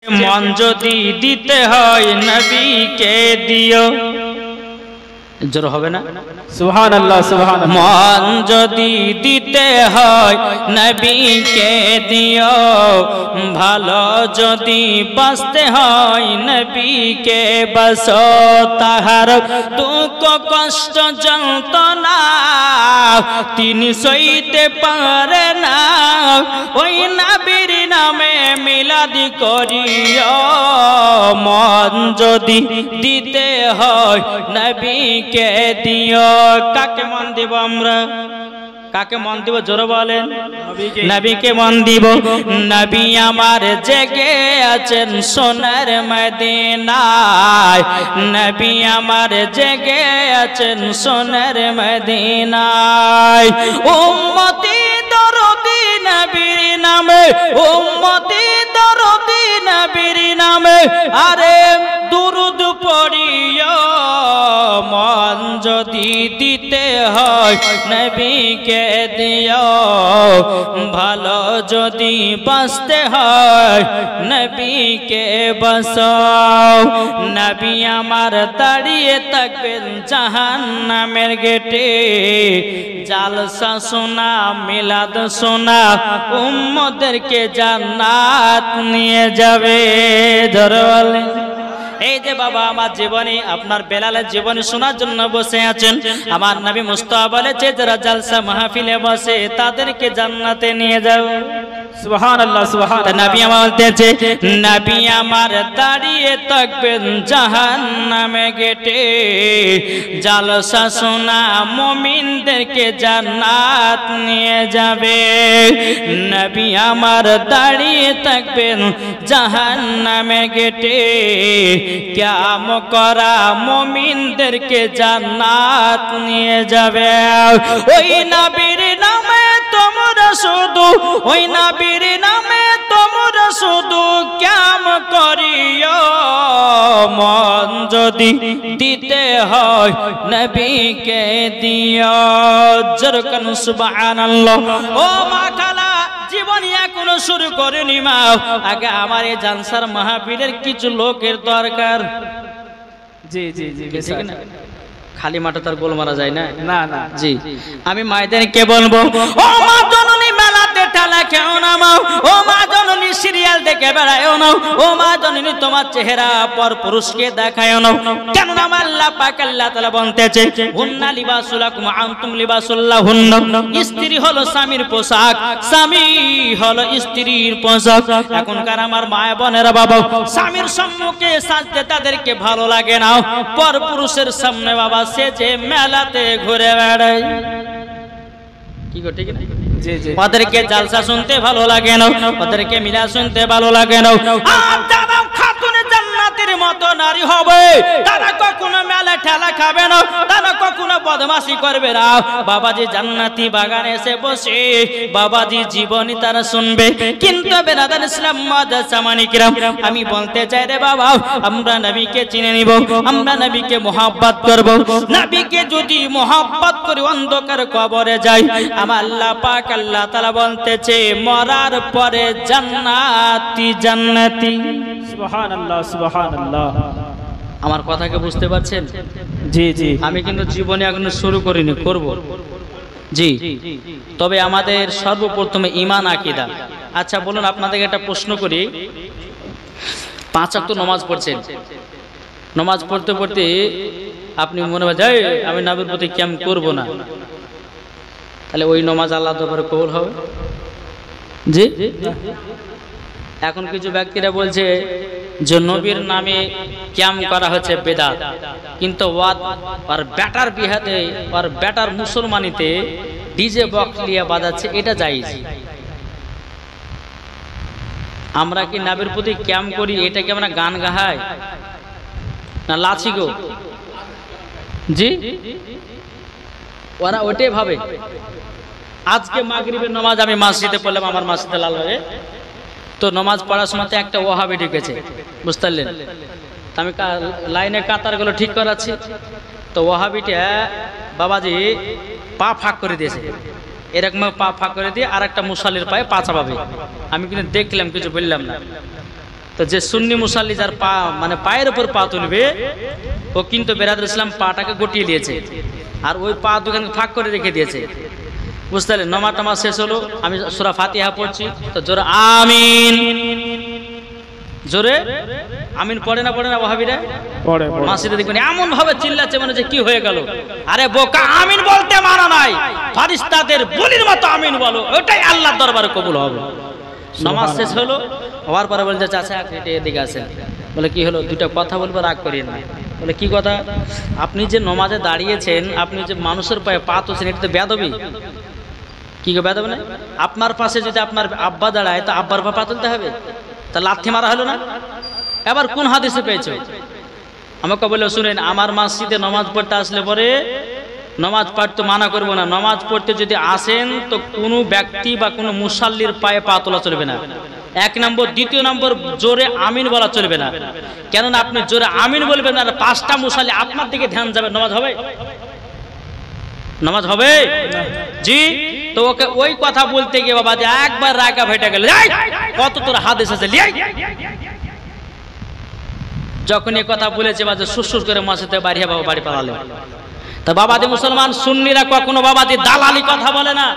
মন যদি দিতে হয় নবীকে দিও। জোর হবে না? সুবহানাল্লাহ সুবহানাল্লাহ। মন যদি দিতে হয় নবীকে দিও, ভালো যদি বাঁচতে হয় নবীকে বাসো। তাহার দুঃখ কষ্ট যন্ত্রণা তিনি সইতে পারে না, ওই নবীর নামে মিলাদি করিও। মন যদি দিতে হয় নবীকে দিও। কাকে মন দিব আমরা? কাকে মন দিব? জোরে বলেন। নবীকে মন দিব। নবী আমার জেগে আছেন সোনার মদিনায়, নবী আমার জেগে আছেন সোনার মদিনায়। উম্মতি দরদি নবীর নামে, উম্মতি দরদি নবীর নামে আরে দুরুদ পড়িও। মন যদি দিতে হয় নবীকে দিও, ভালো যদি বাঁচতে হয় নবীকে বাঁচাও। নবী আমার দাঁড়িয়ে থাকবেন জাহান্নামের গেটে, জালসা শোনা মিলাদ শোনা উম্মতদেরকে জান্নাত নিয়ে যাবে। ধরে বলেন। এই যে বাবা আমার জীবনী, আপনার বেলালের জীবনী শোনার জন্য বসে আছেন। আমার নবী মুস্তাফা বলেছে যারা জালসা মাহফিলে বসে তাদেরকে জান্নাতে নিয়ে যাও। সুবহানাল্লাহ সুবহানাল্লাহ। নবী আমার বলতেছে নবী আমার দাঁড়িয়ে থাকবেন জাহান্নামে গেটে, জালসা শোনা মুমিনদেরকে জান্নাত নিয়ে যাবে। নবী আমার দাঁড়িয়ে থাকবেন জাহান্নামে গেটে, কিয়াম করা মুমিনদেরকে জান্নাত নিয়ে যাবে। ওই নবীর নামে তোমরা শুধু, ওই নবীর নামে তোমরা শুধু কিয়াম করিও। মন যদি দিতে হয় নবীকে দিও। জরকান সুবহানাল্লাহ। ও মা খালা, জীবনী এখনো শুরু করিনি মা, আগে আমার এই জালসার মাহফিলের কিছু লোকের দরকার। জি জি জি। ঠিক না? খালি মাঠে তার গোল মারা যায় না। না না। জি, আমি মায়েদেরকে বলবো, ও মা জননী মেলাতে ঠেলা খেও না মা, ও মা জননী সিরিয়াল দেখে বেড়ায়ও না, ও মা জননী তোমার চেহারা পর পুরুষকে দেখায়ও না। কেন না আল্লাহ পাক আল্লাহ তাআলা বলতেছে হুন্না লিবাসুল লাকুম আনতুম লিবাসুল লাহুন্না। স্ত্রী হলো স্বামীর পোশাক, স্বামী হলো স্ত্রীর পোশাক। এখনকার আমার মায়া বোনেরা বাবা, স্বামীর সম্মুখে সাজতে তাদেরকে ভালো লাগে না, পর পুরুষের সামনে বাবা সে যে মেলাতে ঘুরে বেড়ায়। কি গো ঠিক না? জি জি। ওদেরকে জালসা শুনতে ভালো লাগে না, ওদেরকে মিলা শুনতে ভালো লাগে না। আর যারা খাতুনে জান্নাতের মতো নারী হবে তারা কখনো মেলা ঠেলা খাবে না, তারা কখনো বদমাশি করবে না। বাবাজি জান্নাতি বাগানে এসে বসে বাবাজি জীবনী তারা শুনবে। কিন্তু বেরাদার ইসলাম মাদ্রাসা মানিকরাম, আমি বলতে চাই রে বাবা, আমরা নবীকে চিনে নিব, আমরা নবীকে মোহাব্বত করব। নবীকে যদি মোহাব্বত করি অন্ধকার কবরে যাই, আমার আল্লাহ পাক আল্লাহ তাআলা বলতেছে মরার পরে জান্নাতি জান্নাতি। সুবহানাল্লাহ সুবহানাল্লাহ। আমার কথাকে বুঝতে পারছেন? জি জি। আমি কিন্তু জীবনে এখনো শুরু করিনি, করব। জি, তবে আমাদের সর্বপ্রথমে ঈমান আকীদা। আচ্ছা বলুন, আপনাদেরকে একটা প্রশ্ন করি, 5 ওয়াক্ত নামাজ পড়ছেন, নামাজ পড়তে পড়তে আপনি মনে হয় যায় আমি নবীর প্রতি কিয়াম করব না, তাহলে ওই নামাজ আল্লাহর দরবারে কবুল হবে? জি। এখন কিছু ব্যক্তিরা বলছে যে নবীর নামে কিয়াম করা হচ্ছে বেদাত, কিন্তু আর ব্যাটার বিহাতে আর ব্যাটার মুসলমানিতে ডিজে বক্স লিয়া বাজাচ্ছে, এটা জায়েজ। আমরা কি নবীর প্রতি কিয়াম করি, এটা কি আমরা গান গাহাই না লাচি গো? জি, ওরা ওটাই ভাবে। আজকে মাগরিবের নামাজ আমি মসজিদে পড়লাম, আমার মসজিদে লাল হয়ে, তো নামাজ পড়ার সময় একটা ওয়াহাবি ঢুকেছে, বুঝতে পারলেন? আমি লাইনে কাতারগুলো ঠিক করাচ্ছি, তো ওয়াহাবিটা বাবাজি পা ফাঁক করে দিয়েছে, এরকম পা ফাঁক করে দিয়ে আর একটা মুসাল্লির পায়ে পা চাপাবে। আমি কিন্তু দেখলাম, কিছু বললাম না। তো যে সুন্নি মুসাল্লি যার পা মানে পায়ের উপর পা তুলবে ও কিন্তু বেরাদুল ইসলাম পাটাকে গটিয়ে দিয়েছে আর ওই পা দুখানে ফাঁক করে রেখে দিয়েছে। বুঝতে পারলেন? নমাজ টামাজ শেষ হলো, আমি সূরা ফাতিহা পড়ছি, তো জোরে আমিন, জোরে আমিন পড়ে না ওয়াহাবিরা? পড়ে। মসজিদে দেখবেন এমন ভাবে চিল্লাচ্ছে মানে যে কি হয়ে গেল। আরে বোকা, আমিন বলতে মানা নাই, ফারিস্তাদের বলির মতো আমিন বলো, ওটাই আল্লাহর দরবারে কবুল হবে। নামাজ শেষ হলো, হওয়ার পরে বলছে চাচা এদিকে আসেন। বলে কি হলো? দুটো কথা বলবো, রাগ করিয়েন না। বলে কি কথা? আপনি যে নমাজে দাঁড়িয়েছেন, আপনি যে মানুষের পায়ে পা তুলছেন, এটা তো বেয়াদবি। কি বেয়াদবি না? আপনার পাশে যদি আপনার আব্বা দাঁড়ায় তো আব্বার পা তুলতে হবে? তা লাথি মারা হলো না? এবার কোন হাদিসে পেয়েছো? আমাকে বলে শুনেন, আমার মসজিদে নমাজ পড়তে আসলে পরে নমাজ পড়তে মানা করবো না, নমাজ পড়তে যদি আসেন তো কোনো ব্যক্তি বা কোনো মুসাল্লির পায়ে পা তোলা চলবে না, এক নম্বর। দ্বিতীয় নম্বর, জোরে আমিন বলা চলবে না। কেননা আপনি জোরে আমিন বলবেন আর 5টা মুসাল্লি আপনার দিকে ধ্যান যাবে, নমাজ হবে? নামাজ হবে? জি। তো ওকে ওই কথা বলতে গিয়ে বাবা যে একবার রাগা ভেটে গেল, কত তোর হাদিস আছে লিয়াই। যখন এই কথা বলেছে বাজে সুসুস করে মসজিদে বাড়িয়ে বাবা বাড়ি পালালে। তা বাবাজি মুসলমান সুন্নিরা কখনো বাবাজি দালালি কথা বলে না,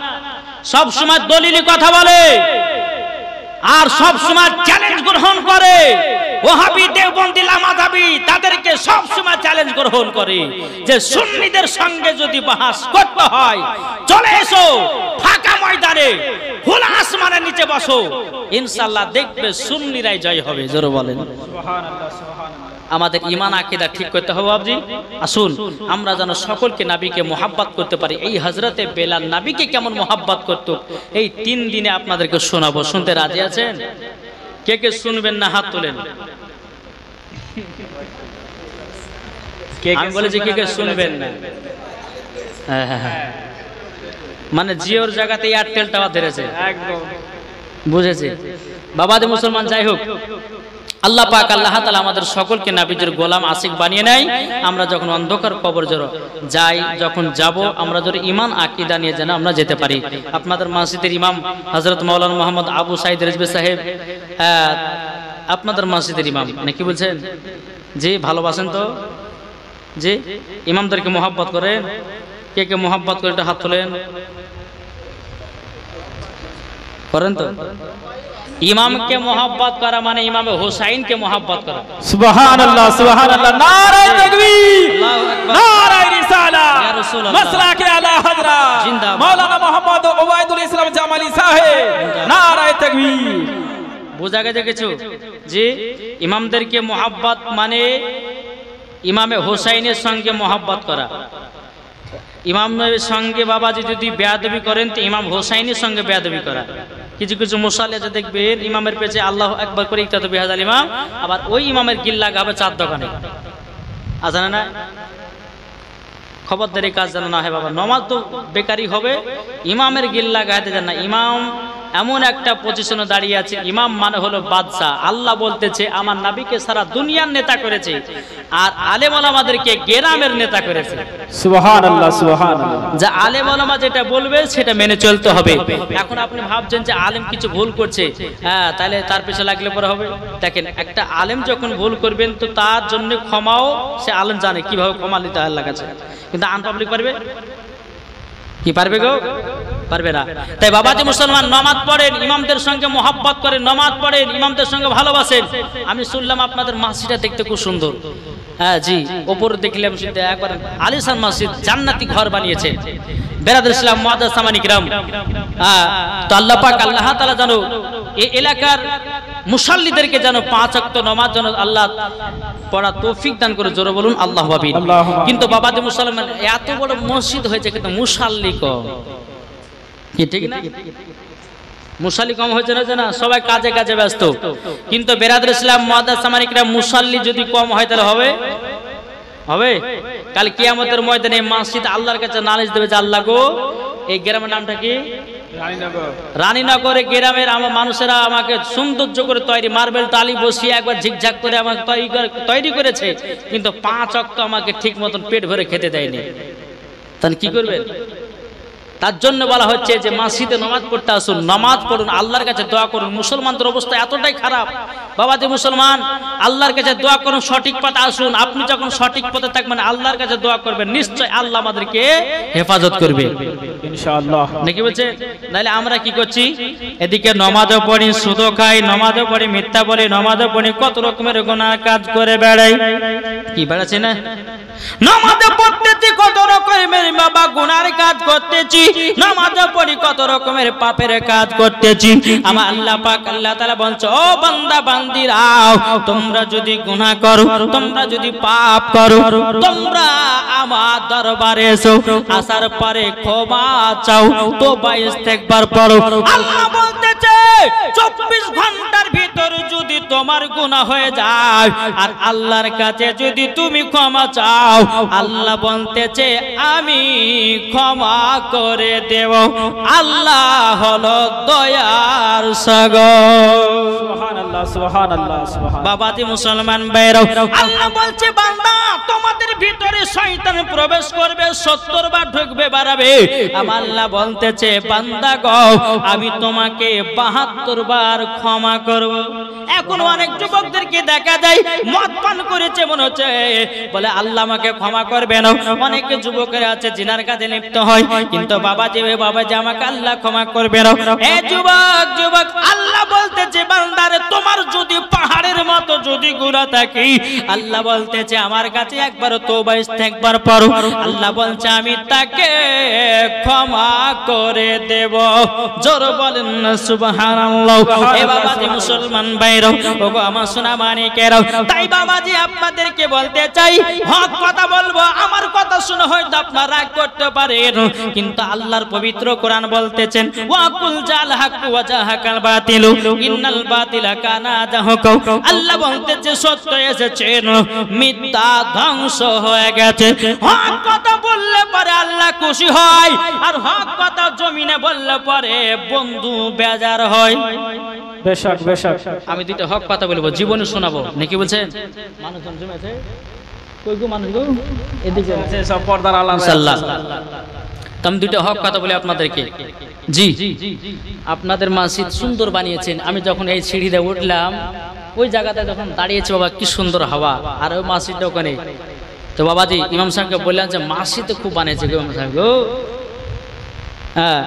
সব সময় দলিলি কথা বলে আর সব সময় চ্যালেঞ্জ গ্রহণ করে। ওহাবি দেওবন্দি লামাযাবি তাদেরকে সব সময় চ্যালেঞ্জ গ্রহণ করে যে সুন্নিদের সঙ্গে যদি বাহাস করতে হয় চলে এসো ফাঁকা ময়দানে, খোলা আসমানের নিচে বসো, ইনশাআল্লাহ দেখবে সুন্নিরাই জয় হবে। জোরে বলেন সুবহানাল্লাহ, সুবহানাল্লাহ। আমাদের ঈমান আকীদা ঠিক করতে হবে বাবজি। আসুন আমরা যেন সকলকে নবীকে মোহাব্বত করতে পারি। এই হযরতে বেলাল নবীকে কেমন মোহাব্বত করত এই 3 দিনে আপনাদেরকে শোনাবো। শুনতে রাজি আছেন? কে কে শুনবেন না হাত তোলেন। আমি বলেছি কে কে শুনবেন না। হ্যাঁ, মানে জিওর জায়গাতে এয়ারটেল টাওয়ার ধরেছে একদম বুঝেছে বাবাদে মুসলমান। যাই হোক, আল্লাহ পাক আল্লাহ তাআলা আমাদের সকলকে নবীর গোলাম আশিক বানিয়ে নেয়। আমরা যখন অন্ধকার কবর যাই, যখন যাব, আমরা যদি ঈমান আকীদা নিয়ে যেন আমরা যেতে পারি। আপনাদের মসজিদের ইমাম হযরত মাওলানা মোহাম্মদ আবু সাঈদ রিজভী সাহেব, আপনাদের মসজিদের ইমাম নাকি বলছেন? জি, ভালোবাসেন তো? জি, ইমামদেরকে মোহাব্বত করেন? কে কে মোহাব্বত করে এটা হাত তোলেন। করেন তো? ইমামকে মোহাব্বত করা মানে ইমামে হুসাইনকে মোহাব্বত করা। সুবহানাল্লাহ, সুবহানাল্লাহ। নারায়ে তাকবীর, আল্লাহু আকবার, নারায়ে রিসালাত, ইয়া রাসূলুল্লাহ, মাসলাকে আলা হযরত জিন্দাবাদ, মাওলানা মুহাম্মদ ওবাইদুল ইসলাম জামালি সাহেব, নারায়ে তাকবীর। বোঝা গেছে কিছু? জি, ইমামদেরকে মোহাব্বত মানে ইমামে হুসাইনের সঙ্গে মোহাব্বত করা। ইমামের সঙ্গে বাবাজি যদি বেয়াদবি করেন তো ইমাম হুসাইনের সঙ্গে বেয়াদবি করা। কিছু কিছু মুসাল্লি আছে দেখবেন ইমামের পেছে আল্লাহু আকবার করে ইকতাদু বিহাযাল ইমাম, আবার ওই ইমামের গিল্লা গাবে 4 দোকানে। জানে না? খবরদারি কাজ যেন না হয় বাবা। নমাজ তো বেকারি হবে, ইমামের গিল্লা গাইতে যান না। ইমাম এমন একটা পজিশনে দাঁড়িয়ে আছে, ইমাম মানে হলো বাদশা। আল্লাহ বলতেছে আমার নবীকে সারা দুনিয়ার নেতা করেছে আর আলেম ওলামাদেরকে গ্রামের নেতা করেছে। সুবহানাল্লাহ, সুবহানাল্লাহ। যা আলেম ওলামা যেটা বলবে সেটা মেনে চলতে হবে। এখন আপনি ভাবছেন যে আলেম কিছু ভুল করছে, হ্যাঁ তাহলে তার পেছনে লাগলে পরে হবে। দেখেন, একটা আলেম যখন ভুল করবেন তো তার জন্য ক্ষমাও সে আলেম জানে কিভাবে ক্ষমা নিতে হয় আল্লাহর কাছে, কিন্তু আনপাবলিক পারবে কি? পারবে গো? পারবে না। তাই বাবাজি মুসলমান নামাজ পড়েন, ইমামদের সঙ্গে মোহাব্বত করেন, নামাজ পড়েন, ইমামদের সঙ্গে ভালোবাসেন। আমি শুনলাম আপনাদের মসজিদটা দেখতে খুব সুন্দর। হ্যাঁ জি, ওপর দেখলাম একবার আলিশান মসজিদ, জান্নাতি ঘর বানিয়েছে। বেরাদুল ইসলাম মুআজ্জাজ সামানি কিরাম, তো আল্লাহ পাক আল্লাহ তাআলা জানো এই এলাকার মুসাল্লিদেরকে যেন 5 ওয়াক্ত নামাজ যেন আল্লাহ পড়া তৌফিক দান করে। জোরে বলুন আল্লাহু আকবার। কিন্তু বাবাজি মুসলমান এত বড় মসজিদ হয়েছে কিন্তু মুসাল্লি কম, কি ঠিক না? মুসাল্লি কম হয়েছে না? সবাই কাজে কাজে ব্যস্ত। কিন্তু বেরাদুল ইসলাম মুআজ্জাজ সামানি কিরাম মুসাল্লি যদি কম হয় তাহলে হবে? হবে? কাল কিয়ামতের ময়দানে মসজিদ আল্লাহর কাছে নালিশ দেবে যে আল্লাহ গো, এই গ্রামের নামটা কি? রানীনগরে গ্রামের আমার মানুষেরা আমাকে সৌন্দর্য করে তৈরি, মার্বেল টালি বসিয়ে একবার ঝিকঝাক করে আমাকে তৈরি করেছে, কিন্তু 5 ওয়াক্ত আমাকে ঠিক মতন পেট ভরে খেতে দেয়নি। তাহলে কি করবেন? তার জন্য বলা হচ্ছে যে মসজিদে নামাজ পড়তে আসুন, নামাজ পড়ুন, আল্লাহর কাছে দোয়া করুন। মুসলমানদের অবস্থা এতটাই খারাপ, বাবাজি মুসলমান, আল্লাহর কাছে দোয়া করুন, সঠিক পথে আসুন। আপনি যখন সঠিক পথে থাকবেন, আল্লাহর কাছে দোয়া করবেন, নিশ্চয় আল্লাহ আমাদেরকে হেফাজত করবে ইনশাআল্লাহ। নাকি বলছে? নাহলে আমরা কি করছি? এদিকে নমাজও পড়ি, সুদও খাই, নমাজও পড়ি, মিথ্যা বলি, নমাজও পড়ি, কত রকমের গুনাহ কাজ করে বেড়াই। কি বেড়াচ্ছি না? নামাজে পড়তেছি, কত রকমের বাবা গুনার কাজ করতেছি, নামাজে পড়ি, কত রকমের পাপের কাজ করতেছি। আমার আল্লাহ পাক আল্লাহ তাআলা বলছে, ও বান্দা বান্দিরাও, তোমরা যদি গুনাহ করো, তোমরা যদি পাপ করো, তোমরা আমার দরবারে এসো, আসার পরে ক্ষমা চাও, তওবা ইস্তেগফার পড়ো। আল্লাহ বলতেছে 24 ঘন্টার ভিতর যদি তোমার গুনাহ হয়ে যায় আর আল্লাহর কাছে যদি তুমি ক্ষমা চাও, আল্লাহ বলতেছে আমি ক্ষমা করে দেব। আল্লাহ হলো দয়ার সাগর। সুবহানাল্লাহ, সুবহানাল্লাহ, সুবহানাল্লাহ। বাবাজি মুসলমান ভাইরাও, আল্লাহ বলছে বান্দা তোমাদের ভিতরে শয়তান প্রবেশ করবে, 70 বার ঢুকবে, বাড়াবে। আমার আল্লাহ বলতেছে বান্দা গো, আমি তোমাকে 72 বার ক্ষমা করব। এখন অনেক যুবকদেরকে দেখা যায় মদ পান করেছে, মনে হচ্ছে বলে আল্লাহ আমাকে ক্ষমা করবে না। অনেক যুবকের আছে জিনার কাজে লিপ্ত হয়, কিন্তু বাবাজি আমাকে আল্লাহ ক্ষমা করবে না। এ যুবক যুবক, আল্লাহ বলতেছে বান্দারে তোমার যদি পাহাড়ের মতো যদি গুনাহ থাকে, আল্লাহ বলতেছে আমার কাছে একবার তওবা ইস্তেগফার পড়ো, আল্লাহ বলছে আমি তাকে ক্ষমা করে দেব। জোর বলেন না সুবহানাল্লাহ। এ বাবাজি মুসলমান ভাইরা, ওগো আমার সোনা মানিকেরা, তাই বাবাজি আপনাদেরকে বলতে চাই, হক কথা বলবো, আমার কথা শুনে হয়তো আপনারা রাগ করতে পারেন, কিন্তু আল্লাহর পবিত্র কোরআন বলতেছেন ওয়াকুল জাল হক ওয়া জাহাকাল বাতিল ইন্নাল বাতিলা কানা জাহুকা। আল্লাহ বলতেছে সত্য এসেছে, মিথ্যা ধ্বংস হয়ে গেছে। হক কথা বললে পরে আল্লাহ খুশি হয়, আর হক কথা জমিনে বললে পরে বন্ধু বেজার হয়। বেশক বেশক। আমি দুটো হক কথা বলবো, জীবনে শোনাবো, নাকি বলছেন? মানুষজন জমেছে, কই গো মানুষ গো, এদিকে আছে সব পর্দার আলাদা ইনশাআল্লাহ। আমি দুটো হক কথা বলি আপনাদেরকে। জি, আপনাদের মসজিদ সুন্দর বানিয়েছেন। আমি যখন এই সিঁড়ি দিয়ে উঠলাম, ওই জায়গাতে যখন দাঁড়িয়েছে বাবা, কি সুন্দর হাওয়া, আর ওই মসজিদটা ওখানে। তো বাবাজি ইমাম সাহেবকে বললেন যে মসজিদ খুব বানিয়েছে গো ইমাম সাহেব গো। হ্যাঁ,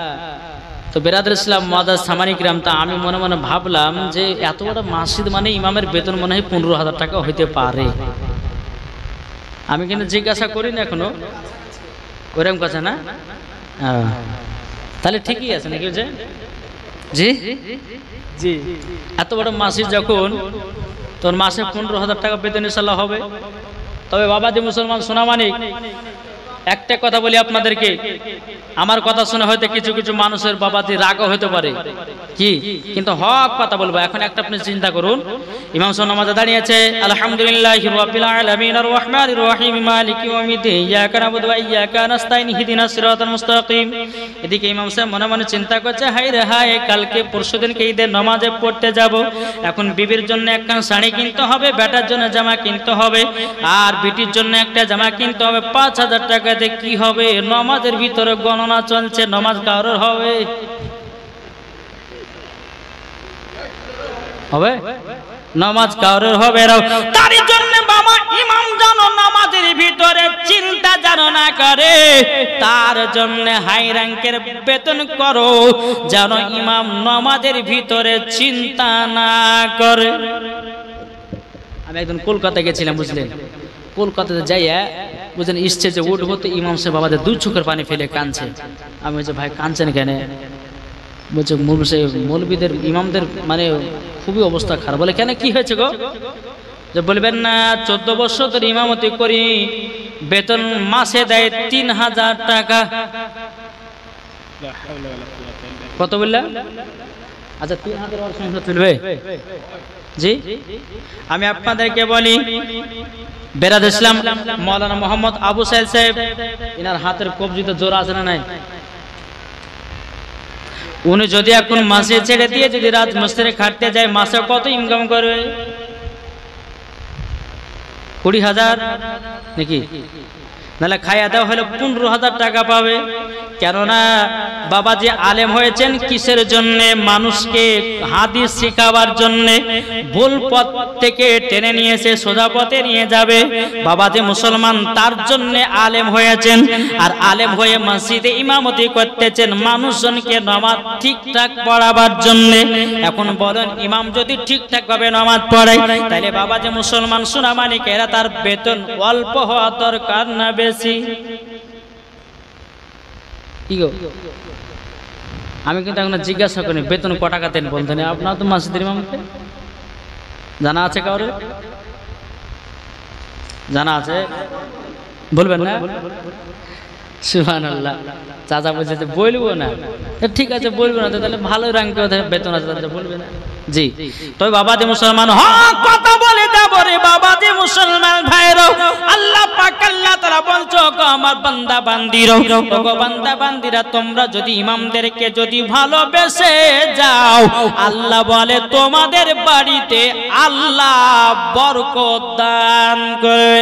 তো বেরাদর ইসলাম মুআজ্জাজ সামানি কিরাম, তা আমি মনে মনে ভাবলাম যে এত বড় মসজিদ মানে ইমামের বেতন মনে হয় 15,000 টাকা হইতে পারে। আমি কিন্তু জিজ্ঞাসা করি না এখনো, ওরকম কথা না? তাহলে ঠিকই আছে নাকি? জি জি, এত বড় মসজিদ যখন, তোর মাসে 15,000 টাকা বেতন ইনশাআল্লাহ হবে। তবে বাবাজি মুসলমান সোনা মানিক, একটা কথা বলি আপনাদেরকে, আমার কথা শুনে হয়তো কিছু কিছু মানুষের বাবাজি রাগও হতে পারে, কি, কিন্তু হক কথা বলবো। এখন একটা আপনি চিন্তা করুন, ইমাম সাহেব নামাজে দাঁড়িয়েছে, আলহামদুলিল্লাহি রাব্বিল আলামিন আর রহমানির রহিম মালিকি ইয়াউমিদ্দিন ইয়াকা নাবুদু ওয়া ইয়াকা নাস্তাইন ইহদিনাস সিরাতাল মুস্তাকিম। এদিকে ইমাম সাহেব মনে মনে চিন্তা করছে, হায় রে হায়, কালকে পরশুদিনকে ঈদের নামাজে পড়তে যাব, এখন বিবির জন্য একটা শাড়ি কিনতে হবে, বেটার জন্য জামা কিনতে হবে, আর বিটির জন্য একটা জামা কিনতে হবে। 5,000 টাকাতে কি হবে? নামাজের ভিতরে গণনা চলছে, নামাজ কারোর হবে? হবে নামাজ কারোর হবে না। তার জন্য বাবা ইমাম যেন নামাজের ভিতরে চিন্তা যেন না করে, তার জন্য হাই র্যাঙ্কের বেতন করো, যেন ইমাম নামাজের ভিতরে চিন্তা না করে। আমি একদিন কলকাতা গেছিলাম, বুঝলেন, কলকাতাতে যাইয়া বুঝলেন স্টেজে উঠবো, তো ইমাম সাহেব বাবাদের 2 চোখের পানি ফেলে কাঁদছে। আমি বলছি ভাই কাঁদছেন কেন? বলছে মৌলবীদের ইমামদের মানে খুবই অবস্থা খারাপ। বলে কেন, কি হয়েছে গো? যে বলবেন না, 14 বছর ধরে ইমামতি করি, বেতন মাসে দেয় 3,000 টাকা। কত বললাম? আচ্ছা 3,000 ওর সংখ্যা তুলবে? জি, আমি আপনাদেরকে বলি, বেরাদ ইসলাম মাওলানা মোহাম্মদ আবু সাইদ সাহেব, এনার হাতের কবজিতে জোর আছে না নাই? উনি যদি এখন মাসে ছেড়ে দিয়ে যদি রাত মস্তিরে খাটতে যায়, মাসে কত ইনকাম করবে? 20,000 নাকি? নাহলে খাইয়া দেওয়া হলে 15,000 টাকা পাবে। কেননা বাবা যে আলেম হয়েছেন কিসের জন্যে? মানুষকে হাদিস শেখাবার জন্যে, ভুল পথ থেকে টেনে নিয়ে এসে সোজা পথে নিয়ে যাবে। বাবা যে মুসলমান তার জন্যে আলেম হয়েছেন, আর আলেম হয়ে মসজিদে ইমামতি করতেছেন মানুষজনকে নামাজ ঠিকঠাক পড়াবার জন্যে। এখন বলেন ইমাম যদি ঠিকঠাক ভাবে নামাজ পড়ায় তাহলে বাবা যে মুসলমান সোনামানিকেরা তার বেতন অল্প হওয়া দরকার না বেশি? কি গো, আমি কিন্তু এখন জিজ্ঞাসা করি বেতন ক টাকা দেন, বলতেন আপনার তো মসজিদের ইমামকে জানা আছে? কাউরে জানা আছে? বলবেন না? সুবহানাল্লাহ। চাচা বলছে যে বলবো না, ঠিক আছে বলবো না, তাহলে ভালো র্যাঙ্ক বেতন আছে, বলবে না? জি। তবে বাবা যে মুসলমান হক কথা বলে দেব রে বাবা যে মুসলমান ভাইরো, আল্লাহ পাক আল্লাহ তাআলা বলছো আমার বান্দা বান্দিরো, ওগো বান্দা বান্দিরা তোমরা যদি ইমামদেরকে যদি ভালোবেসে যাও, আল্লাহ বলে তোমাদের বাড়িতে আল্লাহ বরকত দান করে।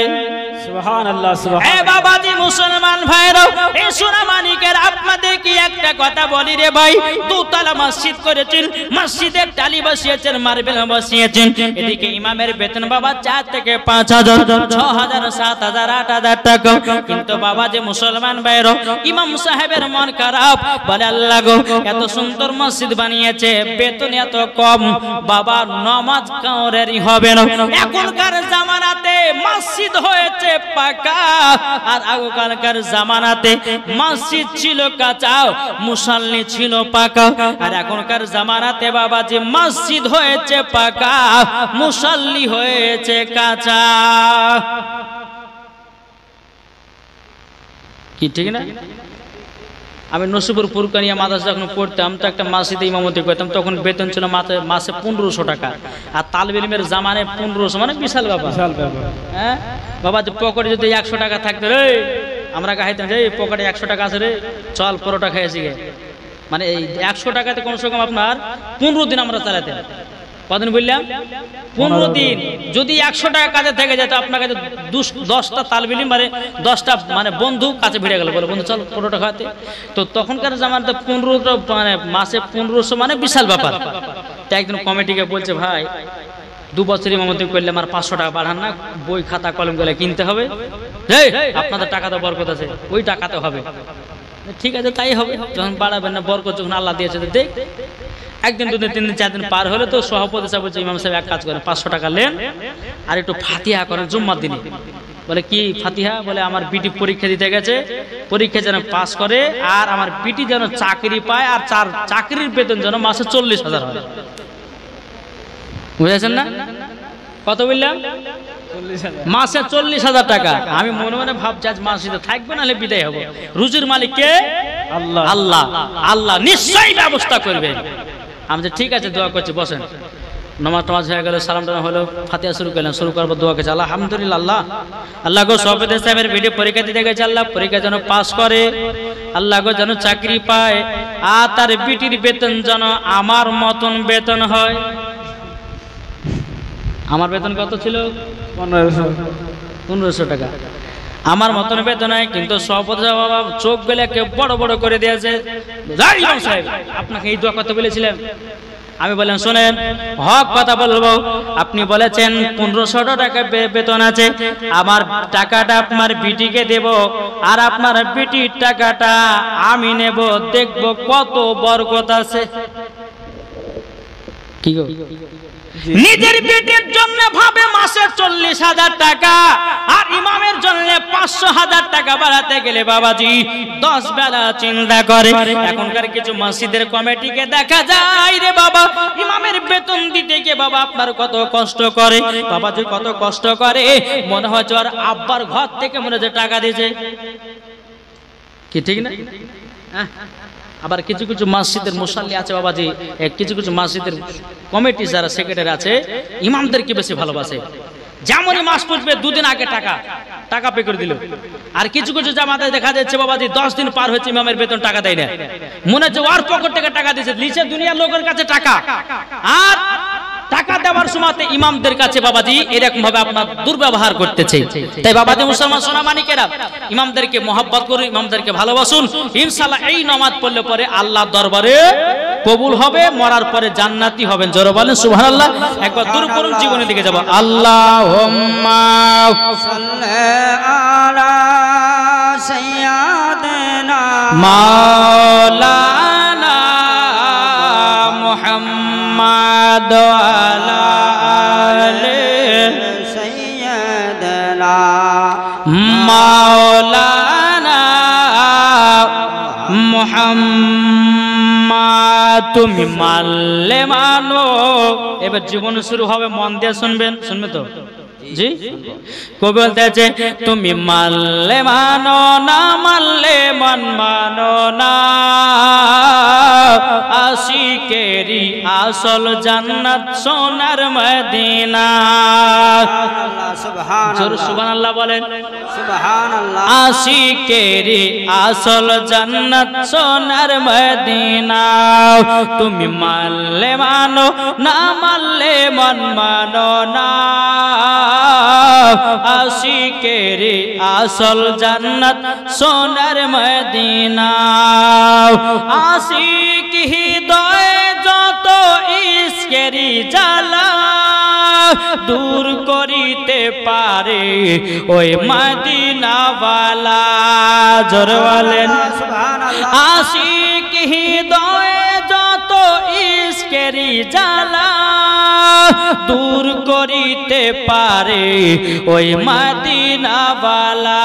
সুবহানাল্লাহ সুবহানাল্লাহ। এ বাবাজি মুসলমান ভাইরা, এই সোনামানিকের আপনাদের কি একটা কথা বলি রে ভাই, দুতলা মসজিদ করেছেন, মসজিদের টালি বসিয়েছেন, মার্বেল বসিয়েছেন, এদিকে ইমামের বেতন বাবা 4 থেকে 5,000, 6,000, 7,000, 8,000 টাকা। কিন্তু বাবা যে মুসলমান ভাইরা, ইমাম সাহেবের মন খারাপ, বলে আল্লাহ গো এত সুন্দর মসজিদ বানিয়েছে, বেতন এত কম, বাবা নামাজ কাউরেরই হবে না। এখনকার জামানাতে মসজিদ হয়েছে পাকা, আর আগকালকার জামানাতে মসজিদ ছিল কাঁচা, মুসাল্লি ছিল পাকা। আর এখনকার জামানাতে বাবা যে মসজিদ হয়েছে পাকা, মুসাল্লি হয়েছে কাঁচা। কি ঠিক না? আমি নসিপুর ফুরকানিয়া মাদ্রাসা যখন পড়তাম তো একটা মসজিদে ইমামতি করতাম, তখন বেতন ছিল মাসে 1500 টাকা। আর তালবে ইলমের জামানে 1500 মানে বিশাল ব্যাপার। হ্যাঁ বাবা, যে পকেটে যদি 100 টাকা থাকতো রে, আমরা খাইতাম যে পকেটে 100 টাকা আছে রে, চল পরোটা খাইছি গে। মানে এই 100 টাকাতে কমসে কম আপনার 15 দিন আমরা চালাতাম। কদিন বললাম? 15 দিন। যদি 100 টাকা কাজে থেকে যেত, আপনার কাছে 10টা তালবিলি মানে 10টা মানে বন্ধু কাছে ভিড়ে গেল, বলে বন্ধু চল পরোটা খাওয়াতে। তো তখনকার জামানাতে 15 মানে মাসে 1500 মানে বিশাল ব্যাপার। তো একদিন কমিটিকে বলছে ভাই 2 বছর ইমামতি করলে আমার 500 টাকা বাড়ান না, বই খাতা কলম গুলো কিনতে হবে, আপনাদের টাকা তো বরকত আছে, ওই টাকাতে হবে। ঠিক আছে তাই হবে, যখন বাড়াবেন না বরকত যখন আল্লাহ দিয়েছে দেখ। একদিন 2 দিন 3 দিন 4 দিন পার হলে তো সভাপতি সাহেব বলছে ইমাম সাহেব এক কাজ করেন 500 টাকা নেন আর একটু ফাতিহা করেন জুম্মার দিনে। বলে কি ফাতিহা? বলে আমার বিটি পরীক্ষা দিতে গেছে, পরীক্ষা যেন পাস করে, আর আমার বিটি যেন চাকরি পায়, আর চাকরির বেতন যেন মাসে 40,000 হয়। বুঝেছেন না? কত বললাম? মাসে 40,000 টাকা। আমি মনে মনে ভাবছি আজ মাসিতে থাকবে নাহলে বিদায় হবো। রুজির মালিক কে? আল্লাহ। আল্লাহ আল্লাহ নিশ্চয়ই ব্যবস্থা করবে। আমি যে ঠিক আছে দোয়া করছি, বসেন। নামাজ হয়ে গেল, সালাম টালাম হলো, ফাতিহা শুরু করলাম, শুরু করবো দোয়া করছি আলহামদুলিল্লাহ। আল্লাহ আল্লাহ গো সভাপতি সাহেবের ভিডিও পরীক্ষা দিতে গেছে, আল্লাহ পরীক্ষা যেন পাস করে, আল্লাহ গো যেন চাকরি পায়, আর তার বিটির বেতন যেন আমার মতন বেতন হয়। আমার বেতন কত ছিল? 1500 টাকা। আমার মতন বেতন হয়, কিন্তু সভাপতি বাবা চোখ গেলে কেউ বড় বড় করে দিয়েছে। আপনাকে এই দোয়া কথা বলেছিলেন। আমি বললাম শোনেন, হক কথা বলবো, আপনি বলেছেন 1500 টাকা বেতন আছে, আমার টাকাটা আপনার বিটিকে দেব, আর আপনার বিটির টাকাটা আমি নেব, দেখব কত বরকত আছে। কি গো? নিজের বেটির জন্য ভাবে মাসে 40,000 টাকা, আর ইমামের জন্য 500,000 টাকা বাড়াতে গেলে বাবাজি 10 বেলা চিন্তা করে। এখনকার কিছু মসজিদের কমিটিকে দেখা যায় রে বাবা, ইমামের বেতন দিতে গিয়ে বাবা আপনার কত কষ্ট করে, বাবাজি কত কষ্ট করে, মনে হয় আর আব্বার ঘর থেকে মনে হয় টাকা দিয়েছে। কি ঠিক না? আবার কিছু কিছু মসজিদের মুসাল্লি আছে বাবাজি, কিছু কিছু মসজিদের কমিটি যারা সেক্রেটারি আছে ইমামদেরকে বেশি ভালোবাসে। যেমনই মাস পড়বে 2 দিন আগে টাকা পে করে দিল। আর কিছু কিছু জামাতে দেখা যাচ্ছে বাবাজি 10 দিন পার হচ্ছে ইমামের বেতন টাকা দেয় না, মনে হচ্ছে ওর পকেট থেকে টাকা দিয়েছে, লিখে দুনিয়ার লোকের কাছে টাকা। আর টাকা দেওয়ার সময়তে ইমামদের কাছে বাবাজি এরকম ভাবে আপনার দুর্ব্যবহার করতেছে। তাই বাবাজি মুসলমান সোনা মানিকেরা, ইমামদেরকে মহব্বত করুন, ইমামদেরকে ভালোবাসুন। ইনশাআল্লাহ এই নামাজ পড়লে পরে আল্লাহর দরবারে কবুল হবে, মরার পরে জান্নাতি হবেন। জোরে বলেন সুবহানাল্লাহ। একবার দূর করুন, জীবনের দিকে যাব। আল্লাহুম্মা সাল্লি আলা সাইয়্যিদিনা মাওলানা মুহাম্মাদ আলা আলি সাইয়্যিদিনা মাওলানা মুহাম্মাদ। তুমি মানলে মানো। এবার জীবন শুরু হবে, মন দিয়ে শুনবেন। শুনবে তো জি? কবি বলতেছে তুমি মানলে মানো, না মানলে মন মানো না। আশিকেরি আসল জান্নাত সোনার মদিনা। সুবহানাল্লাহ সুবহানাল্লাহ বলেন। সুবহানাল্লাহ। আশিকেরি আসল জান্নাত সোনার মদিনা। তুমি মানলে মানো, না মানলে মন মানো না। আশিকেরি আসল জান্নাত সোনার মদিনা। আশিক হৃদয়ে যত ইশকেরি জ্বালা দূর করিতে পারে ওই মদিনাওয়ালা। জোরে বলেন সুবহানাল্লাহ। আশিক হৃদয়ে যত ইশকেরি জ্বালা দূর করিতে পারে ওই মদিনাওয়ালা।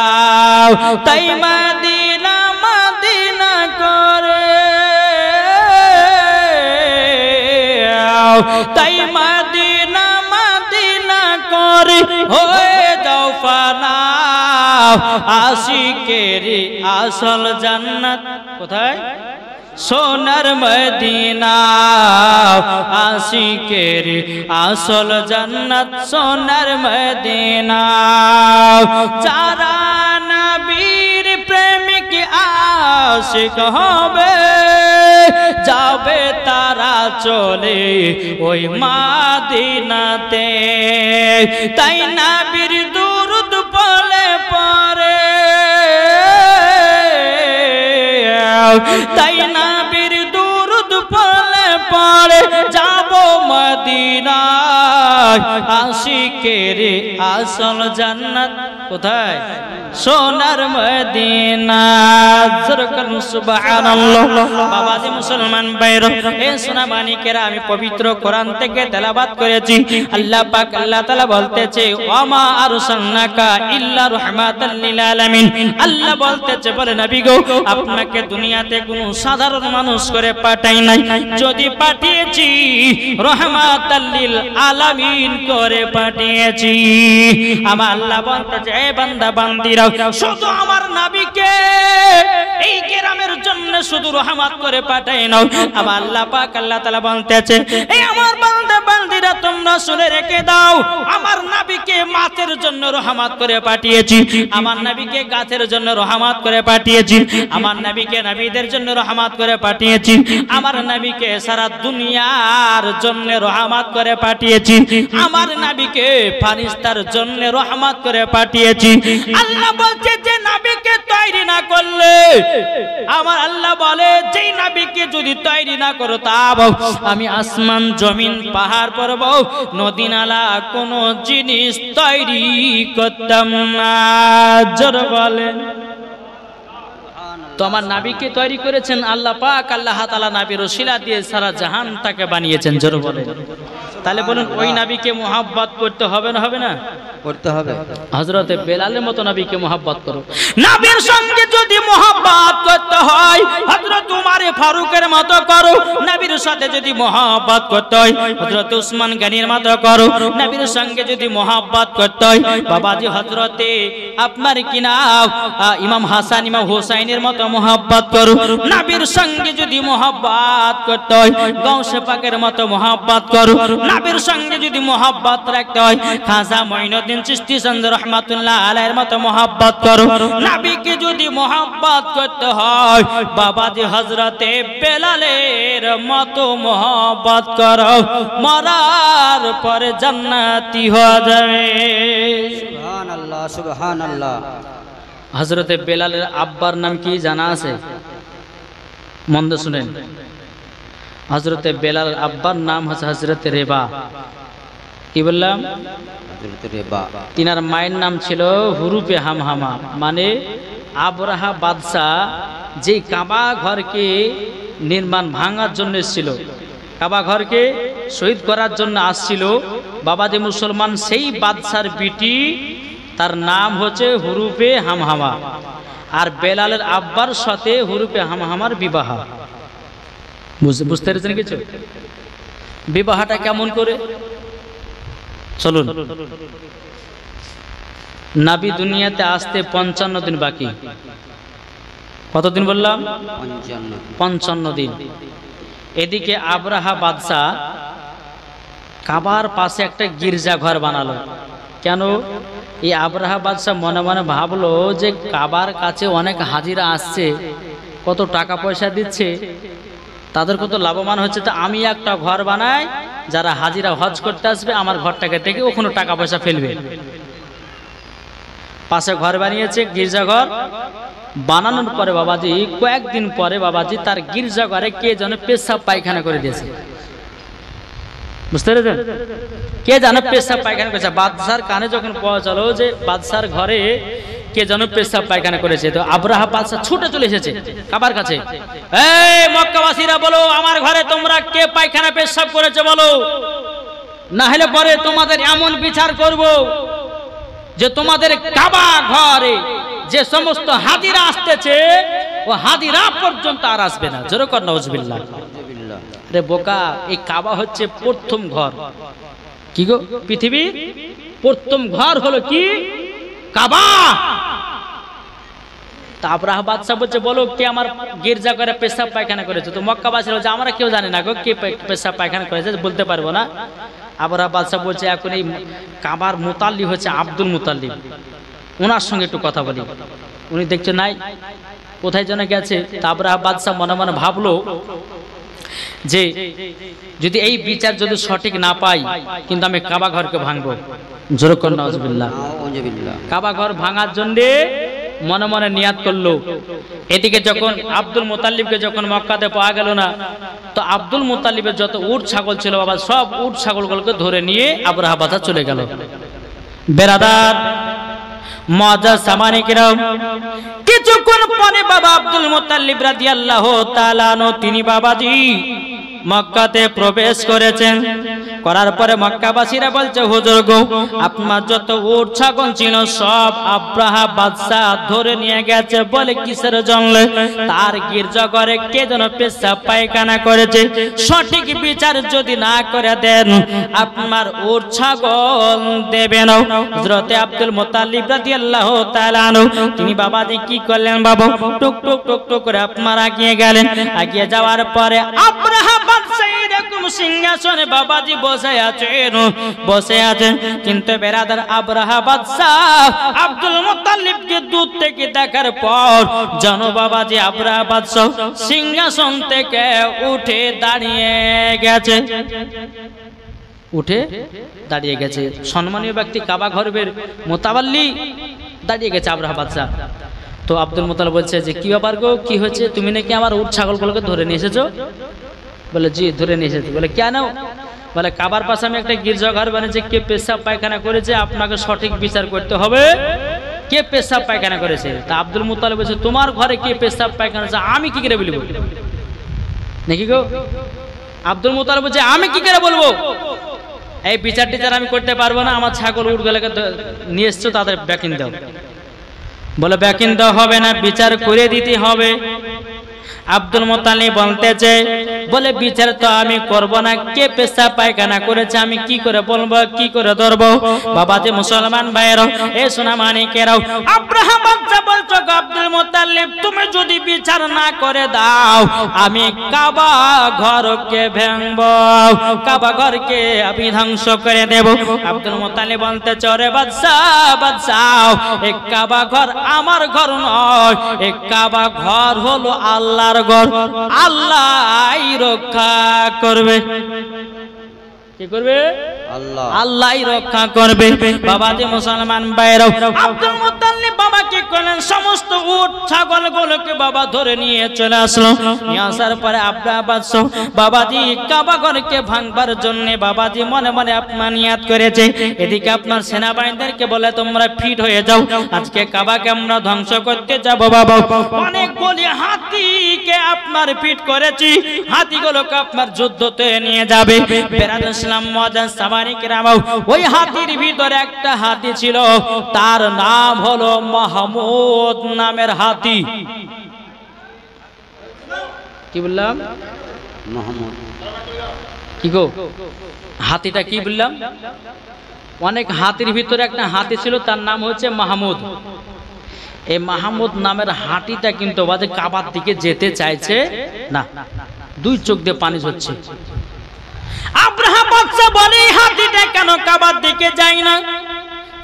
তাই মদিনা মদিনা করে, তাই মদিনা মদিনা করে হয়ে যাও ফানা। আশিকেরি আসল জান্নাত কোথায়? সোনার মদিনা। আশিকেরি আসল জান্নাত সোনার মদিনা। যারা নবীর প্রেমিক আশিক হবে যাবে তারা চলে ওই মদিনাতে। তাই নবীর দুরূদ পড়লে পরে, তাই নবীর দুরূদ পড়লে পরে যাব মদিনায়। আশিকেরি আসল জান্নাত কোথায়? সোনার মদিনা। সুবহানাল্লাহ। বাবাজি মুসলমান ভাইরা, এ সোনা মানিকেরা, আমি পবিত্র কোরআন থেকে তেলাওয়াত করেছি। আল্লাহ পাক আল্লাহ তাআলা বলতেছে ওয়ামা আরসালনাকা ইল্লা রাহমাতাল লিল আলামিন। আল্লাহ বলতেছে, বলে নবী গো, আপনাকে দুনিয়াতে কোনো সাধারণ মানুষ করে পাঠাই নাই, যদি পাঠিয়েছি রাহমাতাল লিল আলামিন করে পাঠিয়েছি। আমার আল্লাহ বলতেছে, এ বান্দা বান্দিরা, শুধু আমার নবীকে এই গ্রামের জন্য শুধু রহমত করে পাঠাই নাও। আমার আল্লাহ পাক আল্লাহ তাআলা বলতেছে, এই আমার বান্দা বান্দিরা তোমরা শুনে রেখে দাও, আমার নবীকে মাছের জন্য রহমত করে পাঠিয়েছি, আমার নবীকে গাছের জন্য রহমত করে পাঠিয়েছি, আমার নবীকে নবীদের জন্য রহমত করে পাঠিয়েছি, আমার নবীকে সারা দুনিয়ার জন্য রহমত করে পাঠিয়েছি, আমার নবীকে ফারিস্তার জন্য রহমত করে পাঠিয়েছি। আল্লাহ বলছে যে নবীকে তৈরি না করলে, আমার আল্লাহ বলে যেই নবীকে যদি তৈরি না করো তা আমি আসমান জমিন পাহাড় পর্বত নদী নালা কোন জিনিস তৈরি করতাম না। জোরে বলেন। তো আমার নবীকে তৈরি করেছেন আল্লাহ পাক, আল্লাহ তাআলা নবীর ওসিলা দিয়ে সারা জাহান তাকে বানিয়েছেন। জোরে বলেন। তাহলে বলুন ওই নবীকে মুহাব্বত করতে হবে না হবে না? করতে হবে। হযরতে বেলালের মতো নবীকে মুহাব্বত করো। নবীর সঙ্গে যদি মুহাব্বত করতে হয় হযরত উমর ফারুকের মতো করো, নবীর সাথে যদি মুহাব্বত করতে হয় হযরত উসমান গনির মতো করো, নবীর সঙ্গে যদি মুহাব্বত করতে হয় বাবাজি হযরতে আপনার কিনা ইমাম হাসান ইমাম হোসাইনের মতো মোহাব্বত করো। নবীর সঙ্গে যদি মোহাব্বত করতে হয় গাউসে পাকের মতো মোহাব্বত করো। নবীর সঙ্গে যদি মোহাব্বত রাখতে হয় খাজা মঈনুদ্দিন চিশতি সন্দ রহমাতুল্লাহ আলাইহির মতো মোহাব্বত করো। নবীকে যদি মোহাব্বত করতে হয় বাবাজি হযরতে বেলালের মতো মোহাব্বত করো, মরার পরে জান্নাতি হয়ে যাবে। সুবহানাল্লাহ সুবহানাল্লাহ। হযরতে বেলালের আব্বার নাম কি জানা আছে? মন্দ শুনেন, হযরতে বেলাল আব্বার নাম হচ্ছে হযরতে রেবা। কি বললাম? হযরত রেবা। তিনার মায়ের নাম ছিল হুরুপে হামহামা, মানে আবরাহা বাদশা যে কাবা ঘরকে নির্মাণ ভাঙার জন্য এসেছিল, কাবা ঘরকে শহীদ করার জন্য আসছিল বাবাজি মুসলমান, সেই বাদশার বিটি তার নাম হচ্ছে হুরুপে হামহামা। আর বেলালের আব্বার সাথে হুরুপে হামহামার বিবাহ। বুঝতে পেরেছেন কিছু? বিবাহটা কেমন করে চলুন। নবী দুনিয়াতে আসতে 55 দিন বাকি। কতদিন বললাম? 55 দিন। এদিকে আবরাহা বাদশাহ কাবার পাশে একটা গির্জা ঘর বানালো। কেন? এই আবরাহা বাদশাহ মনে মনে ভাবলো যে কাবার কাছে অনেক হাজিরা আসছে, কত টাকা পয়সা দিচ্ছে, তাদের কত লাভবান হচ্ছে, তো আমি একটা ঘর বানাই, যারা হাজিরা হজ করতে আসবে আমার ঘরটাকে দেখে ওখানে টাকা পয়সা ফেলবে। পাশে ঘর বানিয়েছে, গির্জা ঘর বানানোর পরে বাবাজি কয়েকদিন পরে বাবাজি তার গির্জা ঘরে কে যেন পেশাব পায়খানা করে দিয়েছে। বুঝতে পেরেছেন? কে যেন পেশাব পায়খানা করেছে। বাদশার কানে যখন পৌঁছালো যে বাদশার ঘরে কে যেন পেশাব পায়খানা করেছে, তো আবরাহা বাদশা ছুটে চলে এসেছে কাবার কাছে। এই মক্কাবাসীরা বলো, আমার ঘরে তোমরা কে পায়খানা পেশাব করেছে বলো, না হলে পরে তোমাদের এমন বিচার করব যে তোমাদের কাবা ঘরে যে সমস্ত হাজিরা আসতেছে ও হাজিরা পর্যন্ত আর আসবে না। জোরে কর নাউজুবিল্লাহ। রে বোকা, এই কাবা হচ্ছে প্রথম ঘর। কি গো? পৃথিবীর প্রথম ঘর হলো কি? কাবা। আবরাহা বাদশা বলছে বলো কে আমার গির্জা করে পেশাব পায়খানা করেছে। তো মক্কাবাসী বলছে আমরা কেউ জানি না গো কে পেশাব পায়খানা করেছে, বলতে পারবো না। আবরাহা বাদশা বলছে এখন এই কাবার মুতাল্লি হচ্ছে আব্দুল মুতাল্লিব, ওনার সঙ্গে একটু কথা বলি। উনি দেখছে নাই, কোথায় যেন গেছে। আবরাহা বাদশা মনে মনে ভাবলো যে যদি এই বিচার যদি সঠিক না পাই কিন্তু আমি কাবা ঘরকে ভাঙবো। জোরে কর নাউজুবিল্লাহ। কাবা ঘর ভাঙার জন্য মনে মনে নিয়াত করলো। এদিকে যখন আব্দুল মুতাল্লিবকে যখন মক্কাতে পাওয়া গেল না, তো আব্দুল মুতাল্লিবের যত উট ছাগল ছিল বাবা সব উট ছাগলগুলোকে ধরে নিয়ে আবরাহা বাদশা চলে গেল। বেরাদার মুআজ্জাজ সামানিকরাম, কিছুক্ষণ পরে বাবা আব্দুল মুতাল্লিব রাদিয়াল্লাহু তাআলা আনহু তিনি বাবাজি মক্কাতে প্রবেশ করেছেন। করার পরে মক্কাবাসীরা বলছে হুজুর গো আপনার যত উট ছাগল ছিল সব আবরাহা বাদশা ধরে নিয়ে গেছে। বলে কিসের জন্য? তার গির্জা ঘরে কে যেন পেশাব পায়খানা করেছে, সঠিক বিচার যদি না করে দেন আপনার উট ছাগল দেবে না। হযরতে আব্দুল মুতাল্লিব রাদিয়াল্লাহু তাআলা আনহু তিনি বাবাজি কি করলেন বাবা, টুক টুক টুক টুক করে আপনার আগিয়ে গেলেন। আগিয়ে যাওয়ার পরে আবরাহা বাদশা এরকম সিংহাসনে বাবাজি বসে আছেন, কিন্তু বেরাদার আবরাহা বাদশা আব্দুল মুতাল্লিবকে দূর থেকে দেখার পর জানো বাবাজি আবরাহা বাদশা সিংহাসন থেকে উঠে দাঁড়িয়ে গেছে। উঠে দাঁড়িয়ে গেছে সম্মানীয় ব্যক্তি কাবা ঘরের মোতাবাল্লি দাঁড়িয়ে গেছে আবরাহা বাদশা। তো আব্দুল মুতাল্লিব বলছে যে কি ব্যাপার গো, কি হয়েছে? তুমি নাকি আমার উট ছাগলগুলোকে ধরে নিয়ে এসেছো? বলে জি ধরে নিয়ে এসেছি। বলে কেন? বলে কাবার পাশে আমি একটা গির্জাঘর বানিয়েছি, কে পেশাব পায়খানা করেছে আপনাকে সঠিক বিচার করতে হবে, কে পেশাব পায়খানা করেছে। তা আব্দুল মুতাল্লিব বলছে তোমার ঘরে কে পেশাব পায়খানা করেছে আমি কি করে বলবো নাকি গো? আব্দুল মুতাল্লিব বলছে আমি কি করে বলবো, এই বিচার টিচার আমি করতে পারবো না, আমার ছাগল উটগুলোকে নিয়ে এসছো তাদের ব্যাকিন দাও। বলে ব্যাকিন দেওয়া হবে না, বিচার করে দিতে হবে। আব্দুল মুত্তালিব বলতেছে, বলে বিচার তো আমি করব না, কে পেশাব পায়খানা করেছে আমি কি করে বলবো, কি করে ধরবো? বাবা যে মুসলমান ভাইয়েরাও, এ সোনা মানিকেরাও, আব্রাহা বাচ্চা বলছো আব্দুল মুত্তালিব তুমি যদি বিচার না করে দাও আমি কাবা ঘরকে ভাঙবো, কাবা ঘরকে আমি ধ্বংস করে দেব। আব্দুল মুত্তালিব বলতেছে, ওরে বাদশা বাদশা, এই কাবা ঘর আমার ঘর নয়, এই কাবা ঘর হলো আল্লাহর ঘর, আল্লাহই রক্ষা করবে। কি করবে? আল্লাহ আল্লাহই রক্ষা করবে। বাবা যে মুসলমান ভাইরাও, আব্দুল মুত্তালিব বাবা কি করলেন, সমস্ত উট ছাগল গুলোকে বাবা ধরে নিয়ে চলে আসলো। নিয়ে আসার পরে আব্দুল বাদশা বাবাজি কাবা ঘরকে ভাঙবার জন্য বাবাজি মনে মনে আপনার নিয়াত করেছে। এদিকে আপনার সেনাবাহিনীদেরকে বলে তোমরা ফিট হয়ে যাও, আজকে কাবাকে আমরা ধ্বংস করতে যাব। বাবা অনেকগুলি হাতিকে আপনার ফিট করেছি, হাতিগুলোকে আপনার যুদ্ধতে নিয়ে যাবে। বেরাদ ইসলাম মুআজ্জাজ সামানি কিরামাও, ওই হাতির ভিতরে একটা হাতি ছিল, তার নাম হলো মাহমুদ নামের হাতি। কি বললাম? মোহাম্মদ। কি গো হাতিটা কি বললাম? অনেক হাতির ভিতরে একটা হাতি ছিল, তার নাম হচ্ছে মাহমুদ। এই মাহমুদ নামের হাতিটা কিন্তু বাজে কাবার দিকে যেতে চাইছে না, দুই চোখ দিয়ে পানি ঝরছে। আব্রাহা বাদশা বলে হাতিটা কেন কাবার দিকে যায় না?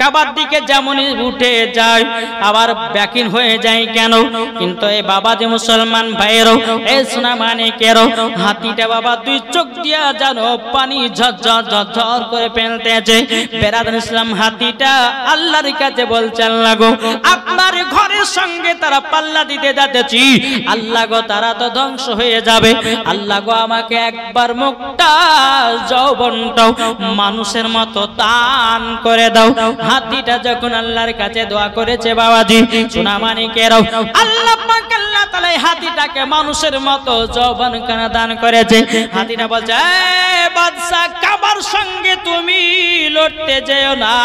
কাবার দিকে যেমনই উঠে যায় আবার ব্যাকিং হয়ে যায় কেন? কিন্তু এই বাবা যে মুসলমান ভাইয়েরও, এই সোনা মানিকেরও, হাতিটা বাবা দুই চোখ দিয়া জানো পানি ঝরঝর ঝরঝর করে ফেলতেছে। বেরাদুল ইসলাম হাতিটা আল্লাহর কাছে বলছে, আল্লাহ গো আপনার ঘরের সঙ্গে তারা পাল্লা দিতে যাচ্ছি, আল্লাহ গো তারা তো ধ্বংস হয়ে যাবে, আল্লাহ গো আমাকে একবার মুখটা যৌবনটাও মানুষের মতো দান করে দাও। হাতিটা যখন আল্লাহর কাছে দোয়া করেছে বাবাজি সোনা মানিকেরাও, আল্লাহ পাক আল্লাহ তাআলা হাতিটাকে মানুষের মতো যৌবন কানা দান করেছে। হাতিটা বলছে, এ বাদশা কাবার সঙ্গে তুমি লড়তে যেও না,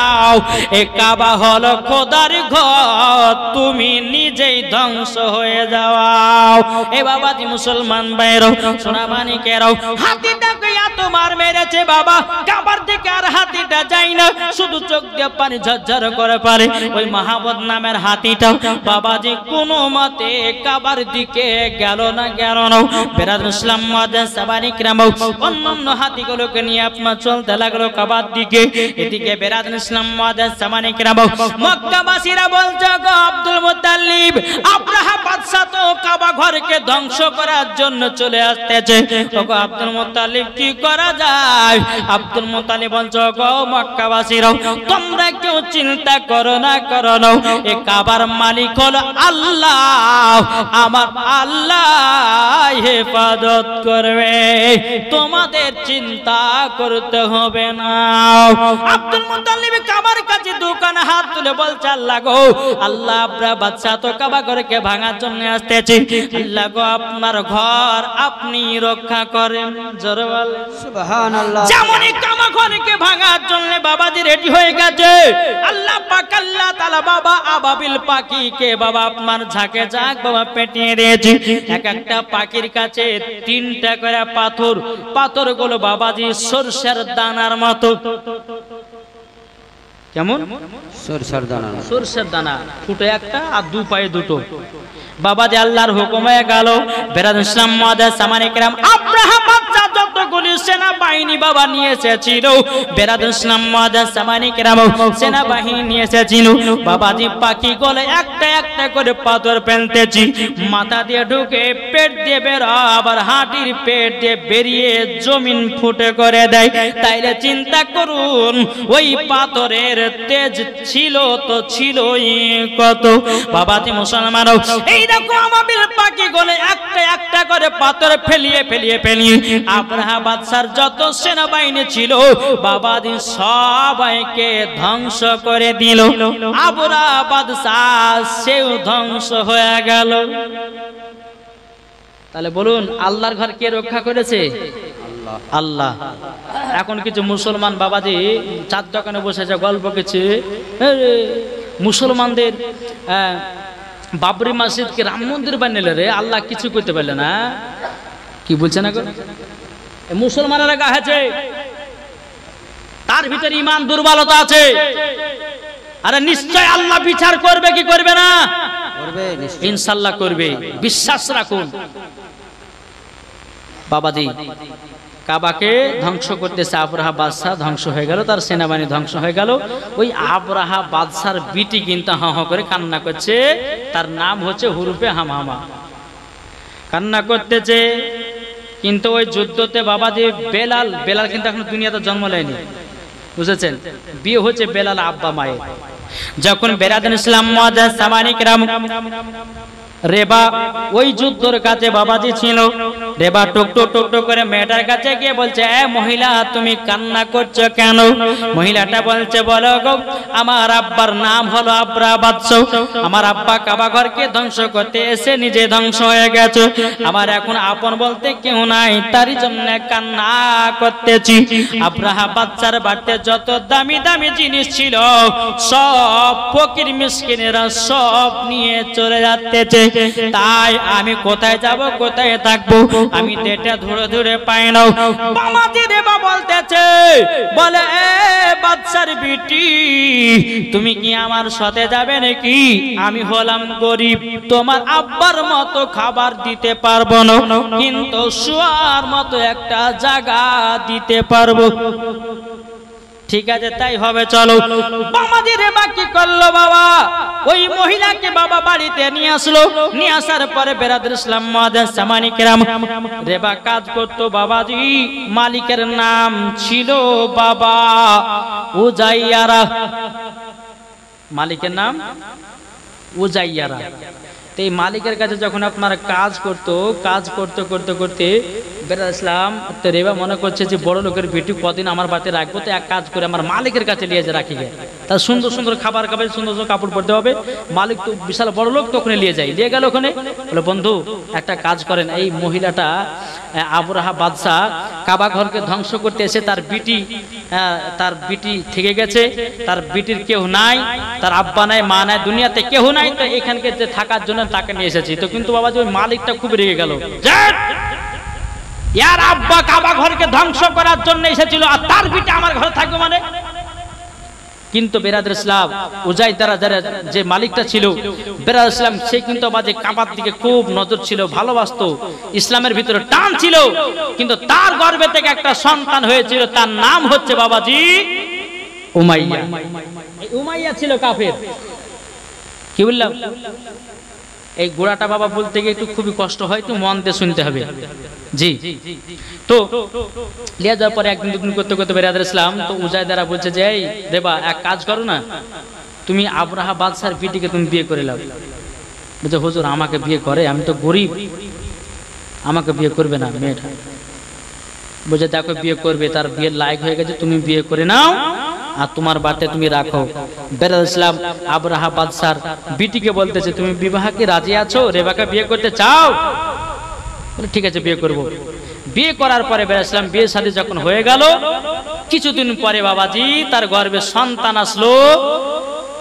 এই কাবা হলো খোদার ঘর, তুমি নিজেই ধ্বংস হয়ে যাও। এ বাবাজি মুসলমান ভাইরাও সোনা মানিকেরাও, হাতিটাকে এত মার মেরেছে বাবা, কাবার দিকে আর হাতিটা যায় না, শুধু চোখ দিয়ে পানি ঝরঝর করে পারে। ওই মাহমুদ নামের হাতিটা বাবাজি কোনো মতে কাবার দিকে গেল না। বেরাদুল ইসলাম মুআজ্জাজ সামানি কিরামাও, অন্যান্য হাতিগুলোকে নিয়ে আপনার চলতে লাগলো কাবার দিকে। এদিকে বেরাদুল ইসলাম মুআজ্জাজ সামানি কিরামাও, মক্কাবাসীরা বলছে গো আব্দুল মুত্তালিব, আব্রাহা বাদশা তো কাবা ঘরকে ধ্বংস করার জন্য চলে আসতেছে, ওগো আব্দুল মুত্তালিব কি করা যায়? আব্দুল মুত্তালিব বলছে, গো মক্কাবাসীরা তোমরা কেউ চিন্তা করো না, এ কাবার মালিক হলো আল্লাহ, আমার আল্লাহ হেফাজত করবে, তোমাদের চিন্তা করতে হবে না। আব্দুল মুত্তালিব কাবার কাছে দোকানে হাত তুলে বলছে, আল্লাহ গো আল্লাহ আপনার বাদশা তো কাবা ঘরকে ভাঙার জন্য আসতেছে, আল্লাহ গো আপনার ঘর আপনি রক্ষা করেন। জোরে বলেন সুবহানাল্লাহ। যেমনই কাবা ঘরকে ভাঙার জন্য বাবাজি রেডি হয়ে গেছে, আল্লাহ পাক আল্লাহ তাআলা বাবা আবাবিল পাখিকে বাবা আপনার ঝাঁকে ঝাঁক বাবা পেটিয়ে দিয়েছে। এক একটা পাখির কাছে 3টা করে পাথর, পাথরগুলো বাবাজি সরষের দানার মতো। কেমন? সরষের দানা। সরষের দানা, ফুটে একটা আর দু পায়ে দুটো। বাবাজি আল্লাহর হুকুম হয়ে গেল। বেরাদুল ইসলাম মুআজ্জাজ সামানি কিরাম, আব্রাহা বাদশা যতগুলি সেনাবাহিনী বাবা নিয়ে এসেছিল, বেরাদুল ইসলাম মুআজ্জাজ সামানি কিরাম সেনাবাহিনী নিয়ে এসেছিল। বাবাজি পাখি গলে একটা একটা করে পাথর ফেলতেছি, মাথা দিয়ে ঢুকে পেট দিয়ে বের, আবার হাঁটির পেট দিয়ে বেরিয়ে জমিন ফুটে করে দেয়। তাইলে চিন্তা করুন ওই পাথরের তেজ ছিল তো ছিলই কত। বাবাজি মুসলমানও এইরকম আবাবিল পাখি গলে একটা একটা করে পাথর ফেলিয়ে আব্রাহা বাদশার যত সেনাবাহিনী ছিল বাবাজি সবাইকে ধ্বংস করে দিল। আব্রাহা বাদশা সেও ধ্বংস হয়ে গেল। তাহলে বলুন আল্লাহর ঘর কে রক্ষা করেছে? আল্লাহ। এখন কিছু মুসলমান বাবাজি চার দোকানে বসেছে, গল্প কিছু মুসলমানদের বাবরি মসজিদকে রাম মন্দির বানিয়ে রে, আল্লাহ কিছু করতে পারলে না। কি বলছে না গো, মুসলমানেরা গাহেছে, তার ভিতরে ইমান দুর্বলতা আছে। আরে নিশ্চয় আল্লাহ বিচার করবে, কি করবে না? করবে, নিশ্চয়। ইনশাআল্লাহ করবে, বিশ্বাস রাখুন। বাবাজি কাবাকে ধ্বংস করতেছে আবরাহা বাদশাহ, ধ্বংস হয়ে গেল, তার সেনাবাহিনী ধ্বংস হয়ে গেল। ওই আবরাহা বাদশার বিটি কিন্তু হাঁ হাঁ করে কান্না করছে, তার নাম হচ্ছে হুরুফে হামামা, কান্না করতেছে। কিন্তু ওই যুদ্ধতে বাবাজি বেলাল, বেলাল কিন্তু এখন দুনিয়াতে জন্ম নেয়নি, বুঝেছেন? বিয়ে হচ্ছে বেলাল আব্বা মায়ের। যখন বেরাদান ইসলাম মুআজ্জাজ সামানী কিরাম রেবা ওই যুদ্ধর কাছে বাবাজি ছিল, রেবা টুকটুক টুকটুক করে মেয়েটার কাছে গিয়ে বলছে, এ মহিলা তুমি কান্না করছো কেন? মহিলাটা বলছে, বলো গো, আমার আব্বার নাম হলো আবরাহা বাদশা, আমার আব্বা কাবা ঘরকে ধ্বংস করতে এসে নিজে ধ্বংস হয়ে গেছে, আমার এখন আপন বলতে কেউ নাই, তারই জন্য কান্না করতেছি। আবরাহা বাদশার বাড়িতে যত দামি দামি জিনিস ছিল সব ফকির মিসকিনেরা সব নিয়ে চলে যাচ্ছে, তাই আমি কোথায় যাব, কোথায় থাকবো, আমি তো এটা ধরে ধরে পাই না। বাবাজি রেবা বলতেছে, বলে এ বাদশার বিটি, তুমি কি আমার সাথে যাবে নাকি? আমি হলাম গরিব, তোমার আব্বার মতো খাবার দিতে পারবো না, কিন্তু শোয়ার মতো একটা জায়গা দিতে পারবো। ঠিক আছে, তাই হবে, চলো। বাবাজি রেবা কি করলো বাবা, ওই মহিলাকে বাবা বাড়িতে নিয়ে আসলো, নিয়ে আসার পরে বেরাদার ইসলাম মুআজ্জাজ সামানী কিরাম রেবা কাজ করতো বাবাজি, মালিকের নাম ছিল বাবা উজাইয়ারা, মালিকের নাম উজাইয়ারা। এই মালিকের কাছে যখন আপনারা কাজ করতে করতে করতে বেরাদার ইসলাম তো রেবা মনে করছে যে বড় লোকের বেটি কদিন আমার বাড়িতে রাখবো, তো এক কাজ করে আমার মালিকের কাছে নিয়ে রাখি গে, তার সুন্দর সুন্দর খাবার খাবে, সুন্দর সুন্দর কাপড় পরতে হবে, মালিক তো বিশাল বড় লোক, তো ওখানে নিয়ে গেল। ওখানে বলে, বন্ধু একটা কাজ করেন, এই মহিলাটা আবরাহা বাদশাহ কাবা ঘরকে ধ্বংস করতে এসে তার বিটি থেকে গেছে, তার বিটির কেউ নাই, তার আব্বা নাই, মা নাই, দুনিয়াতে কেউ নাই, তো এখানকে যে থাকার জন্য তাকে নিয়ে এসেছি। তো কিন্তু বাবাজি ওই মালিকটা খুব রেগে গেল, ইয়ার আব্বা কাবা ঘরকে ধ্বংস করার জন্য এসেছিল, আর তার বিটি আমার ঘরে থাকবে মানে। কিন্তু বেরাদার ইসলাম উজাইয়ারা যে মালিকটা ছিল বেরাদার ইসলাম, সে কিন্তু বাজে কাবার দিকে খুব নজর ছিল, ভালোবাসতো, ইসলামের ভিতরে টান ছিল। কিন্তু তার গর্ভে থেকে একটা সন্তান হয়েছিল, তার নাম হচ্ছে বাবাজি উমাইয়া। উমাইয়া ছিল কাফের। কি বললাম? এই গোড়াটা বাবা বলতে গিয়ে একটু খুবই কষ্ট হয়, একটু মন দিয়ে শুনতে হবে। জি, তো লিয়া যাওয়ার পরে একদিন দুদিন করতে করতে বেরাদার ইসলাম তো উজাইয়ারা বলছে যে, এই রেবা এক কাজ করো না, তুমি আবরাহা বাদশার বিটিকে তুমি বিয়ে করে নাও। বলছে, হুজুর আমাকে বিয়ে করে, আমি তো গরিব, আমাকে বিয়ে করবে না মেয়েটা। বলছে, দেখো বিয়ে করবে, তার বিয়ের লায়ক হয়ে গেছে, তুমি বিয়ে করে নাও আর তোমার বাড়িতে তুমি রাখো। বেরাদার ইসলাম আবরাহা বাদশার বিটিকে বলতেছে, তুমি বিবাহকে রাজি আছো, রেবাকে বিয়ে করতে চাও? বলে, ঠিক আছে বিয়ে করব। বিয়ে করার পরে বেরাদার ইসলাম বিয়ে শাদী যখন হয়ে গেল, কিছুদিন পরে বাবাজি তার গর্ভে সন্তান আসলো,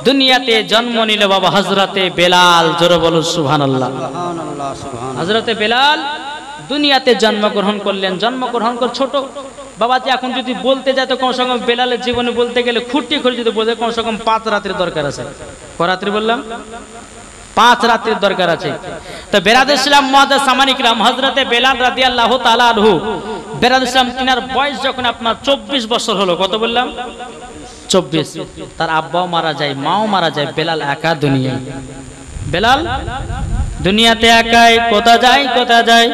দুনিয়াতে জন্ম নিল বাবা হযরতে বেলাল। জোরে বলুন সুবহানাল্লাহ। সুবহানাল্লাহ, সুবহানাল্লাহ। হযরতে বেলাল দুনিয়াতে জন্মগ্রহণ করলেন। জন্মগ্রহণ করে ছোট বাবাজি, এখন যদি বলতে যায় তো কমসে কম বেলালের জীবনে বলতে গেলে খুঁটি করে যদি বলতে কমসে কম 5 রাতের দরকার আছে। ক রাত্রি বললাম? 5 রাতের দরকার আছে। তো বেরাদার ইসলাম মুআজ্জাজ সামানী কিরাম হযরতে বেলাল রাদিয়াল্লাহু তাআলা আনহু, বেরাদার ইসলাম তিনার বয়স যখন আপনার 24 বছর হলো, কত বললাম? 24। তার আব্বাও মারা যায়, মাও মারা যায়, বেলাল একা দুনিয়ায়। বেলাল দুনিয়াতে একাই, কোথা যায়।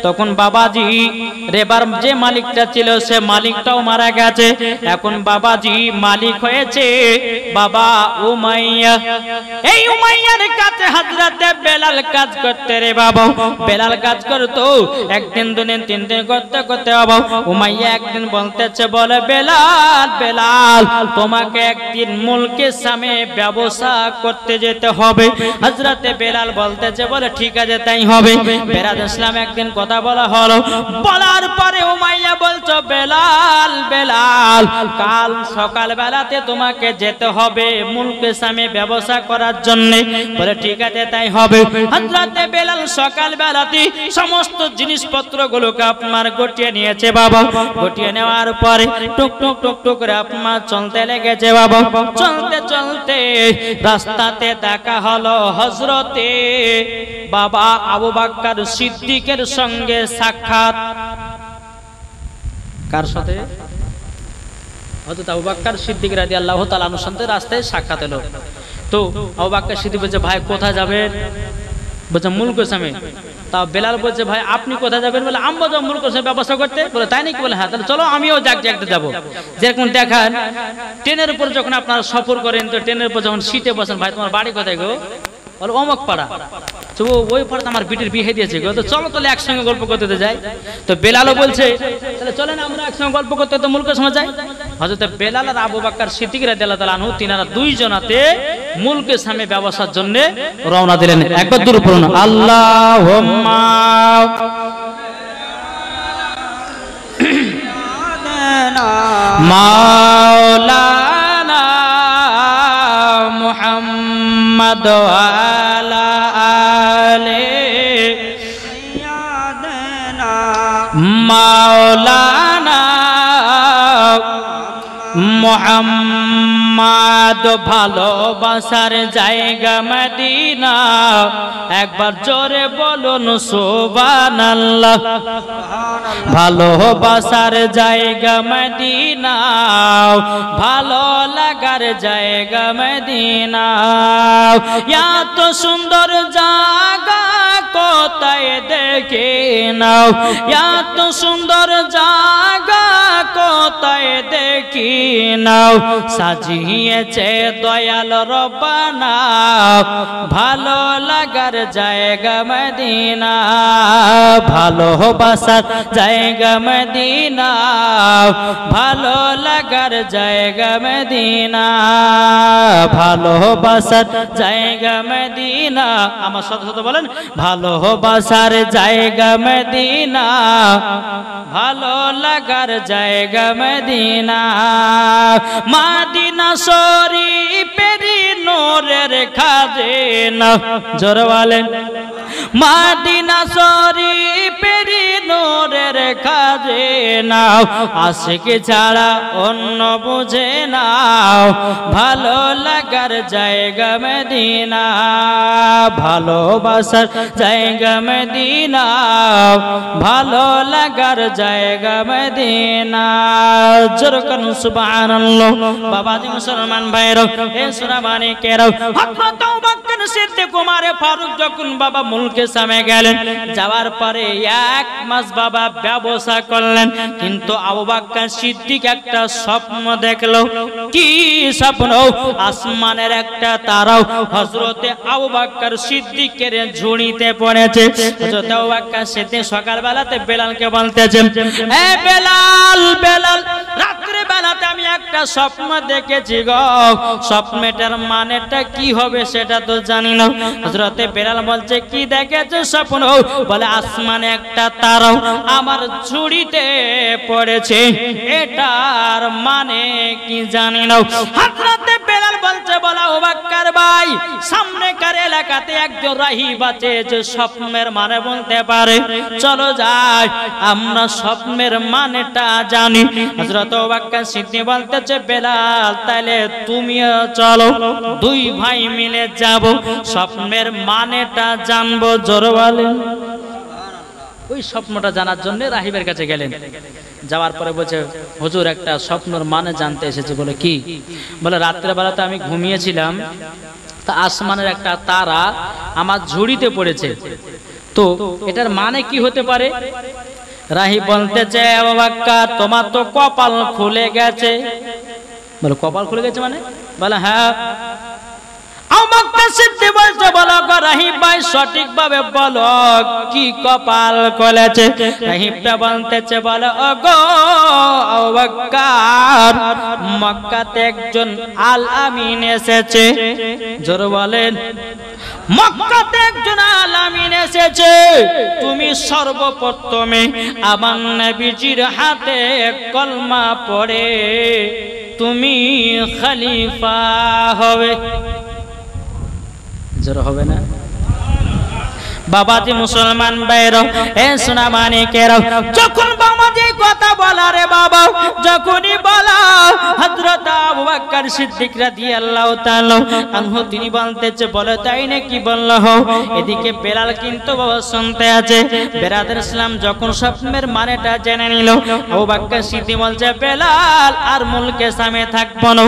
তখন বাবাজি রেবার যে মালিকটা ছিল সে মালিকটাও মারা গেছে, এখন বাবাজি মালিক হয়েছে বাবা উমাইয়া। এই উমাইয়ার কাছে হযরতে বেলাল কাজ করতে রে বাবা, বেলাল কাজ করতো একদিন দুদিন 3 দিন করতে করতে বাবা উমাইয়া একদিন বলতেছে, বলে বেলাল তোমাকে একদিন মুলকে সামে ব্যবসা করতে যেতে হবে। হযরতে বেলাল বলতেছে, বলে ঠিক আছে তাই হবে। বেরাদার ইসলাম একদিন কথা বলা হলো, বলার যাওয়ার পরে উমাইয়া বলছো বেলাল বেলাল কাল সকাল বেলাতে তোমাকে যেতে হবে মুলকে সামে ব্যবসা করার জন্য। বলে ঠিক আছে তাই হবে। হযরতে বেলাল সকাল বেলাতে সমস্ত জিনিসপত্রগুলোকে আপনার গটিয়ে নিয়েছে বাবা। গটিয়ে নেওয়ার পরে টুক টুক টুক টুক করে আপনার চলতে লেগেছে বাবা। চলতে চলতে রাস্তাতে দেখা হলো হযরতে বাবা আবু বকর সিদ্দিকের সঙ্গে সাক্ষাৎ। কার সাথে? হযরত আবু বকর সিদ্দিক রাদিয়াল্লাহু তাআলা আনহুর সাথে রাস্তায় সাক্ষাৎ হলো। তো আবু বকর সিদ্দিক বলছে ভাই কোথায় যাবেন? বলছে মুলকে সামে। তা বেলাল বলছে ভাই আপনি কোথায় যাবেন? বলে আমরা যাবো মুলকে সামে ব্যবসা করতে। বলে তাই নাকি? বলে হ্যাঁ তাহলে চলো আমিও জাগতে যাবো। যেরকম দেখান ট্রেনের উপর যখন আপনারা সফর করেন তো ট্রেনের উপর যখন সিটে বসেন ভাই তোমার বাড়ি কোথায় গো? বলে অমুক পাড়া। তো ওই পাড়াতে আমার বিটির বিয়ে দিয়েছে গো, তো চলো তাহলে একসঙ্গে গল্প করতে যাই। তো বেলালও বলছে তাহলে চলেন আমরা একসঙ্গে গল্প করতে তো মুলকে সামে যাই। হযরত বেলাল আর আবু বকর সিদ্দিক রাদিয়াল্লাহু তাআলা আনহু তিনারা দুইজনাতে মুলকে সামে ব্যবসার জন্য রওনা দিলেন। একবার দূর পড়ুন আল্লাহুম্মা মাওলানা মুহাম্মদ ওয়া আলা আলি মাওলানা মুহাম্মদ ভালোবাসার জায়গা মদিনা। একবার জোরে বলুন সুবহানাল্লাহ। ভালোবাসার জায়গা মদিনা, ভালো লাগার জায়গা মদিনা। এত সুন্দর জায়গা কোথায় দেখে নাও, এত সুন্দর জায়গা কোথায় দেখি নাও। সাজিয়েছে দয়াল রব্বানা ভালো লাগার জায়গা মদিনা। ভালোবাসার জায়গা মদিনা, ভালো লাগার জায়গা মদিনা। ভালোবাসার জায়গা মদিনা। আমার সাথে সাথে বলেন ভালোবাসার জায়গা মদিনা, ভালো লাগার জায়গা মদিনা। মদিনা শরীফের নূরের খাজানা। জোরে বলেন মদিনা শরীফের নূরের খাজানা। আশিক ছাড়া অন্য বুঝে নাও, ভালো লাগার জায়গা মদিনা। ভালোবাসার জায়গা মদিনা, ভালো লাগার জায়গা মদিনা। জোরে বলুন সুবহানাল্লাহ। বাবাজি মুসলমান ভাইরা এ সুরাবানি কেরাও হযরত আবু বকর সিদ্দিক ওমর ফারুক যখন বাবা মুলকে সামে গেলেন, যাওয়ার পরে এক মাস বাবা ব্যবসা করলেন। কিন্তু আবু বকর সিদ্দিক একটা স্বপ্ন দেখলো। কি স্বপ্ন? আসমানের একটা তারাও হযরতে আবু বকর সিদ্দিকের ঝুড়িতে পড়েছে। হযরত আবু বকর সিদ্দিক সকালবেলাতে বেলালকে বলতেছেন এ বেলাল বেলাল রাত্রে বেলাতে আমি একটা স্বপ্ন দেখেছি গো, স্বপ্নটার মানেটা কি হবে সেটা তো জানি না। হযরতে বেলাল বলছে কি দেখেছো স্বপ্ন? বলে আসমানে একটা তারাও আমার ঝুড়িতে পড়েছে, এটার মানে কি জানি না। হযরতে বেলাল বলছে বলা আবু বকর ভাই সামনেকার এলাকাতে একজন রাহিব আছে যে স্বপ্নের মানে বলতে পারে, চলো যাই আমরা স্বপ্নের মানেটা জানি। হযরত আবু বকর সিদ্দিক বলতেছে বেলাল তাহলে তুমিও চলো, দুই ভাই মিলে যাব, স্বপ্নের মানেটা জানবো। জোরে বলেন। ওই স্বপ্নটা জানার জন্য রাহিবের কাছে গেলেন। যাওয়ার পরে বলছে হুজুর একটা স্বপ্নের মানে জানতে এসেছে। বলে কি? বলে রাত্রে বেলাতে আমি ঘুমিয়েছিলাম, তা আসমানের একটা তারা আমার ঝুড়িতে পড়েছে, তো এটার মানে কি হতে পারে? রাহিব বলতেছে আবু বকর তোমার তো কপাল খুলে গেছে। বলে কপাল খুলে গেছে মানে? বলে হ্যাঁ। আবু বকর সিদ্দিক বলছে বলো গো রাহিব ভাই সঠিকভাবে বলো কি কপাল খুলেছে? রাহিবটা বলতেছে বলো ওগো আবু বকর মক্কাতে একজন আল আমিন এসেছে। জোরে বলেন মক্কাতে একজন আলামিন এসেছে, তুমি সর্বপ্রথমে আমার নবীজির হাতে কলমা পড়ে তুমি খলিফা হবে। জোর হবে না? বাবাজি মুসলমান ভাইরা, এ সোনা মানিকেরা, যখন বাবাজি কথা বলা রে বাবা, যখনই বলা হযরত আবু বকর সিদ্দিক রাদিয়াল্লাহু তাআলা আনহু তিনি বলতেছে, বলে তাই নাকি? বলল হো। এদিকে বেলাল কিন্তু বাবা শুনতে আছে। বেরাদার ইসলাম যখন স্বপ্নের মানেটা জেনে নিল, আবু বকর সিদ্দিক বলছে, বেলাল আর মুলকে সামনে থাকবো না,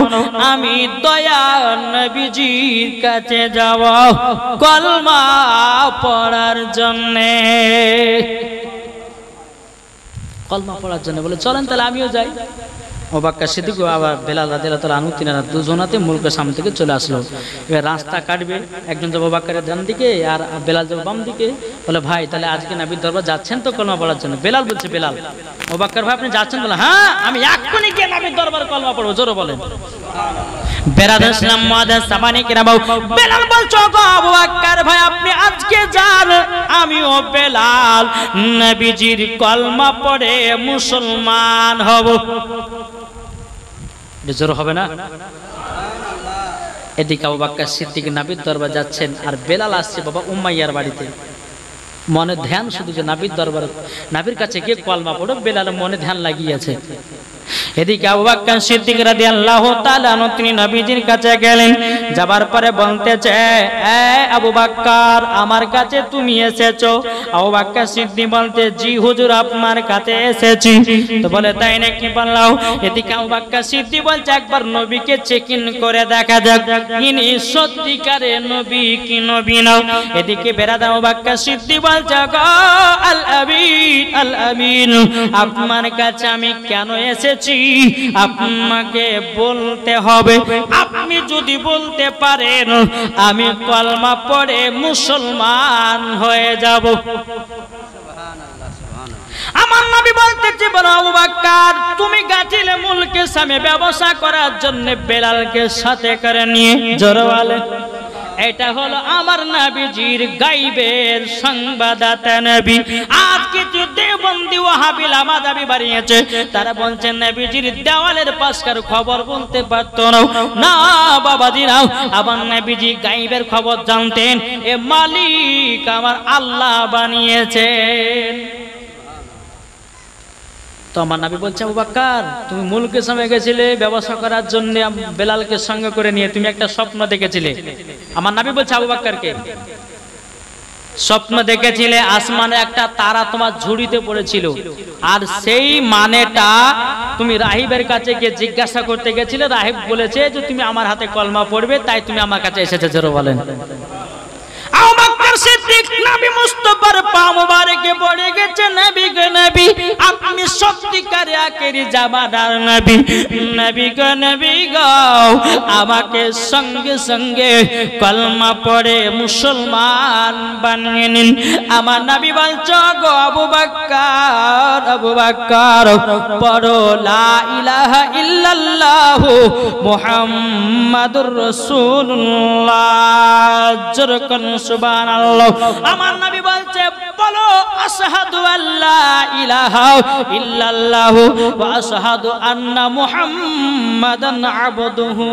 আমি দয়ার নবীজির কাছে যাব কলমা পড়ার জন্যে, কলমা পড়ার জন্য। বলে চলেন তাহলে আমিও যাই। আবু বকর সিদ্দিক আবার বেলাল রাদিয়াল্লাহু তাআলা আনহু তিনারা দুজনাতে মুলকের সামনে থেকে চলে আসলো। এবার রাস্তা কাটবে, একজন যাবো আবু বকরের ডান দিকে আর বেলাল যাবো বাম দিকে। বলে ভাই তাহলে আজকে নবীর দরবার যাচ্ছেন তো কলমা পড়ার জন্য? বেলাল বলছে, বেলাল আবু বকর ভাই আপনি যাচ্ছেন? বলে হ্যাঁ, আমি এক্ষুনি গিয়ে নবীর দরবার কলমা পড়বো। জোরে বলেন। বেরাদার ইসলাম মুআদ্দাস সাবানি কেরাম, বেলাল বলছো গো আবু বকর ভাই আপনি আজকে যান, আমিও বেলাল নবীজির কলমা পড়ে মুসলমান হব। জোর হবে না? এদিকে আবু বকর সিদ্দিক নবীর দরবার যাচ্ছেন আর বেলাল আসছে বাবা উমাইয়ার বাড়িতে। মনে ধ্যান শুধু যে নবীর দরবার, নবীর কাছে গিয়ে কলমা পড়ো, বেলালের মনে ধ্যান লাগিয়েছে। এদিকে আবু বকর সিদ্দিক রাদিয়াল্লাহু তাআলা আনহু তিনি নবীজির কাছে গেলেন। যাবার পরে বলতেছে, এ আবু বকর আমার কাছে তুমি এসেছো? আবু বকর সিদ্দিক বলতে, জি হুজুর আপনার কাছে এসেছি। তো বলে তাই নাকি? বললাম। এদিকে আবু বকর সিদ্দিক বলছে, একবার নবীকে চেক ইন করে দেখা যাক ইনি সত্যিকারের নবী কি নবী না। এদিকে বেরাদার আবু বকর সিদ্দিক বলছে, আল আমিন আল আমিন আপনার কাছে আমি কেন এসেছি আপনাকে বলতে হবে, আপনি যদি বলতে পারেন আমি কলমা পড়ে মুসলমান হয়ে যাব। আমার নবী বলতেছে, বলো আবু বকর তুমি গাছিলে মুলকে সামনে ব্যবসা করার জন্য বেলালকে সাথে করে নিয়ে জোরে বলেন। এটা হলো আমার নবীজির গায়বের সংবাদদাতা নবী। আজ কিছু দেওবন্দি ওয়াহাবি লামাদাবি বাড়িয়েছে, তারা বলছেন নবীজির দেওয়ালের পাশকার খবর বলতে পারতো না। না বাবাজি নাও, আমার নবীজি গায়বের খবর জানতেন, এ মালিক আমার আল্লাহ বানিয়েছেন। তো আমার নবী বলছে, আবু বকর তুমি মুলকের সামনে গেছিলে ব্যবসা করার জন্য বেলালকে সঙ্গে করে নিয়ে, তুমি একটা স্বপ্ন দেখেছিলে। আমার নবী বলছে আবু বকরকে, স্বপ্ন দেখেছিলে আসমানে একটা তারা তোমার ঝুড়িতে পড়েছিল, আর সেই মানেটা তুমি রাহিবের কাছে গিয়ে জিজ্ঞাসা করতে গেছিলে। রাহিব বলেছে যে তুমি আমার হাতে কলমা পড়বে, তাই তুমি আমার কাছে এসেছে। জোরে বলেন। আবু বকর সিদ্দিক নবী মুস্তাফার পা মুবারকে পড়ে গেছে, নবী গো নবী আপনি সত্যিকারে আখেরি জামানার নবী, নবী গো নবী গো আমাকে সঙ্গে সঙ্গে কলমা পড়ে মুসলমান বানিয়ে নিন। আমার নবী বলছে, গো আবু বকর আবু বকর পড়ো লা ইলাহা ইল্লাল্লাহ মুহাম্মাদুর রাসূলুল্লাহ। জোরে কোন সুবহানাল্লাহ। আমার নবী বলছে, বলো আশহাদু আল্লা ইলাহা ইল্লাল্লাহ ওয়া আশহাদু আন্না মুহাম্মাদান আবদুহু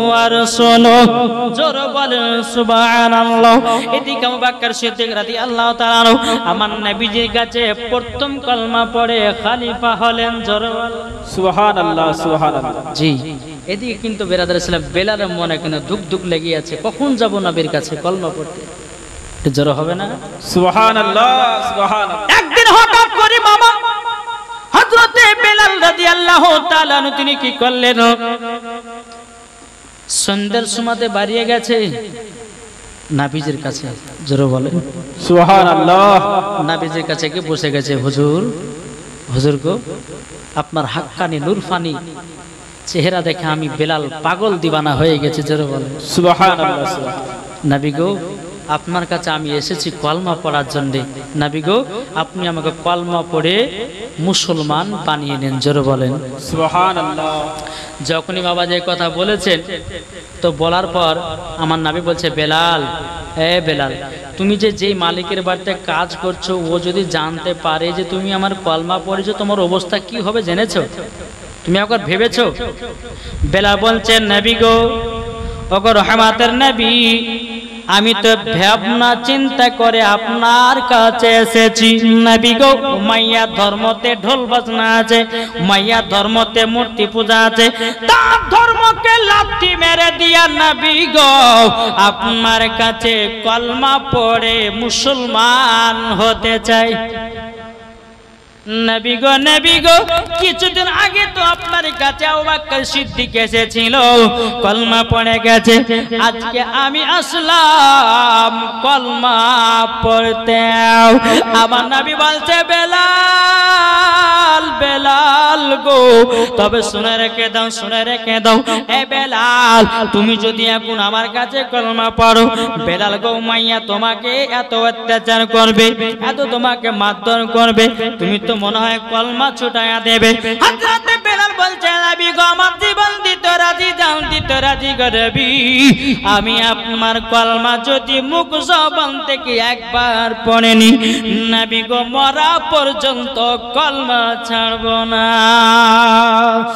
ওয়া রাসূলুহু। জোরে বলেন সুবহানাল্লাহ। এদিকে আবু বকর সিদ্দিক রাদিয়াল্লাহু তাআলা আনহু আমার নবীজির কাছে প্রথম কলমা পড়ে খলিফা হলেন। জোরে বলেন সুবহানাল্লাহ সুবহানাল্লাহ। জি, এদিকে কিন্তু বেরাদার ইসলাম বেলালের মনে কিন্তু দুঃখ দুঃখ লেগে আছে, কখন যাব নবীর কাছে কলমা পড়তে। জোরে হবে না? সুবহানাল্লাহ সুবহানাল্লাহ। একদিন হঠাৎ করে বাবা হযরতে বেলাল রাদিয়াল্লাহু তাআলা তিনি কি করলেন, সন্ধ্যার সময়তে বাড়িয়ে গেছে নবীজির কাছে। জোরে বলেন সুবহানাল্লাহ। নবীজির কাছে গিয়ে বসে গেছে, হুজুর হুজুর গো আপনার হাক্কানি নূরফানি চেহারা দেখে আমি বেলাল পাগল দিবানা হয়ে গেছে। জোরে বলেন সুবহানাল্লাহ সুবহানাল্লাহ। নবী গো আপনার কাছে আমি এসেছি কলমা পড়ার জন্য। নবী গো, আপনি আমাকে কলমা পড়ে মুসলমান বানিয়ে নেন। জোরে বলেন সুবহানাল্লাহ। যখনই বাবা যে কথা বলেছেন, তো বলার পর আমার নবী বলছে, বেলাল, এ বেলাল, তুমি যেই মালিকের বাড়িতে কাজ করছো, ও যদি জানতে পারে যে তুমি আমার কলমা পড়েছো, তোমার অবস্থা কি হবে জেনেছো? তুমি একবার ভেবেছো? বেলাল বলছেন, নবী গো, ওগো রহমাতের নবী, আমি তো ভাবনা চিন্তা করে আপনার কাছে এসেছি। নবী গো, উমাইয়া ধর্মতে ঢোল বাজনা আছে, উমাইয়া ধর্মতে মূর্তি পূজা আছে, তার ধর্মকে লাথি মেরে দিয়া নবী গো আপনার কাছে কলমা পড়ে মুসলমান হতে চাই। নবী গো, নবী গো, কিছুদিন আগে তো আপনার কাছে আবু বকর সিদ্দিক এসেছিল, কলমা পড়ে গেছে। আজকে আমি আসলাম কলমা পড়তে। আমার নবী বলছে, বেলাল, বেলাল গো, তবে শুনে রেখে দাও, শুনে রেখে দাও, এ বেলাল, তুমি যদি এখন আমার কাছে কলমা পড়ো, বেলাল গো, মাইয়া তোমাকে এত অত্যাচার করবে, এত তোমাকে মারধর করবে, তুমি তো মনে হয় কলমা ছুটায়া দেবে। হযরত বেলাল বলছে, নবী গো, আমার জীবন দিতে রাজি, জান দিতে রাজি গো নবী, আমি আপনার কলমা যদি মুখ জবান থেকে একবার পড়েনি, নবী গো, মরা পর্যন্ত কলমা ছাড়ব না।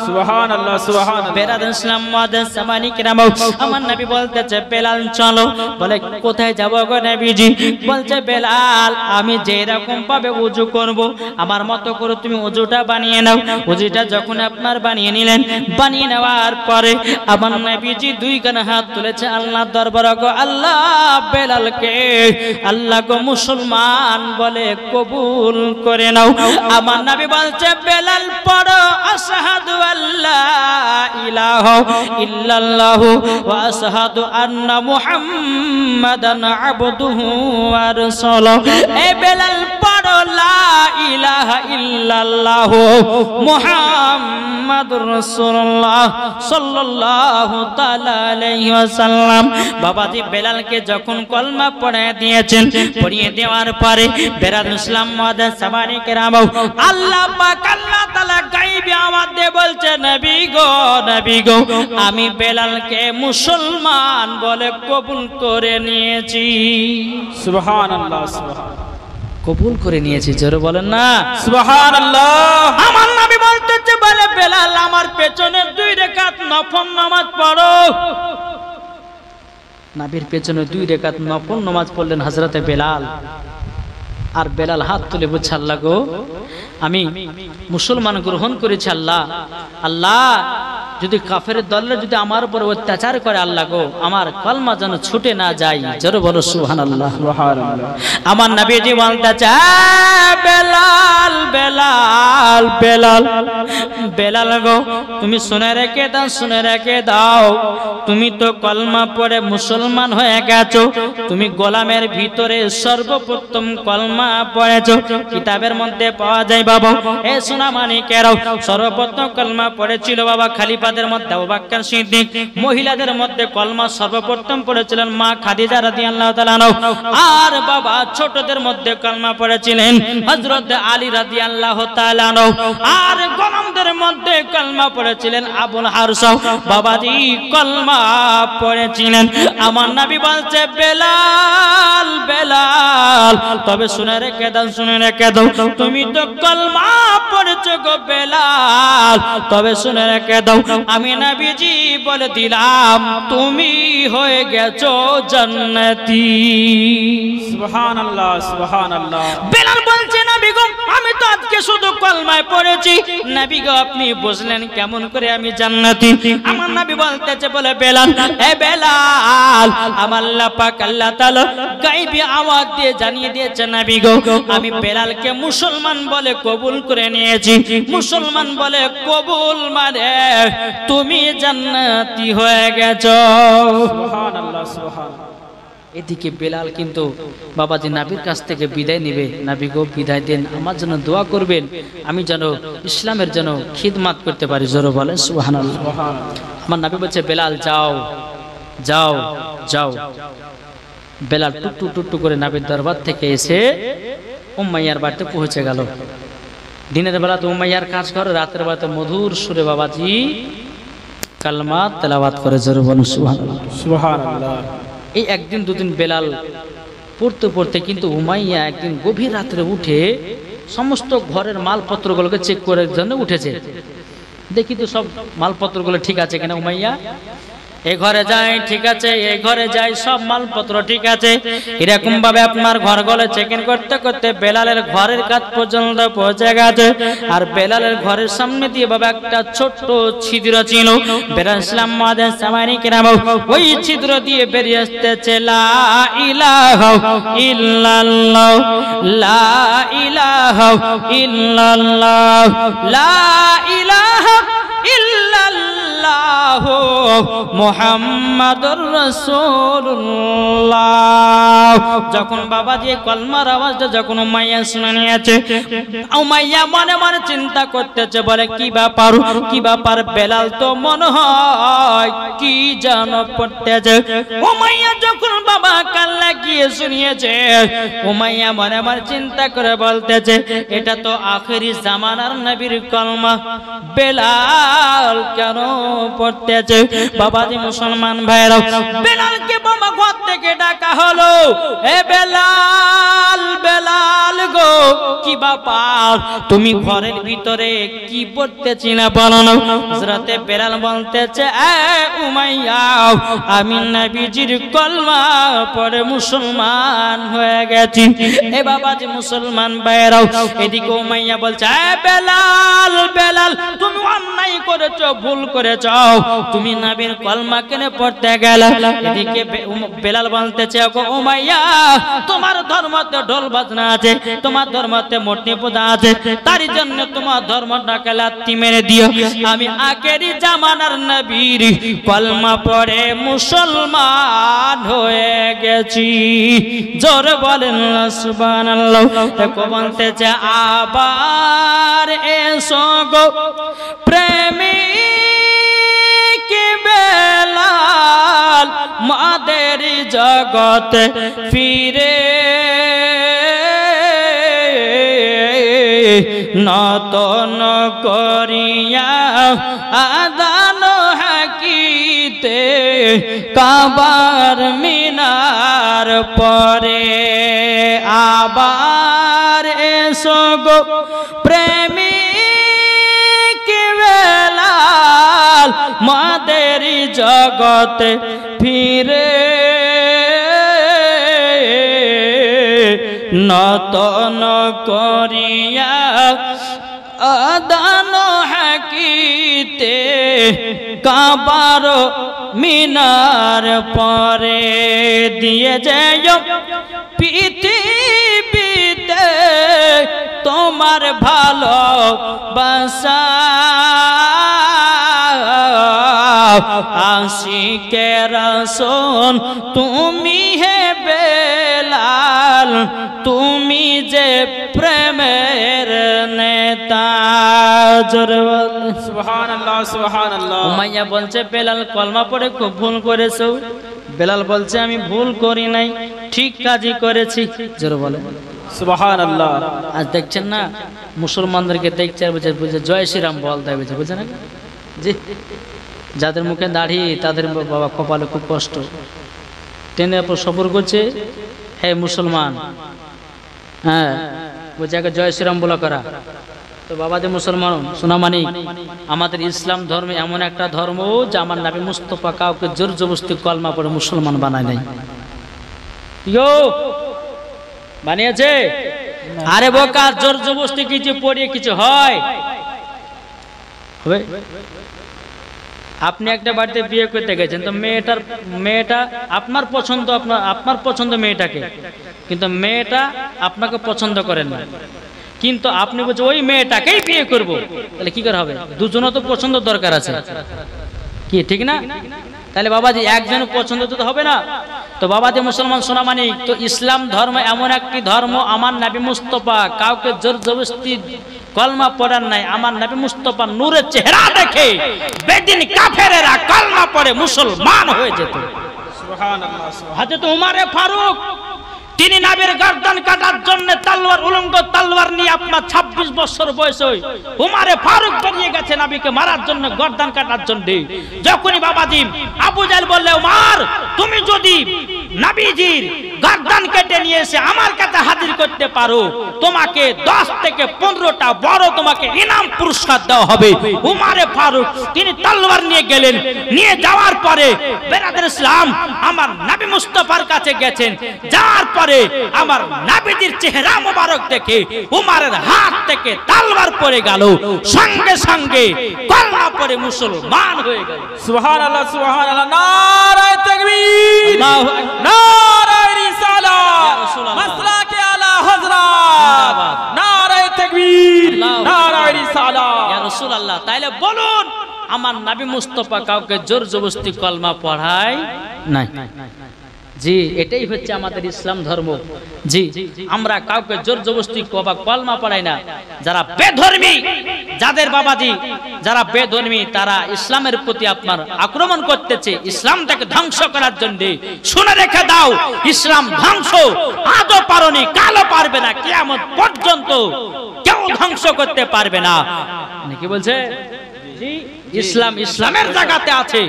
সুবহানাল্লাহ, সুবহানাল্লাহ। বেরাদ ইসলাম মুআদ্দিস সামানি কিরাম, আমার নবী বলতেছে, বেলাল চলো। বলে, কোথায় যাব গো নবীজি? বলছে, বেলাল, আমি যেরকম ভাবে ওযু করব, আমার মতো করে তুমি ওযুটা বানিয়ে নাও। ওযুটা যখন আপনার বানিয়ে নিলেন, বানিয়ে নেওয়ার পরে আমার নবীজি দুই কানে হাত তুলেছে আল্লাহর দরবারে, গো আল্লাহ, বেলালকে আল্লাহ গো মুসলমান বলে কবুল করে নাও। আমার নবী বলছে, বেলাল পড়ো, আশহাদু আল্লা ইলাহা ইল্লাল্লাহু ওয়া আশহাদু আন্না মুহাম্মাদান আবদুহু ওয়া রাসূলুহু। এ বেলাল পড়ো, লা ইলাহা ইল্লাল্লাহু মুহাম্মাদুর রাসূলুল্লাহ সাল্লাল্লাহু তাআলা আলাইহি ওয়াসাল্লাম। বাবাজি বেলালকে যখন কলমা পড়িয়ে দিয়েছেন, পড়িয়ে দেওয়ার পরে বেরাদ ইসলাম মুআদ্দিস সামানি কিরাম, আল্লাহ পাক আল্লাহ তাআলা গায়বী আওয়াজ দিয়ে বলছে, নবী গো, নবী গো, আমি বেলালকে মুসলমান বলে কবুল করে নিয়েছি। সুবহানাল্লাহ, সুবহানাল্লাহ। কবুল করে নিয়েছি। জোরে বলেন না সুবহানাল্লাহ। আমার নবী বলতেছে, বলে, বেলাল, আমার পেছনে 2 রাকাত নফল নামাজ পড়ো। নবীর পেছনে 2 রাকাত নফল নামাজ পড়লেন হযরতে বেলাল। আর বেলাল হাত তুলে বলছে, আল্লাহ গো, আমি মুসলমান গ্রহণ করেছি। আল্লাহ, আল্লাহ, যদি কাফেরের দলরা যদি আমার উপর অত্যাচার করে, আল্লাহ গো, আমার কলমা যেন ছুটে না যায়। জোরে বলো সুবহানাল্লাহ, সুবহানাল্লাহ। আমার নবীজি বলতেছে, বেলাল, বেলাল, বেলাল, বেলাল গো, তুমি শুনে রেখে দাও, শুনে রেখে দাও, তুমি তো কলমা পড়ে মুসলমান হয়ে গেছো। তুমি গোলামের ভিতরে সর্বপ্রথম কলমা পড়েছো, কিতাবের মধ্যে পাওয়া যায় বাবা। এ সোনা মানিকেরাও, সর্বপ্রথম কলমা পড়েছিল বাবা খলিফাদের মধ্যে আবু বকর সিদ্দিক। মহিলাদের মধ্যে কলমা সর্বপ্রথম পড়েছিলেন মা খাদিজা রাদিয়াল্লাহু তাআলা আনহা। আর বাবা ছোটদের মধ্যে কলমা পড়েছিলেন হযরত আলী রাদিয়াল্লাহু তাআলা আনহু। আর গোলামদের মধ্যে কলমা পড়েছিলেন আবুল হারসা। বাবাজি কলমা পড়েছিলেন। আমার নবী বলছে, বেলাল, বেলাল, তবে শুনে রেখে দাও, শুনে রেখে দাও, তুমি তো কলমা পড়েছো গো বেলাল, তবে শুনে রেখে দাও, আমি নবীজি বলে দিলাম, তুমি হয়ে গেছো জান্নাতি। সুবহানাল্লাহ, সুবহানাল্লাহ। বেলাল বলছে, নবী গো, আমি তো আজকে শুধু কলমায় পড়েছি। নবী গো, আপনি বুঝলেন কেমন করে আমি জান্নাতি? আমার নবী বলতেছে, বলে, বেলাল, এ বেলাল, আমার আল্লাহ পাক আল্লাহ তাআলা গায়বী আওয়াজ দিয়ে জানিয়ে দিয়েছে, নবী গো, আমি বেলালকে মুসলমান বলে কবুল করে নিয়েছি। মুসলমান বলে কবুল মানে তুমি জান্নাতি হয়ে গেছো। সুবহানাল্লাহ, সুবহানাল্লাহ। এদিকে বেলাল কিন্তু বাবাজি নবীর কাছ থেকে বিদায় নেবে। নবী গো, বিদায় দেন, আমার জন্য দোয়া করবেন, আমি যেন ইসলামের জন্য খিদমত করতে পারি। জোরে বলেন সুবহানাল্লাহ। আমার নবী বলছে, বেলাল যাও, যাও, যাও। বেলাল টুকটু টুকটু করে নবীর দরবার থেকে এসে উমাইয়ার বাড়িতে পৌঁছে গেল। দিনের বেলা তো উমাইয়ার কাজ করে, রাতের বেলাতে মধুর সুরে বাবাজি কালমা তেলাওয়াত করে জোরে বলুন সুবহানাল্লাহ। সুবহানাল্লাহ। এই একদিন দুদিন বেলাল পড়তে পড়তে কিন্তু উমাইয়া একদিন গভীর রাত্রে উঠে সমস্ত ঘরের মালপত্রগুলোকে চেক করার জন্য উঠেছে। দেখি তো সব মালপত্রগুলো ঠিক আছে কিনা। উমাইয়া এই ঘরে যাই ঠিক আছে, এই ঘরে যাই সব মালপত্র ঠিক আছে, এরকম ভাবে আপনার ঘরগুলো চেক ইন করতে করতে বেলালের ঘরের কাছ পর্যন্ত পৌঁছে গেছে। আর বেলালের ঘরের সামনে দিয়ে বাবা একটা ছোট্ট ছিদ্র ছিল। বেলাল ইসলাম মাদের সামানি কিরাম ওই ছিদ্র দিয়ে বেরিয়ে আসতেছে লা ইলাহা ইল্লাল্লাহ, লা ইলাহা ইল্লাল্লাহ, লা ইলাহা ইল্লাল্লাহ মুহাম্মাদুর রাসূলুল্লাহ। যখন বাবা দিয়ে কলমার আওয়াজটা যখন উমাইয়া শুনে নিয়েছে, উমাইয়া মনে মনে চিন্তা করতেছে, বলে কি ব্যাপার বেলাল তো মনে হয় কি জানো পড়তেছে। উমাইয়া যখন বাবা কান লাগিয়ে শুনিয়েছে, উমাইয়া মনে মনে চিন্তা করে বলতেছে, এটা তো আখেরি জামানার নবীর কলমা, বেলাল কেন পড়তেছে? বাবাজি মুসলমান ভাইরা, বেলালকে বাবা ঘর থেকে ডাকা হলো, এ বেলাল, বেলাল গো কি ব্যাপার, তুমি ঘরের ভিতরে কি পড়তেছি না বলো না? হযরতে বেলাল বলতেছে, এ উমাইয়া, আমি নবীজির কলমা পড়ে মুসলমান হয়ে গেছি। এ বাবাজি মুসলমান ভাইরা, এদিকে উমাইয়া বলছে, এ বেলাল, বেলাল তুমি অন্যায় করেছো, ভুল করেছো, তুমি নবীর কলমা কেন পড়তে গেলে? এদিকে বেলাল বলতেছে, উমাইয়া তোমার ধর্মতে ঢোল বাজনা আছে, তোমার ধর্মতে মূর্তি পূজা আছে, তার জন্য তোমার ধর্মটাকে লাথি মেরে দিও। আমি আখেরি জামানার নবীর কলমা পড়ে মুসলমান হয়ে গেছি। জোরে বলেন সুবহানাল্লাহ। দেখো বলতেছে, আবার এসো গো প্রেমিক বেলাল, মাদের জগতে ফিরে নতন করিয়া আদান হাকিতে কাবার মিনার পরে। আবার এসো গো প্রেমিক বেলাল, মাদের জগতে ফিরে নতন করিয়া আদান হাকিতে কাবার মিনার পরে। দিয়ে যাও পৃথিবীতে তোমার ভালোবাসা, আশিকে রাসূল তুমি হে বেলাল, তুমি যে প্রেমের নেতা। সুবহানাল্লাহ, সুবহানাল্লাহ। উমাইয়া বলছে, বেলাল কলমা পড়ে খুব ভুল করেছো। বেলাল বলছে, আমি ভুল করি নাই, ঠিক কাজই করেছি। জোরে বলে সুবহানাল্লাহ। আজ দেখছেন না মুসলমানদেরকে দেখছে আর বুঝে জয় শ্রীরাম বল দেয়, বুঝে না জি? যাদের মুখে দাড়ি তাদের বাবা কপালে খুব কষ্ট, টেনে পর সবর করছে, হে মুসলমান, হ্যাঁ বলছে আগে জয় শ্রীরাম বলা করা। তো বাবাদের মুসলমান সোনামানি, আমাদের ইসলাম ধর্মে এমন একটা ধর্ম যে আমার নবী মুস্তাফা কাউকে জোর জবরদস্তি কলমা পড়ে মুসলমান বানায় নাই। বানিয়েছে? আরে বোকা, জোর জবরদস্তি কিছু পড়িয়ে কিছু হয়? আপনি একটা বাড়িতে বিয়ে করতে গেছেন, তো মেয়েটা আপনার পছন্দ মেয়েটাকে, কিন্তু মেয়েটা আপনাকে পছন্দ করেন না, কিন্তু আপনি বলছেন ওই মেয়েটাকেই বিয়ে করব, তাহলে কি করে হবে? দুজনও তো পছন্দ দরকার আছে, কি ঠিক না? তাহলে বাবাজি একজন পছন্দ তো হবে না। তো বাবাজি মুসলমান সোনামানি, তো ইসলাম ধর্ম এমন একটি ধর্ম, আমার নবী মুস্তাফা কাউকে জোর জবরদস্তি কলমা পড়ার নাই। আমার নবী মুস্তাফা নূরের চেহারা দেখে বেদিন কাফেরেরা কলমা পড়ে মুসলমান হয়ে যেত। সুবহানাল্লাহ হযরত উমারে ফারুক তিনি নবীর গর্দান কাটার জন্য তলোয়ার উলঙ্গ তলোয়ার নিয়ে আপনার 26 বছর বয়সে উমারে ফারুক বেরিয়ে গেছে নবীকে মারার জন্য গর্দান কাটার জন্য। যখনই বাবাজি আবু জাহেল বললে উমার তুমি যদি নবীজির গর্দান কেটে নিয়ে এসে আমার কাছে হাজির করতে পারো তোমাকে 10 থেকে 15টা বড় তোমাকে ইনাম পুরস্কার দেওয়া হবে। উমারে ফারুক তিনি তলোয়ার নিয়ে গেলেন, নিয়ে যাওয়ার পরে বেরাদর ইসলাম আমার নবী মুস্তাফার কাছে গেছেন। যাওয়ার পরে আমার নবীজির চেহারা মোবারক দেখে উমারের হাত থেকে তলোয়ার পড়ে গেল, সঙ্গে সঙ্গে কলমা পড়ে মুসলমান হয়ে গেল। সুবহানাল্লাহ সুবহানাল্লাহ নারায়ে তাকবীর আল্লাহু আকবার। নারায়ে রিসালাত ইয়া রাসূলুল্লাহ। মাসলাকে আলা হযরত নারায়ে তাকবীর নারায়ে রিসালাত ইয়া রাসূলুল্লাহ। তাইলে বলুন আমার নবী মুস্তাফা কাউকে জোর জবরদস্তি কলমা পড়ায় নাই। জি এটাই হচ্ছে আমাদের ইসলাম ধর্ম। জি আমরা কাউকে জোর জবরদস্তি কলমা পড়াই না। যারা বেধর্মী, যাদের বাবাজি যারা বেধর্মী তারা ইসলামের প্রতি আপনার আক্রমণ করতেছে ইসলামটাকে ধ্বংস করার জন্য। শুনে রেখে দাও ইসলাম ধ্বংস আজও পারোনি, কালও পারবে না, কিয়ামত পর্যন্ত কেউ ধ্বংস করতে পারবে না। কি বলছে? জি ইসলাম ইসলামের জায়গাতে আছে,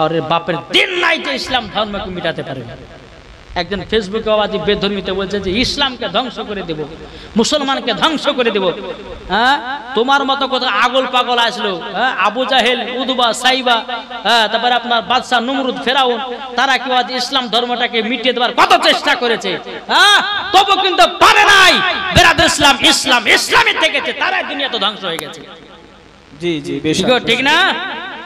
আর বাপের দিন নাই যে ইসলাম ধর্মকে মিটাতে পারবে। একজন ফেসবুকে আবাদি বেধর্মীতে বলছে যে ইসলামকে ধ্বংস করে দেব, মুসলমানকে ধ্বংস করে দেব। হ্যাঁ তোমার মতো কত আগল পাগল আসলো, হ্যাঁ আবু জাহেল উদবা সাইবা, হ্যাঁ তারপরে আপনার বাদশাহ নমরুদ ফেরাউন, তারা কি আজ ইসলাম ধর্মটাকে মিটিয়ে দেওয়ার কত চেষ্টা করেছে, হ্যাঁ তবু কিন্তু পারে নাই। বেরাদর ইসলাম ইসলাম ইসলামই থেকেছে, তারাই দুনিয়া তো ধ্বংস হয়ে গেছে। জি জি বেশক ঠিক না?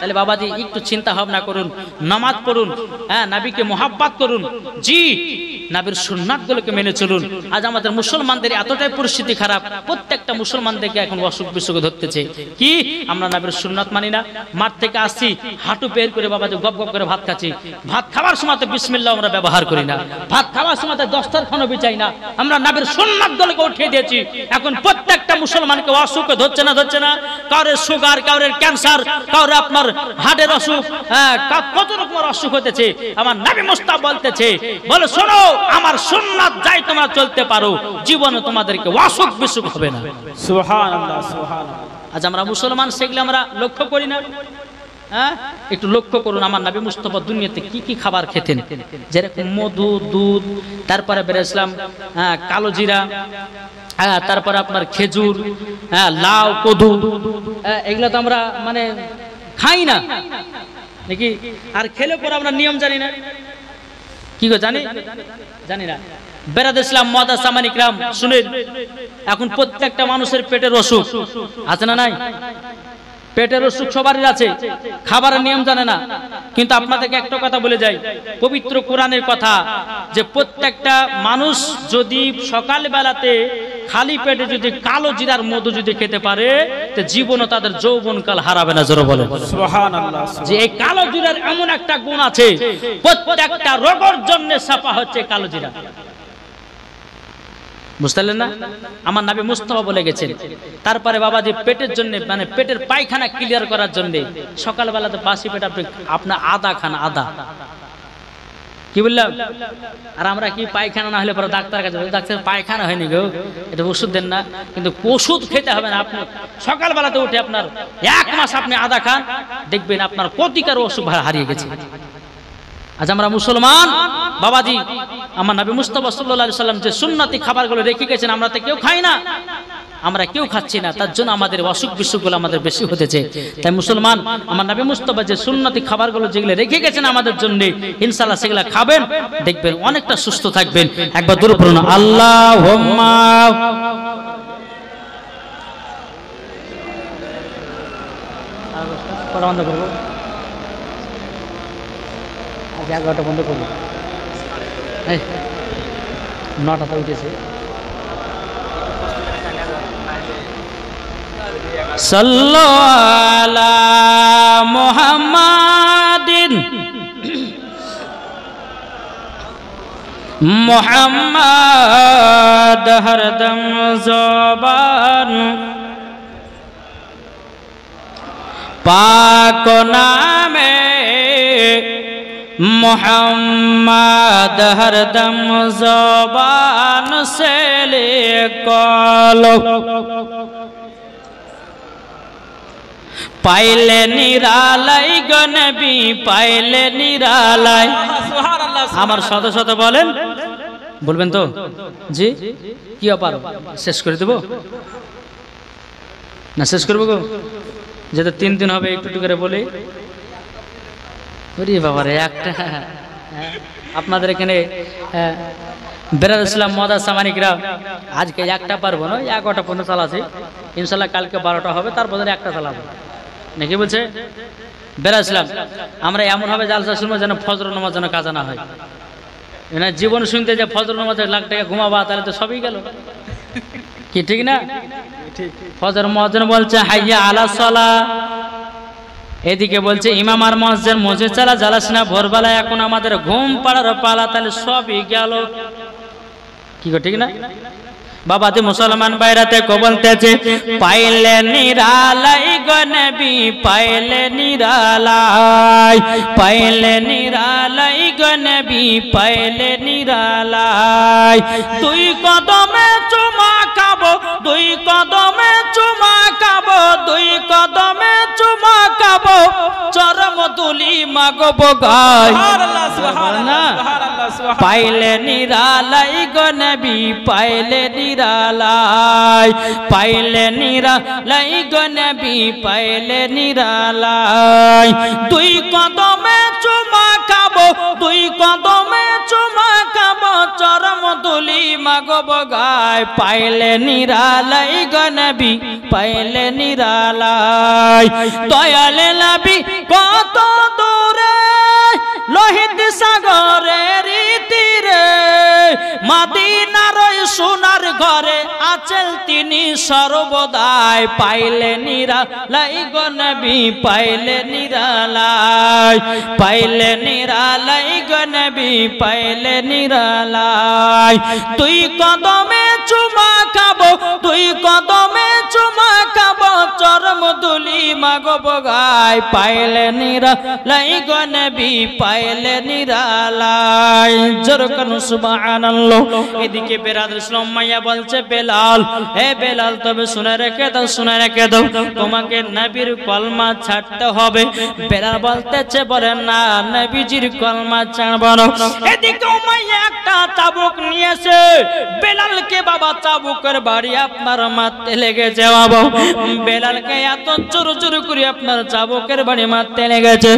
তাহলে বাবাজি একটু চিন্তা ভাবনা করুন, নামাজ পড়ুন, হ্যাঁ নবীকে মোহাব্বত করুন, জি নবীর সুন্নাতগুলোকে মেনে চলুন। আজ আমাদের মুসলমানদের এতটাই পরিস্থিতি খারাপ, প্রত্যেকটা মুসলমানদেরকে এখন অসুখ বিসুখ ধরতেছে কি আমরা নবীর সুন্নাত মানি না। মাঠ থেকে আসছি হাঁটু বের করে বাবাজি গপ গপ করে ভাত খাচ্ছি, ভাত খাওয়ার সময় তো বিসমিল্লাহ আমরা ব্যবহার করি না, ভাত খাওয়ার সময় তো দস্তরখানও বিছাই না, আমরা নবীর সুন্নাতগুলোকে উঠিয়ে দিয়েছি। এখন প্রত্যেকটা মুসলমানকে অসুখ ধরছে না, ধরছে না, কারোর সুগার, কারোর ক্যান্সার, কারোর আপনার হার্টের অসুখ, কত রকমের অসুখ হতেছে। আমার নবী মুস্তাফা বলতেছে, বলে শোনো আমার সুন্নাত যাই তোমরা চলতে পারো, জীবনে তোমাদেরকে অসুখ বিসুখ হবে না। সুবহানাল্লাহ সুবহানাল্লাহ। আজ আমরা মুসলমান সেগুলো আমরা লক্ষ্য করি না। হ্যাঁ একটু লক্ষ্য করুন আমার নবী মুস্তাফা দুনিয়াতে কি কি খাবার খেতেন, যেরকম মধু, দুধ, তারপরে বেরেছিলাম কালো জিরা, হ্যাঁ তারপরে আপনার খেজুর, হ্যাঁ লাউ, কদু, এগুলো তো আমরা মানে খাই না নাকি? আর খেলে পরে আমরা নিয়ম জানি না, কি গো জানি জানি না। বেরাদর ইসলাম মাদা সামানিক রাম শুনেন, এখন প্রত্যেকটা মানুষের পেটের অসুখ আছে না নাই? পেটের অসুখ সবারই আছে, খাবারের নিয়ম জানে না। কিন্তু আপনাদেরকে একটা কথা বলে যাই, পবিত্র কোরআনের কথা, যে প্রত্যেকটা মানুষ যদি সকাল বেলাতে খালি পেটে যদি কালো জিরার মধু যদি খেতে পারে তো জীবনও তাদের যৌবনকাল হারাবে না। জোরে বলেন সুবহানাল্লাহ। যে এই কালো জিরার এমন একটা গুণ আছে, প্রত্যেকটা রোগের জন্য সাফা হচ্ছে কালো জিরা। বুঝতে পারলেন না? আমার নবী মুস্তাফা বলে গেছেন। তারপরে বাবাজি পেটের জন্য মানে পেটের পায়খানা ক্লিয়ার করার জন্য সকালবেলা তো বাসি পেট আপনার আদা খান, আদা। কি বললাম? আর আমরা কি পায়খানা না হলে পরে ডাক্তার কাছে, ডাক্তার পায়খানা হয়নি গো, এটা ওষুধ দেন না। কিন্তু ওষুধ খেতে হবে না, আপনি সকালবেলাতে উঠে আপনার 1 মাস আপনি আদা খান, দেখবেন আপনার প্রতিকার অসুখ হারিয়ে গেছে। আজ আমরা মুসলমান বাবাজি, আমার নবী মুস্তাফা সাল্লাল্লাহু আলাইহি সাল্লাম যে সুন্নতি খাবারগুলো রেখে গেছেন আমরা তো কেউ খাই না, আমরা কেউ খাচ্ছি না, তার জন্য আমাদের অসুখ বিসুখগুলো আমাদের বেশি হতেছে। তাই মুসলমান আমার নবী মুস্তাফা যে সুন্নতি খাবারগুলো যেগুলো রেখে গেছেন আমাদের জন্য, ইনশাআল্লাহ সেগুলো খাবেন, দেখবেন অনেকটা সুস্থ থাকবেন। একবার দূরে পড়ুন আল্লাহুম্মা। বন্ধ করবো, 11টা বন্ধ করবো, 9টাতে উঠেছে। সাল্লাল্লাহু আলা মুহাম্মাদিন মুহাম্মাদ হরদম জবান পাক নামে मोहम्मद हरदम ज़बान से निकालो पाइले निरालाई गो नबी पाइले निरालाई সুবহানাল্লাহ আমার শত শত বলেন বলবেন তো জি কি ব্যাপার শেষ করে দেব না শেষ করবো গো যেটা 3 দিন হবে একটু একটু করে বলি ওরে বাবা রে একটা আপনাদের এখানে বেরাদ ইসলাম মদার সামানিকরা আজকে একটা পারবো না 11টা পর্যন্ত চালাছি ইনশাআল্লাহ কালকে 12টা হবে তারপর একটা চালাবো নাকি বলছে বেরাদ ইসলাম আমরা এমন ভাবে জালসা শুনবো যেন ফজর নামাজ যেন কাজা না হয় না জীবন শুনতে যে ফজর নামাজে লাখ টাকা ঘুমাবা তাহলে তো সবই গেল কি ঠিক না ফজর মুয়াজ্জিন বলছে হাইয়া আলা সালাহ এদিকে বলছে ইমাম আর মুয়াজ্জিন মসজিদ চালা জ্বালাস না ভোরবেলা এখন আমাদের ঘুম পাড়ার পালা তাহলে সবই গেল কি গো ঠিক না বাবা দি মুসলমান বাইরাতে কো বলতেছে পাইলে নিরালাই গো নবী পাইলে নিরালাই পাইলে নিরালাই গো নবী পাইলে নিরালাই দুই কদমে চুমা খাবো দুই কদমে চুমা খাবো দুই কদমে চুমা খাবো চরম তুলি মাগবো গায় সুবহানাল্লাহ সুবহানাল্লাহ সুবহানাল্লাহ পাইলে নিরালাই গো নবী পাইলে নিরালাই পাইলে নিরালাই গো নবী পাইলে নিরালাই দুই কদমে চুমা খাবো দুই কদমে চুমা খাবো চরম তুলি মাগবো গায় পাইলে নিরালাই গো নবী পাইলে নিরালাই দয়ালে নবী কত দূরে লোহিত সাগরের তীরে মদিনার সোনার ঘরে আছেন তিনি সর্বদাই পাইলে নিরালাই গো নবী পাইলে নিরালাই পাইলে নিরালাই গো নবী পাইলে নিরালাই তুই কদমে চুমা খাবো তুই কদমে চুমা খাবো চরম দুলি মাগবো গায় পাইলে নিরালাই গো নবী পাইলে নিরালাই জোর করুন সুবহানাল্লাহ এদিকে বেরাদর ইসলাম মাইয়া বলছে বেলাল হে বেলাল তবে শুনে রেখে দাও তোমাকে নবীর কলমা ছাড়তে হবে বেলাল বলতেছে বলে না নবীজির কলমা ছাড়বো না এদিকে উমাইয়া একটা চাবুক নিয়েছে বেলালকে বাবা চাবুকের বাড়ি আপনার মারতে লেগেছে বাবা বেলালকে এত জোর জোর করে আপনার চাবুকের বাড়ি মারতে লেগেছে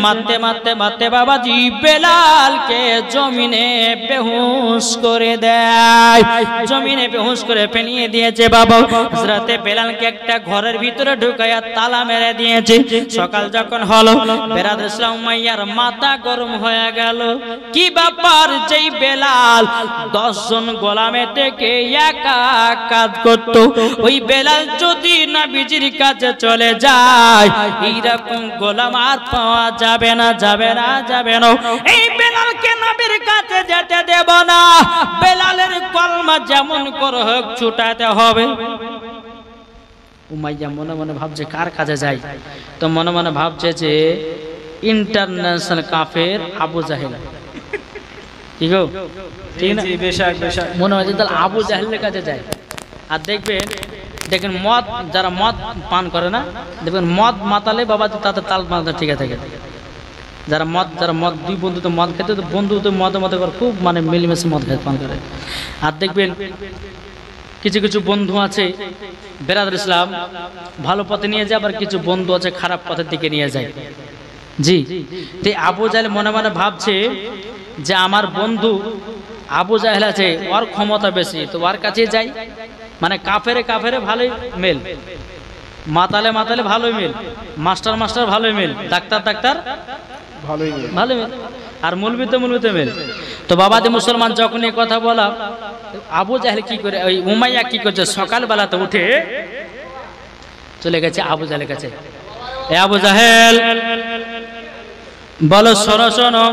মারতে মারতে মারতে বাবাজি বেলালকে জমিনে বেহুশ করে দেয় জমিনে বেহুশ করে ফেলিয়ে দিয়েছে বাবা হযরতে বেলালকে একটা ঘরের ভিতরে ঢুকায়া তালা মেরে দিয়েছে সকাল যখন হলো বেরাদর ইসলাম উমাইয়ার মাথা গরম হয়ে গেল কি ব্যাপার যেই বেলাল 10 জন গোলামে থেকে একা কাজ করত ওই বেলাল যদি নবীজির কাছে চলে যায় এইরকম গোলাম আর পাওয়া যাবে না যাবে না যাবে না এই বেলালকে নবীর কাছে যেতে দেব না বেলালের কলমা যেমন করে হোক ছুটাতে হবে উমাইয়া মনে মনে ভাবছে কার কাছে যাই তো মনে মনে ভাবছে যে ইন্টারন্যাশনাল কাফের আবু জাহেল কি গো ঠিক না জি বেশক বেশক মনে হয় তাহলে আবু জাহেলের কাছে যায় আর দেখেন মদ যারা মদ পান করে না দেখবেন মদ মাতালে বাবা তাদের তাল মাথা ঠিক থাকে যারা মদ দুই বন্ধু তো মদ খেতে তো বন্ধু তো মদে করে খুব মানে মিলেমিশে মদ খেতে পান করে আর দেখবেন কিছু কিছু বন্ধু আছে বেরাদর ইসলাম ভালো পথে নিয়ে যায় আবার কিছু বন্ধু আছে খারাপ পথের দিকে নিয়ে যায় জি তো আবু জাহেল মনে মনে ভাবছে যে আমার বন্ধু আবু জাহেল আছে ওর ক্ষমতা বেশি তো ওর কাছে যাই মানে কাফেরে ভালোই মেল মাতালে ভালোই মেল মাস্টার ভালোই মেল ডাক্তার ভালোই মেল আর মুলবিতে মেল তো বাবাদি মুসলমান যখন এই কথা বলা আবু জাহেল কি করে ওই উমাইয়া কি করছে সকালবেলাতে উঠে চলে গেছে আবু জাহেলের কাছে এ আবু জাহেল বলো শোনো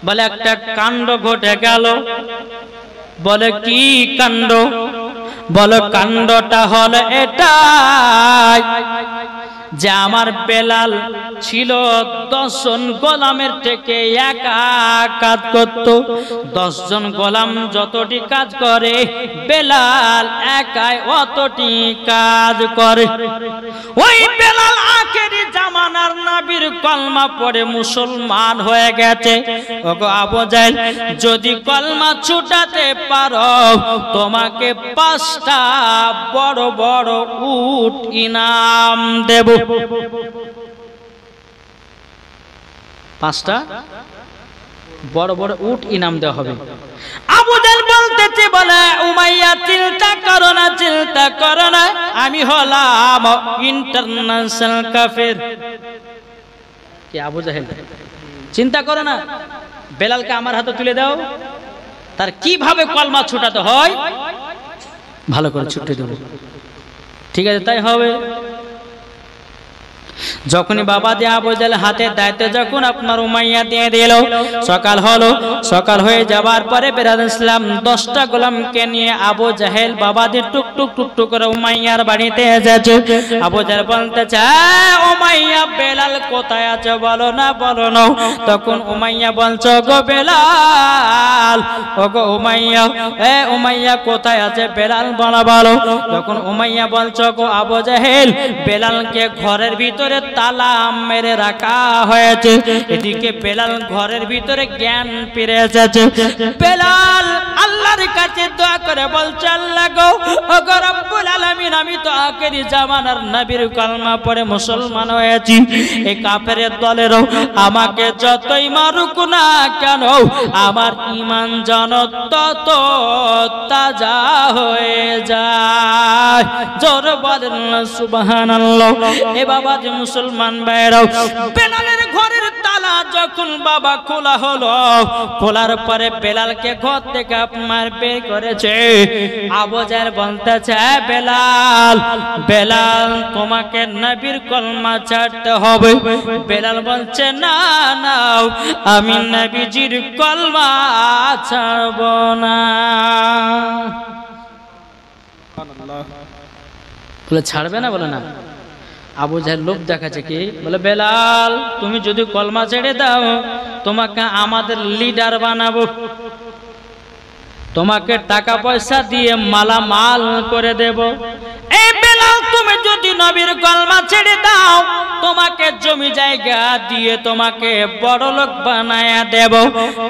বলে একটা কাণ্ড ঘটে গেল বলে কি কাণ্ড বলো কাণ্ডটা হলো এটাই যে আমার বেলাল ছিল 10 জন গোলামের থেকে একা কাজ করত। 10 জন গোলাম যতটি কাজ করে বেলাল একাই অতটি কাজ করে। ওই বেলাল আখেরি জামানার নবীর কলমা পড়ে মুসলমান হয়ে গেছে। ওগো আবু জাহেল, যদি কলমা ছুটাতে পারো তোমাকে 5টা বড় বড় উট ইনাম দেব। 5টা বড় বড় উট ইনাম দেওয়া হবে। আবু জাহেল বলতেছে, বলে উমাইয়া চিন্তা করো না, চিন্তা করো না, আমি হলাম ইন্টারন্যাশনাল কাফের। কি আবু জাহেল, চিন্তা করো না, বেলালকে আমার হাতে তুলে দাও, তার কিভাবে কলমা ছুটাতে হয় ভালো করে ছুটে দেবো। ঠিক আছে, তাই হবে। যখনই বাবা দিয়ে আবু জাহেল হাতের দায়িত্ব যখন আপনার উমাইয়া দিয়ে দিল, সকাল হলো। সকাল হয়ে যাবার পরে বেলাল ইসলাম 10টা গোলামকে নিয়ে আবু জাহেল বাবা দিয়ে টুকটুক টুকটুক করে উমাইয়ার বাড়িতে এসেছে। আবু জাহেল বলতে চায়, উমাইয়া বেলাল কোথায় আছে বলো না, বলো না। তখন উমাইয়া বলছো, গো বেলাল, ও গো উমাইয়া, এ উমাইয়া কোথায় আছে বেলাল বলো বলো। তখন উমাইয়া বলছো, গো আবু জাহেল, বেলালকে ঘরের ভিতরে তালা মেরে রাখা হয়েছে। এদিকে বেলাল ঘরের ভিতরে জ্ঞান ফিরে এসেছে। বেলাল আল্লাহর কাছে দোয়া করে বলছে, আল্লাহ গো, ওগো রব্বুল আলামিন, আমি তো আখেরি জামানার নবীর কলমা পড়ে মুসলমান হয়েছি। এই কাফেরের দলেরও আমাকে যতই মারুক না কেন, আমার ঈমান যেন তত তাজা হয়ে যায়। জোর বলেন সুবহানাল্লাহ। এ বাবা যে মুসলমান ভাইরাও, বেলালের ঘরের তালা যখন বাবা খোলা হলো, খোলার পরে বেলালকে ঘর থেকে আপনার বের করেছে। আবু জাহেল বলতে চায়, বেলাল, বেলাল তোমাকে নবীর কলমা ছাড়তে হবে। বেলাল বলছে, না না, আমি নবীজির কলমা ছাড়ব না। বলে ছাড়বে না, বলে না। আবু জাহেল লোভ দেখাচ্ছে, কি বলে, বেলাল তুমি যদি কলমা ছেড়ে দাও তোমাকে আমাদের লিডার বানাবো, তোমাকে টাকা পয়সা দিয়ে মালামাল করে দেব। এই বেলাল তুমি যদি নবীর কলমা ছেড়ে দাও তোমাকে জমি জায়গা দিয়ে তোমাকে বড় লোক বানায়া দেব।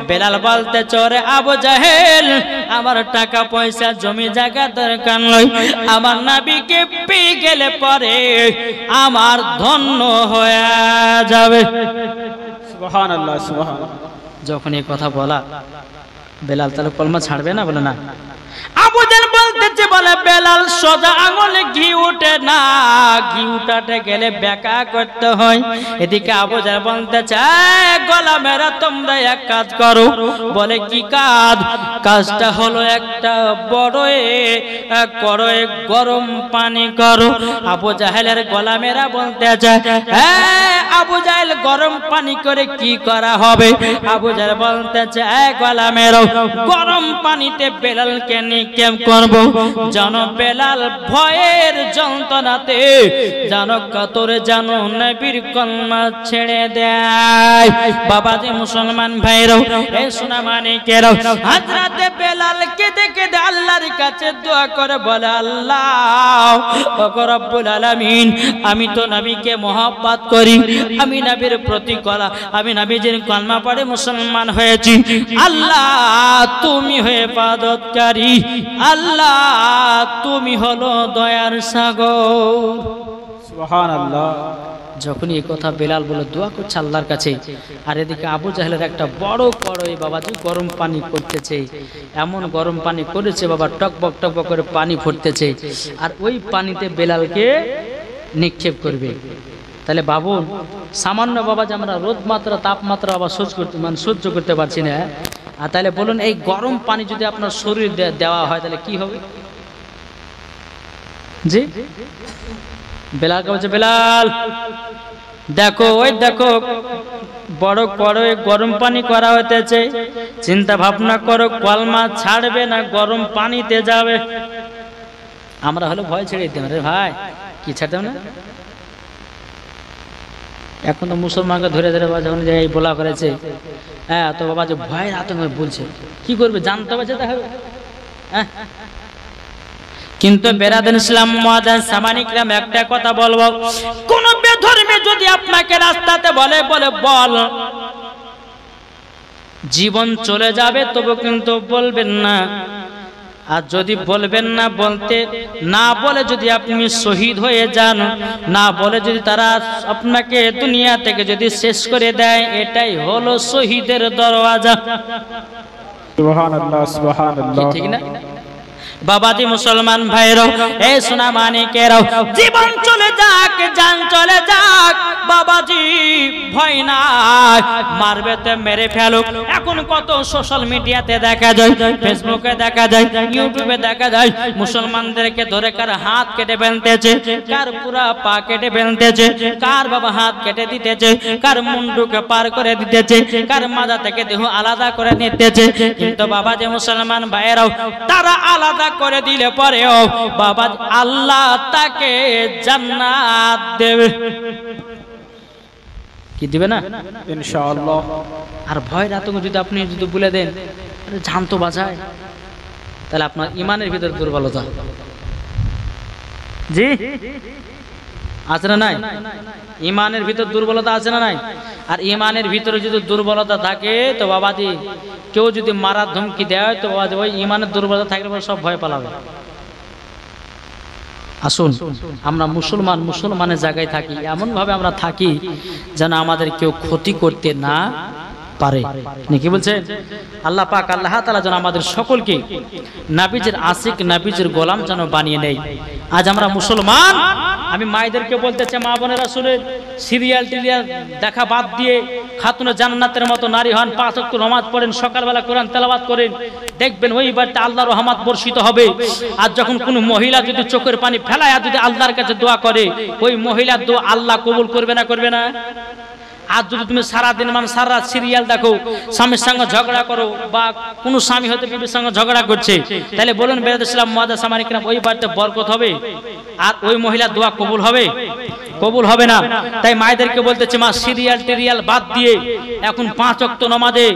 বেলাল বলতে চরে, আবু জাহেল আমার টাকা পয়সা জমি জায়গা দরকার নয়, আমার নবীকে পেয়ে গেলে পরে আমার ধন্য হয়ে যাবে। সুবহানাল্লাহ, সুবহানাল্লাহ। যখন এই কথা বলা, বেলাল তাহলে কলমা ছাড়বে না, বলে না। আবু জাহেল বলতেছে, বলে বেলাল সোজা আঙুলে ঘি উঠে না, ঘি উঠাতে গেলে বেকা করতে হয়। এদিকে আবু জাহেল বলতে চায়, গোলামেরা তোমরা এক কাজ করো। বলে কি কাজ? কাজটা হলো একটা বড় কড়াই গরম পানি করো। আবু জাহেলের গোলামেরা বলতে চায়, হ্যাঁ আবু জাহেল গরম পানি করে কি করা হবে? আবু জাহেল বলতে চায়, গোলামেরা গরম পানিতে বেলালকে নিক্ষেপ করব, যেন বেলাল ভয়ের যন্ত্রণাতে যেন কাতরে যেন নবীর কলমা ছেড়ে দেয়। বাবাজি মুসলমান ভাইরাও, এই সোনা মানিকেরাও, হযরতে বেলাল কেঁদে কেঁদে আল্লাহর কাছে দোয়া করে বলে, আল্লাহ ওগো রব্বুল আলামিন, আমি তো নবীকে মহব্বত করি, আমি নবীর প্রতি আমি নবীজির কলমা পড়ে মুসলমান হয়েছি। আল্লাহ তুমি হেফাজতকারী, আল্লাহ তুমি হলো দয়ার সাগর। সুবহানাল্লাহ। যখন এই কথা বেলাল বলে দোয়া করছে আল্লাহর কাছে, আর এদিকে আবু জাহেলের একটা বড় কড়াই বাবাজি গরম পানি করতেছে, এমন গরম পানি করেছে বাবা, টকবক টকবক করে পানি ফুটতেছে, আর ওই পানিতে বেলালকে নিক্ষেপ করবে। তাহলে বাবুন, সামান্য বাবা যে আমরা রোদ মাত্রা তাপমাত্রা বাবা সহ্য করতে পারছি না, আর তাহলে বলুন এই গরম পানি যদি আপনার শরীর দেওয়া হয় তাহলে কি হবে? জি বেলালকে বলছে, বেলাল দেখো, ওই দেখো বড় কড়াই গরম পানি করা হইতেছে, চিন্তা ভাবনা করো কলমা ছাড়বে না গরম পানিতে যাবে। আমরা হলো ভয় ছেড়ে দিতাম, রে ভাই কি ছাড়তাম না, এখন তো মুসলমানকে ধরে ধরে যখন যে এই বলা করেছে, হ্যাঁ তো বাবা যে ভয়ের আতঙ্কে বলছে, কি করবে, জানতে হবে যেতে হবে। হ্যাঁ কিন্তু বেরাদান ইসলাম মুআজ্জাজ সামানিকরাম একটা কথা বলবো, কোন বেধর্মী যদি আপনাকে রাস্তাতে বলে বল জীবন চলে যাবে তবু কিন্তু বলবেন না, আর যদি বলবেন না, বলতে না বলে যদি আপনি শহীদ হয়ে যান, না বলে যদি তারা আপনাকে দুনিয়া থেকে যদি শেষ করে দেয়, এটাই হলো শহীদের দরওয়াজা। সুবহানাল্লাহ সুবহানাল্লাহ, ঠিক না বাবাজি? মুসলমান ভাইরাও, এই সোনা মানিকেরাও, জীবন চলে যাক, জান চলে যাক, বাবাজি ভয় নাই, মারবে তো মেরে ফেলুক। এখন কত সোশ্যাল মিডিয়াতে দেখা যায়, ফেসবুকে দেখা যায়, ইউটিউবে দেখা যায়, মুসলমানদেরকে ধরে কার হাত কেটে ফেলতেছে, কার পুরা পা কেটে ফেলতেছে, কার বাবা হাত কেটে দিতেছে, কার মুন্ডুকে পার করে দিতেছে, কার মাথা থেকে দেহ আলাদা করে নিতেছে। কিন্তু বাবাজি মুসলমান ভাইরাও, তারা আলাদা করে দিলে পরেও বাবা আল্লাহ তাকে জান্নাত দেবে, কি দিবে না ইনশাআল্লাহ। আর ভয়ের আতঙ্ক যদি আপনি যদি বলে দেন জান তো বাঁচায়, তাহলে আপনার ইমানের ভিতর দুর্বলতা, জি আছে না নাই? ইমানের ভিতর দুর্বলতা আছে না নাই? আর ইমানের ভিতরে যদি দুর্বলতা থাকে তো বাবাজি কেউ যদি মারার ধমকি দেয় তো বাবাজি ওই ইমানের দুর্বলতা থাকলে সব ভয় পালাবে। আসুন আমরা মুসলমানের জায়গায় থাকি, এমন ভাবে আমরা থাকি যেন আমাদের কেউ ক্ষতি করতে না পারে, নাকি বলছেন? আল্লাহ পাক আল্লাহ তাআলা যেন আমাদের সকলকে নবীজির আশিক, নবীজির গোলাম যেন বানিয়ে নেয়। আজ আমরা মুসলমান, আমি মায়েদেরকে বলতে চাই, মা বোনেরা শুনেন, সিরিয়াল টিরিয়াল দেখা বাদ দিয়ে খাতুনে জান্নাতের মতো নারী হন, 5 ওয়াক্ত নামাজ পড়েন, সকালবেলা কোরআন তেলাওয়াত করেন, দেখবেন ওই বাড়িতে আল্লাহর রহমত বর্ষিত হবে। আর যখন কোনো মহিলা যদি চোখের পানি ফেলায় আর যদি আল্লাহর কাছে দোয়া করে, ওই মহিলার দোয়া আল্লাহ কবুল করবে না করবে না? আর যদি তুমি সারাদিন সারা রাত সিরিয়াল দেখো, স্বামীর সঙ্গে ঝগড়া করো, বা কোনো স্বামী হয়তো বিবির সঙ্গে ঝগড়া করছে, তাহলে বলুন বেরাদান ইসলাম মুআজ্জাজ সামানিকরাম, ওই বাড়িতে বরকত হবে আর ওই মহিলার দোয়া কবুল হবে? কবুল হবে না। তাই মায়েদেরকে বলতেছে, মা সিরিয়াল টিরিয়াল বাদ দিয়ে এখন 5 ওয়াক্ত নামাজে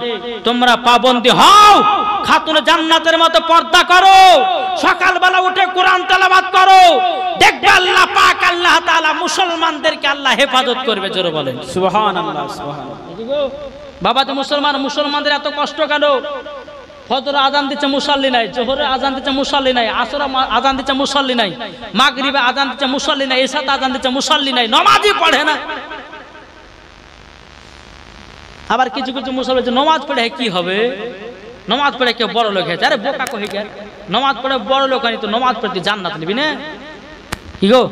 তোমরা পাবন্দি হও, খাতুনে জান্নাতের মতো পর্দা করো, সকালবেলা উঠে কোরআন তেলাওয়াত করো, দেখবে আল্লাহ পাক আল্লাহ তাআলা মুসলমানদেরকে আল্লাহ হেফাজত করবে। জোরে বলেন সুবহানাল্লাহ সুবহানাল্লাহ। বাবা তো মুসলমানদের এত কষ্ট কেন? ফজর আজান দিচ্ছে মুসাল্লি নাই, জোহরে আজান দিচ্ছে মুসাল্লি নাই, আসর আজান দিচ্ছে মুসাল্লি নাই, মাগরিবে আজান দিচ্ছে মুসাল্লি নাই, ইশাতে আজান দিচ্ছে মুসাল্লি নাই, নামাজই পড়ে না। আবার কিছু কিছু মুসলমান নামাজ পড়ে কি হবে, নামাজ পড়ে কেউ বড় লোক হয়েছে, আরে বোকা কই গেল, নামাজ পড়ে বড় লোক হয়নি তো নামাজ পড়ে জান্নাত নিবি না, কি গো?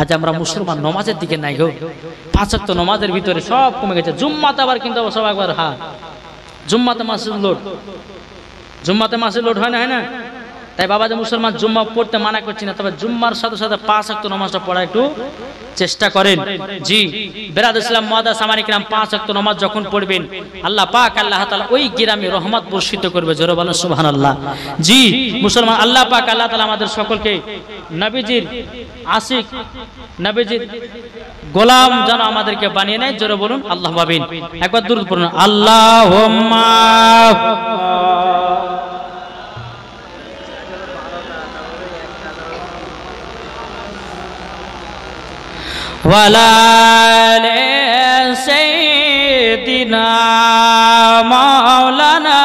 আজ আমরা মুসলমান নামাজের দিকে নাই গো, 5 ওয়াক্ত নামাজের ভিতরে সব কমে গেছে। জুম্মাতে আবার কিন্তু সব একবার জুম্মাতে মাসে লোড হয় না? তাই বাবা যে মুসলমান জুম্মা পড়তে মানা করছি না, তবে জুম্মার সাথে সাথে 5 ওয়াক্ত নামাজটা পড়া একটু চেষ্টা করেন। জি বেরাদান ইসলাম মুআজ্জাজ সামানিকরাম, 5 ওয়াক্ত নামাজ যখন পড়বেন আল্লাহ পাক আল্লাহ তাআলা ওই গ্রামে রহমত বর্ষিত করবে। জোরে বলেন সুবহানাল্লাহ। জি মুসলমান, আল্লাহ পাক আল্লাহ তাআলা আমাদের সকলকে নবীজির আশিক, নবীজির গোলাম যেন আমাদেরকে বানিয়ে নেয়। জোরে বলুন আল্লাহ আমিন। একবার দুরূদ পড়ুন, আল্লাহুম্মা ওয়ালা আলি সাইয়্যিদিনা মাওলানা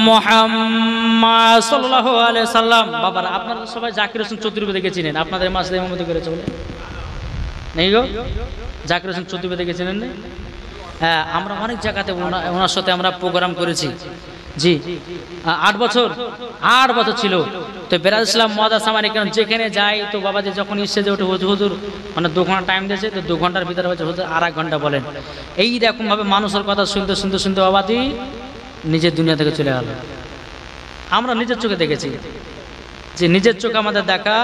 মুহাম্মদ সাল্লাল্লাহু আলাইহি সাল্লাম। বাবারা আপনারা সবাই জাকির হোসেন চৌধুরীকে দেখেছিলেন, আপনাদের মাসে ইমামতি করেছে বলে নেই গো? জাকির হোসেন চৌধুরী দেখেছিলেন না? হ্যাঁ, আমরা অনেক জায়গাতে ওনার সাথে আমরা প্রোগ্রাম করেছি। জি 8 বছর ছিল। তো বেরাদান ইসলাম মুআজ্জাজ সামানিকরাম যেখানে যাই তো বাবাজি যখন স্টেজে ওঠে, হুজুর মানে 2 ঘন্টা টাইম দিয়েছে, তো 2 ঘন্টার ভিতরে হচ্ছে হুজুর 2.5 ঘন্টা বলেন। এই রকম ভাবে মানুষের কথা শুনতে শুনতে শুনতে বাবাজি নিজের দুনিয়া থেকে চলে গেল। আমরা নিজের চোখে দেখেছি যে নিজের চোখে আমাদের দেখা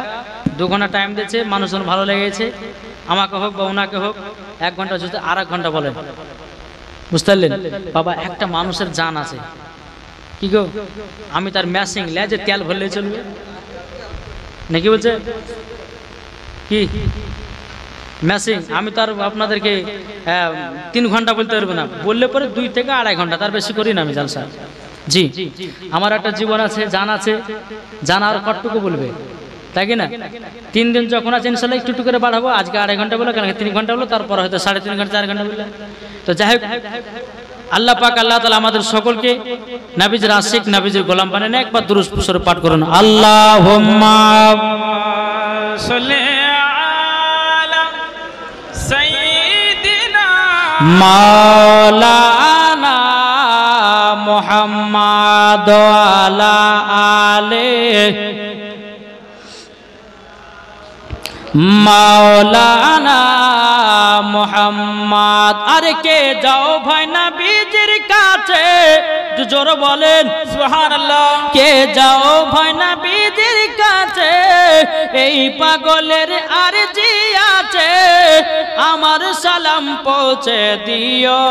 2 ঘন্টা টাইম দিয়েছে, মানুষজন ভালো লেগেছে, আমাকে হোক বা ওনাকে হোক 1 ঘন্টা যদি 2.5 ঘন্টা বলেন, বুঝতে পারলেন? বাবা একটা মানুষের জান আছে, কি গো? আমি তার ম্যাচিং লেজে তেল ভরলে চলবে নাকি? বলছে কি মেশিন আমি তো আর আপনাদেরকে 3 ঘন্টা বলতে পারবো না, বললে পরে 2 থেকে 2.5 ঘন্টা, তার বেশি করি না আমি জালসা। জি, আমার একটা জীবন আছে, জান আছে, জান আর কতটুকু বলবে, তাই কি না? 3 দিন যখন আছে ইনশাল্লাহ একটু একটু করে বাড়াবো। আজকে 2.5 ঘন্টা বলো, কেন 3 ঘন্টা বলো, তারপর হয়তো 3.5 ঘন্টা 4 ঘন্টা বললে। তো যাই হোক, আল্লাহ পাক আল্লাহ তাআলা আমাদের সকলকে নবীজির আশিক, নবীজির গোলাম বানান। একবার দুরূদ শরীফ পাঠ করুন। আল্লাহুম্মা সাল্লি আলা সাইয়্যিদিনা মাওলানা মুহাম্মাদ আলা আলিহি মাওলানা মুহাম্মদ। আরে কে যাও ভাই নবীজির কাছে, জোর বলেন সুবহানাল্লাহ। কে যাও ভাই নবীজির কাছে, এই পাগলের আরজি আছে, আমার সালাম পৌঁছে দিও।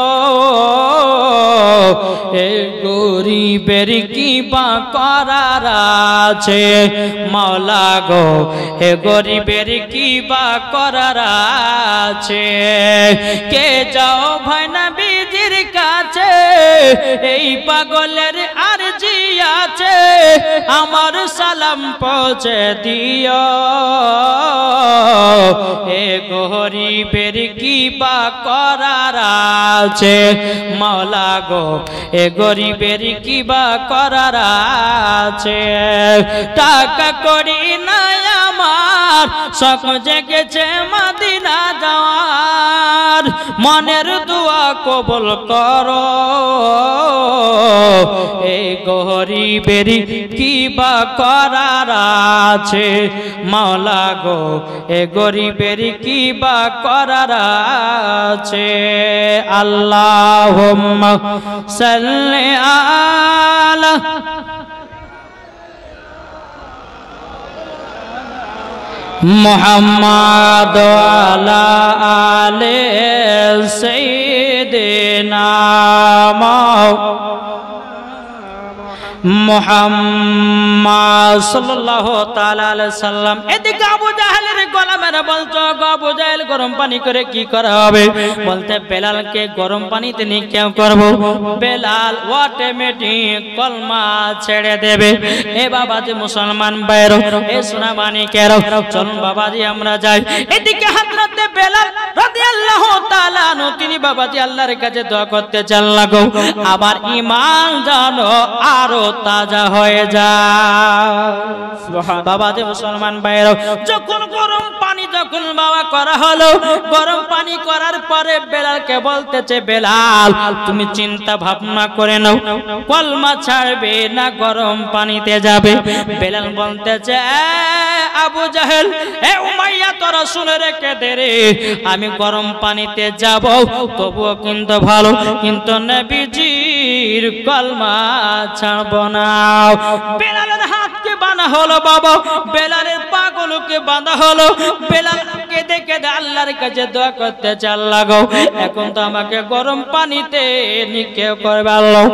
এই গরিবের কি বা করার আছে মাওলা গো, হে গরিবের কি বা করার আছে। কে যাও ভাই নবীজির কাছে, এই পাগলের আরজি আছে, আমার সালাম পৌঁছে দিও। হে গরিবের কি বা করার আছে মাওলা গো, হে গরিবের কি বা করার আছে। টাকা করি নাই আমার, শখ জেগেছে মদিনা যাওয়ার, মনের দোয়া কবুল করো। এই গরিবের কি বা করার আছে মাওলা গো, এ গরিবের কি বা করার আছে। আল্লাহুম্মা সাল্লি আলা মুহাম্মাদ আলা আলি সাইয়্যিদিনা মুহাম্মদ সাল্লাল্লাহু তাআলা আলাইহি সাল্লাম। এদিকে আবু জাহেলের গোলামেরা বলতো, আবু জাহেল গরম পানি করে কি করা হবে? বলতে বেলালকে গরম পানিতে নিক্ষেপ করব, বেলাল অটোমেটিক কলমা ছেড়ে দেবে। এ বাবাজি মুসলমান ভাইরা, এ সোনা মানিকেরা, চলুন বাবাজি আমরা যাই। এদিকে হযরতে বেলাল রাদিয়াল্লাহু তাআলা আনহু তিনি বাবাজি আল্লাহর কাছে দোয়া করতে চান লাগো, আবার ঈমান জানো আরো তাজা হয়ে যায়। বাবা যে মুসলমান ভাইরা, যখন গরম পানি যখন বাবা করা হলো, গরম পানি করার পরে বেলালকে বলতেছে, বেলাল তুমি চিন্তা ভাবনা করে নাও, কলমা ছাড়বে না গরম পানিতে যাবে? বেলাল বলতেছে, আবু জাহেল, এ উমাইয়া তোরা শুনে রেখে দে রে, আমি গরম পানিতে যাব তবুও কিন্তু ভালো, কিন্তু নবীজির কলমা ছাড়ব না। বেলালের হাতকে বাঁধা হলো বাবা, বেলালের পাগুলোকে বাঁধা হলো। বেলালকে দেখে আল্লাহর কাছে দোয়া করতে চাল লাগো, এখন তো আমাকে গরম পানিতে নিক্ষেপ করবে আল্লাহ,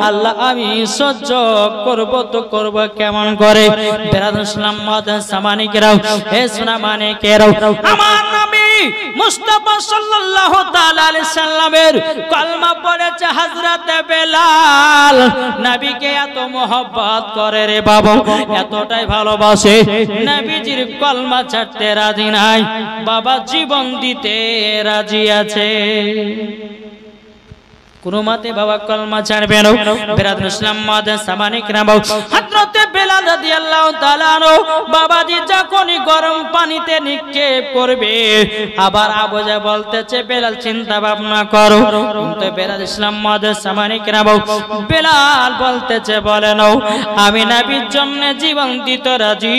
আল্লাহ আমি সহ্য করব তো করব কেমন করে? বেরাদুসলাম মাদান সামানিকেরাও, হে সোনা মানিকেরাও, আমার নবী মুস্তাফা সাল্লাল্লাহু তাআলা আলাইহি সাল্লামের কলমা পড়েছে হযরতে বেলাল। নবীকে এত মহব্বত করে রে বাবা, এতটাই ভালোবাসে, নবীজির কলমা ছাড়তে রাজি নাই বাবা, জীবন দিতে রাজি আছে। কোন মতে বাবা কলমা ছাড়বে না। বেরাদুল ইসলাম মাদান সামানিকরাম, হযরতে বেলাল রাদিয়াল্লাহু তাআলা আনহু বাবাজি যখনই গরম পানিতে নিক্ষেপ করবে, আবার আবু জাহেল বলতেছে, বেলাল চিন্তা ভাবনা করো, কিন্তু বেরাদুল ইসলাম মাদান সামানিকরাম বেলাল বলতেছে, বলে নাও আমি নবীর জন্য জীবন দিতে রাজি,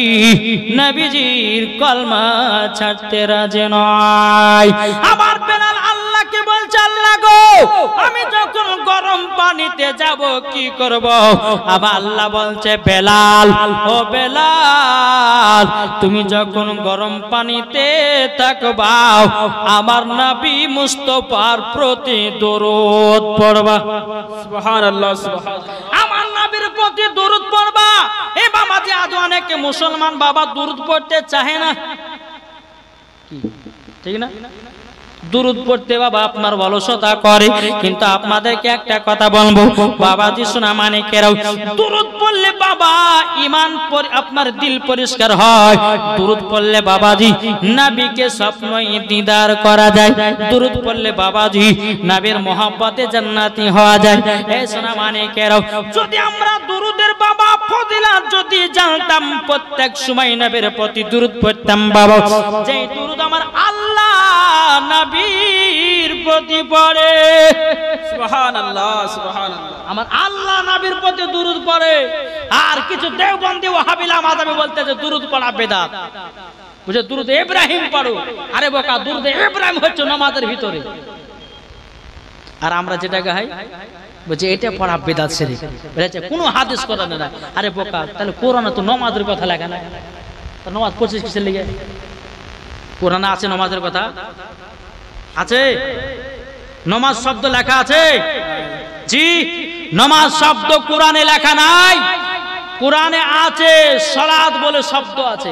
নবীজির কলমা ছাড়তে রাজি নয়। আবার বেলাল আল্লাহকে বলছে, আল্লাহ গো আমি যখন গরম পানিতে যাব কি করব? আবার আল্লাহ বলছে, বেলাল ও বেলাল তুমি যখন গরম পানিতে থাকবা আমার নবী মুস্তাফার প্রতি দরুদ পড়বা। সুবহানাল্লাহ, সুবহানাল্লাহ। আমার নবীর প্রতি দরুদ পড়বা। এ বাবা যে আজ অনেকে মুসলমান বাবা দরুদ পড়তে চায় না, ঠিক না? দুরুদ পড়তে বাবা আপনার অলসতা করে, কিন্তু আপনাদেরকে একটা কথা বলবো বাবাজি সোনা মানিকেরাও, দুরুদ পড়লে বাবা ঈমান আপনার দিল পরিষ্কার হয়। দুরুদ পড়লে বাবাজি নবীকে স্বপ্নই দিদার করা যায়। দুরুদ পড়লে বাবাজি নবীর মহব্বতে জান্নাতি হওয়া যায়। এই সোনা মানিকেরাও, যদি আমরা দুরুদের বাবা ফজিলত যদি জানতাম, প্রত্যেক সময় নবীর প্রতি দুরুদ পড়তাম বাবা, যে দুরুদ আমার আল্লাহ নবীর প্রতি পড়ে, সুবহানাল্লাহ সুবহানাল্লাহ, আমার আল্লাহ নবীর প্রতি দুরুদ পড়ে। আর কিছু দেওবন্দি ওয়াহাবিলা মাযহাবে বলতেছে দুরুদ পড়া বেদাত, বুঝে দুরুদ ইব্রাহিম পড়ো। আরে বোকা, দুরুদ ইব্রাহিম হচ্ছে নামাজের ভিতরে, আর আমরা যেটা গাই বলছে এটা পড়া বেদাত শিরক, বলেছে কোনো হাদিস কোরআনে না। আরে বোকা, তাহলে কোরআনে তো নামাজের কথা লেখা না, তো নামাজ পড়ছিস কিসের লিগে? কোরআনে আছে নামাজের কথা? আছে? নামাজ শব্দ লেখা আছে? জি, নামাজ শব্দ কোরআনে লেখা নাই, কোরআনে আছে সালাত বলে শব্দ আছে।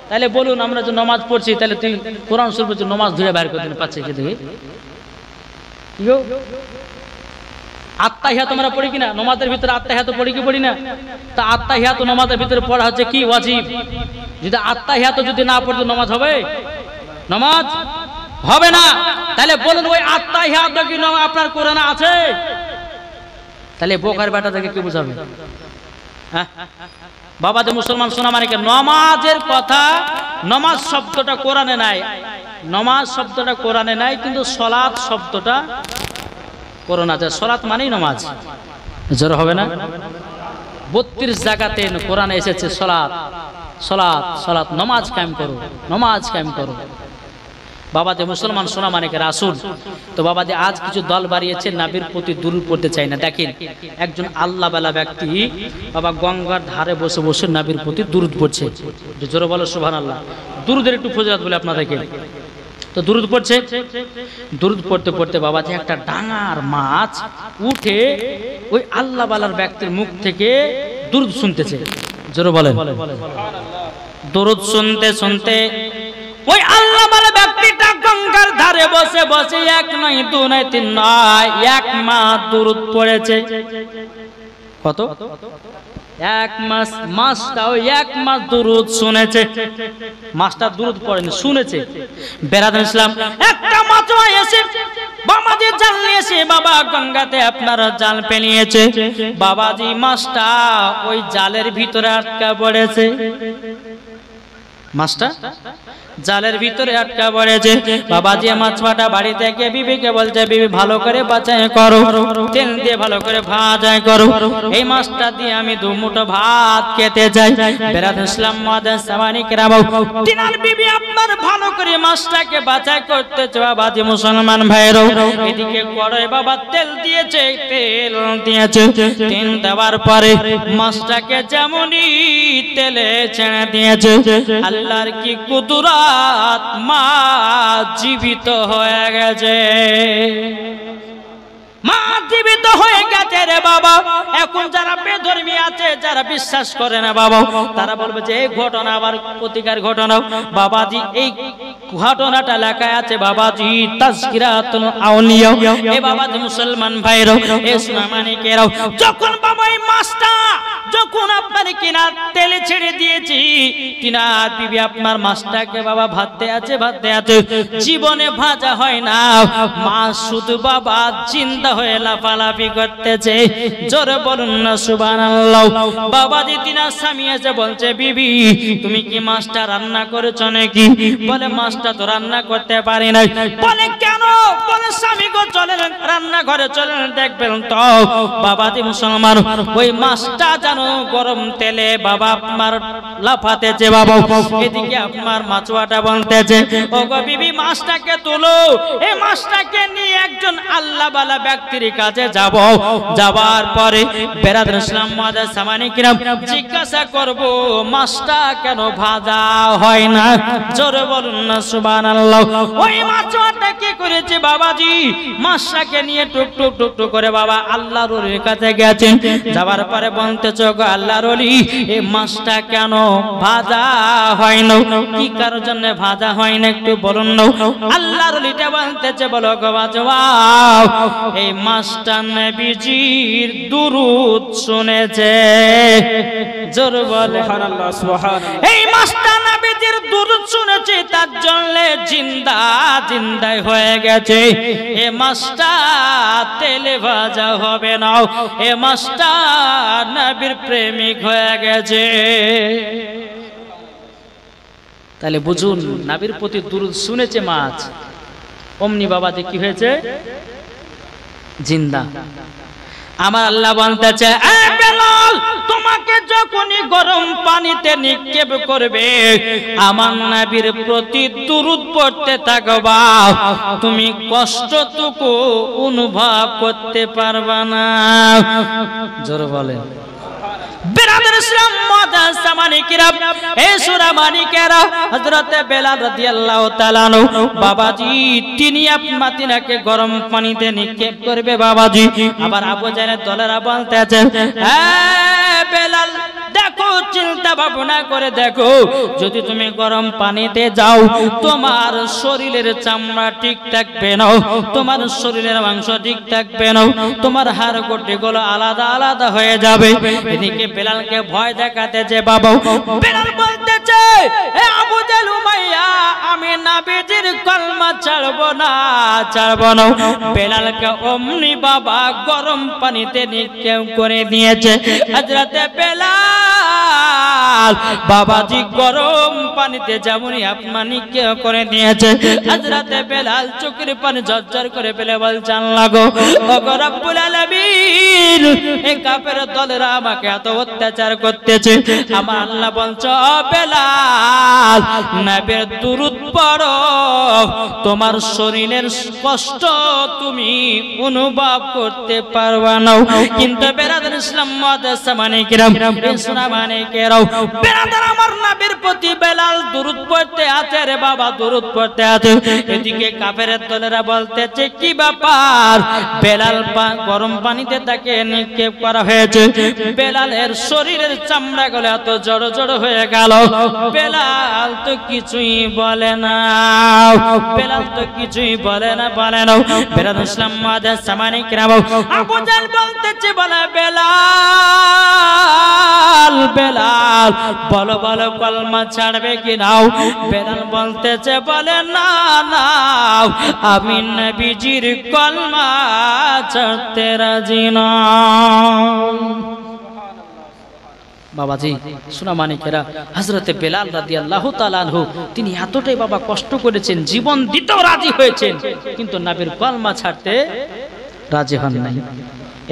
তাহলে বলুন, আমরা যে নামাজ পড়ছি, তাহলে তুই কোরআন শরীফ বলছিস নামাজ ধরে বাইর করে দিন পাচ্ছে কি দেখি? আত্তাহিয়াত আমরা পড়ি কিনা? নামাজের ভিতরে আত্তাহিয়াত পড়ি কি পড়ি না? তা আত্তাহিয়াত নামাজের ভিতরে পড়া হচ্ছে কি ওয়াজিব। যদি আত্তাহিয়াত যদি না পড়তে নামাজ হবে? নামাজ হবে না। তাহলে বলুন, ওই আত্তাহিয়াত কি আপনার কোরআনে আছে? তাহলে বোকার বেটা থেকে কি বুঝাবে? হ্যাঁ বাবা, যে মুসলমান সোনা মানে নামাজের কথা, নামাজ শব্দটা কোরআনে নাই, নামাজ শব্দটা কোরআনে নাই, কিন্তু সালাত শব্দটা কোরআনে আছে। সালাত মানেই নামাজ, জোর হবে না? 32 জায়গাতে কোরআনে এসেছে সালাত সালাত সালাত, নামাজ কায়েম করো, নামাজ কায়েম করো। বাবা, যে মুসলমান সোনা মানে রাসূল, তো বাবা যে আজ কিছু দল বাড়িয়েছে নবীর প্রতি দুরূদ পড়তে চায় না। দেখেন, একজন আল্লাহওয়ালা ব্যক্তি বাবা গঙ্গার ধারে বসে বসে নবীর প্রতি দুরূদ পড়ছে। জোরে বলো সুবহানাল্লাহ। দুরূদের একটু ফজিলত বলে আপনাদেরকে। তো দুরূদ পড়ছে, দুরূদ পড়তে পড়তে বাবা যে একটা ডাঙার মাছ উঠে ওই আল্লাহওয়ালার ব্যক্তির মুখ থেকে দুরূদ শুনতেছে। জোরে বলেন। দুরূদ শুনতে শুনতে ওই আল্লাহওয়ালা ব্যক্তিটা গঙ্গার ধারে বসে বসে এক নয় দু নয় তিন নয় 1 মাস দুরূদ পড়েছে। কত? 1 মাস। মাসটা ওই 1 মাস দুরূদ শুনেছে। মাসটা দুরূদ পড়েনি, শুনেছে। বেরাদান ইসলাম, একটা মাছ এসে বাবাজি জাল নিয়েছে, বাবা গঙ্গাতে আপনারা জাল পেনিয়েছে। বাবাজি মাছটা ওই জালের ভিতরে আটকা পড়েছে। মাছটা জালের ভিতরে আটকা পড়েছে। বাবাজি মাছটা বাড়ি থেকে বিবিকে বলছে, বিবি ভালো করে বাছাই করো, তেল দিয়ে ভালো করে ভাজাই করো, এই মাছটা দিয়ে আমি 2 মুঠো ভাত খেতে চাই। বেরাদান ইসলাম মাদাস সামানি কেরামাও, তিনার বিবি আপনার ভালো করে মাছটাকে বাছাই করতেছে। বাবাজি মুসলমান ভাইরো, এদিকে কড়াই বাবা তেল দিয়েছে, তেল দিয়েছে। তেল দেওয়ার পরে মাছটাকে যেমনই তেলে ছেড়ে দিয়েছে, আল্লাহর কি কুদরত, মা জীবিত হয়ে গেছে। মা জীবিত হয়ে গেছে রে বাবা। এখন যারা বেধর্মী আছে, যারা বিশ্বাস করে না বাবা, তারা বলবে যে এই ঘটনা আবার প্রতিকার ঘটনা। বাবাজি এই ঘটনাটা লেখা আছে বাবাজি তাজকিরাতুল আউলিয়া। এ বাবাজি মুসলমান ভাইরা, এ সোনামানিকেরাও, যখন বাবা এই মাছটা যখন আপনার কিনা তেলে ছেড়ে দিয়েছি, কিনার বিবি আপনার মাছটাকে বাবা ভাতে আছে জীবনে ভাজা হয় না। মাছ শুধু বাবা জিন্দা হয়ে লাফালাফি করতেছে। জোরে বলুন না সুবহানাল্লাহ। বাবাজি তিনার স্বামী এসে বলছে, বিবি তুমি কি মাছটা রান্না করেছো নাকি? বলে মাছটা তো রান্না করতে পারি নাই। বলে কেন? বলে স্বামী গো চলেন রান্নাঘরে, চলেন দেখবেন তো। বাবাজি মুসলমান, ওই মাছটা জানো গরম তেলে বাবা আপনার লাফাতেছে বাবা। এদিকে আপনার মাছুয়াটা বলতেছে, ও গো বিবি মাছটাকে তুলো, এই মাছটাকে নিয়ে একজন আল্লাহওয়ালা ব্যক্তির কাছে যাব। যাবার পরে বেরাদান ইসলাম মাদাস সামানি কিরাম জিজ্ঞাসা করব, মাছটা কেন ভাজা হয় না? জোরে বলুন না সুবহানাল্লাহ। ওই মাছুয়াটা কি করেছে বাবাজি? মাছটাকে নিয়ে টুক টুক টুক টুক করে বাবা আল্লাহর ওলির কাছে গেছেন। যাবার পরে বলতেছে, গো আল্লাহর ওলি এই মাছটা কেন ভাজা হয় না? কি কারোর জন্য ভাজা হয় না একটু বলুন না। আল্লাহর লিটা বলতেছে বলো গো বাজওয়াও, এই মাসটা নবীজির দুরূদ শুনেছে। জোর বলে সুবহানাল্লাহ সুবহানাল্লাহ। এই মাসটা নবীজির দুরূদ শুনেছে, তার জন্য জিন্দা জিন্দাই হয়ে গেছে। এ মাসটা তেলে ভাজা হবে না, এ মাসটা নবীর প্রেমিক হয়ে গেছে। তাহলে বুঝুন, নবীর প্রতি দুরূদ শুনেছে মাছ, অমনি বাবাজি কি হয়েছে? জিন্দা। আমার আল্লাহ বলতেছে, এ বেলাল, তোমাকে যখনই গরম পানিতে নিক্ষেপ করবে, আমার নবীর প্রতি দুরূদ পড়তে থাকবা, তুমি কষ্টটুকু অনুভব করতে পারবা না। জোরে বলেন। বেলাল ইসলাম মাদাস সামানিকেরা, এই সূরা মানিকেরা, হযরত বেলাল রাদিয়াল্লাহু তাআলা আনহু বাবাজি তিনি আপনাকে গরম পানিতে নিক্ষেপ করবে বাবাজি। আবার আবু জাহেলের দলেরা বলতেছে, হ্যাঁ বেলাল দেখো, চিন্তা ভাবনা করে দেখো, যদি তুমি গরম পানিতে যাও তোমার শরীরের চামড়া ঠিক থাকবে না, তোমার শরীরের মাংস ঠিক থাকবে না, তোমার হাড় গোটিগুলো আলাদা আলাদা হয়ে যাবে। এদিকে বেলালকে ভয় দেখাতে যে বাবা, বেলাল বলতেছে, এ আবু জাহেল উমাইয়া, আমি নবীজির কলমা ছাড়বো না, ছাড়বো না। বেলালকে অমনি বাবা গরম পানিতে নিক্ষেপ করে দিয়েছে। হযরত বেলাল বাবাজি গরম পানিতে যেমনই আপনাকে করে দিয়েছে, হযরত বেলাল চোখের পানি ঝরঝর করে ফেলে বলছে, আল্লাহ গো, ওগো রব্বুল আলামিন, এই কাফের দলেরা আমাকে এত অত্যাচার করতেছে। আমার আল্লাহ বলছে, ও বেলাল, নবীর দুরূদ পড়ো, তোমার শরীরের কষ্ট তুমি অনুভব করতে পারবা না। কিন্তু বেরাদার ইসলাম মাদ্রাসা মানে কিরাম, শোনা মানে কেরাও, বেরাদার আমার নবীর প্রতি বেলাল দুরূদ পড়তে আছে রে বাবা, দুরূদ পড়তে আছে। এদিকে কাফেরের দলেরা বলতেছে, কি ব্যাপার? বেলাল গরম পানিতে তাকে নিক্ষেপ করা হয়েছে, বেলালের শরীরের চামড়াগুলো এত জড়ো জড়ো হয়ে গেল, বেলাল তো কিছুই বলে না, বেলাল তো কিছুই বলে না, বলে না। বেরাদার ইসলাম মাদ্রাসা মানে কিরাম, আবু জাহেল বলতেছে, বলে বেলাল, বেলাল বলো বলো কলমা ছাড়বে কি নাও? বেলাল বলতেছে, বলে না না, আমি নবীজির কলমা ছাড়তে রাজি না। বাবাজি শোনা মানিকেরা, হযরতে বেলাল রাদিয়াল্লাহু তাআলা আনহু তিনি এতটাই বাবা কষ্ট করেছেন, জীবন দিতেও রাজি হয়েছেন, কিন্তু নবীর কলমা ছাড়তে রাজি হন নাই।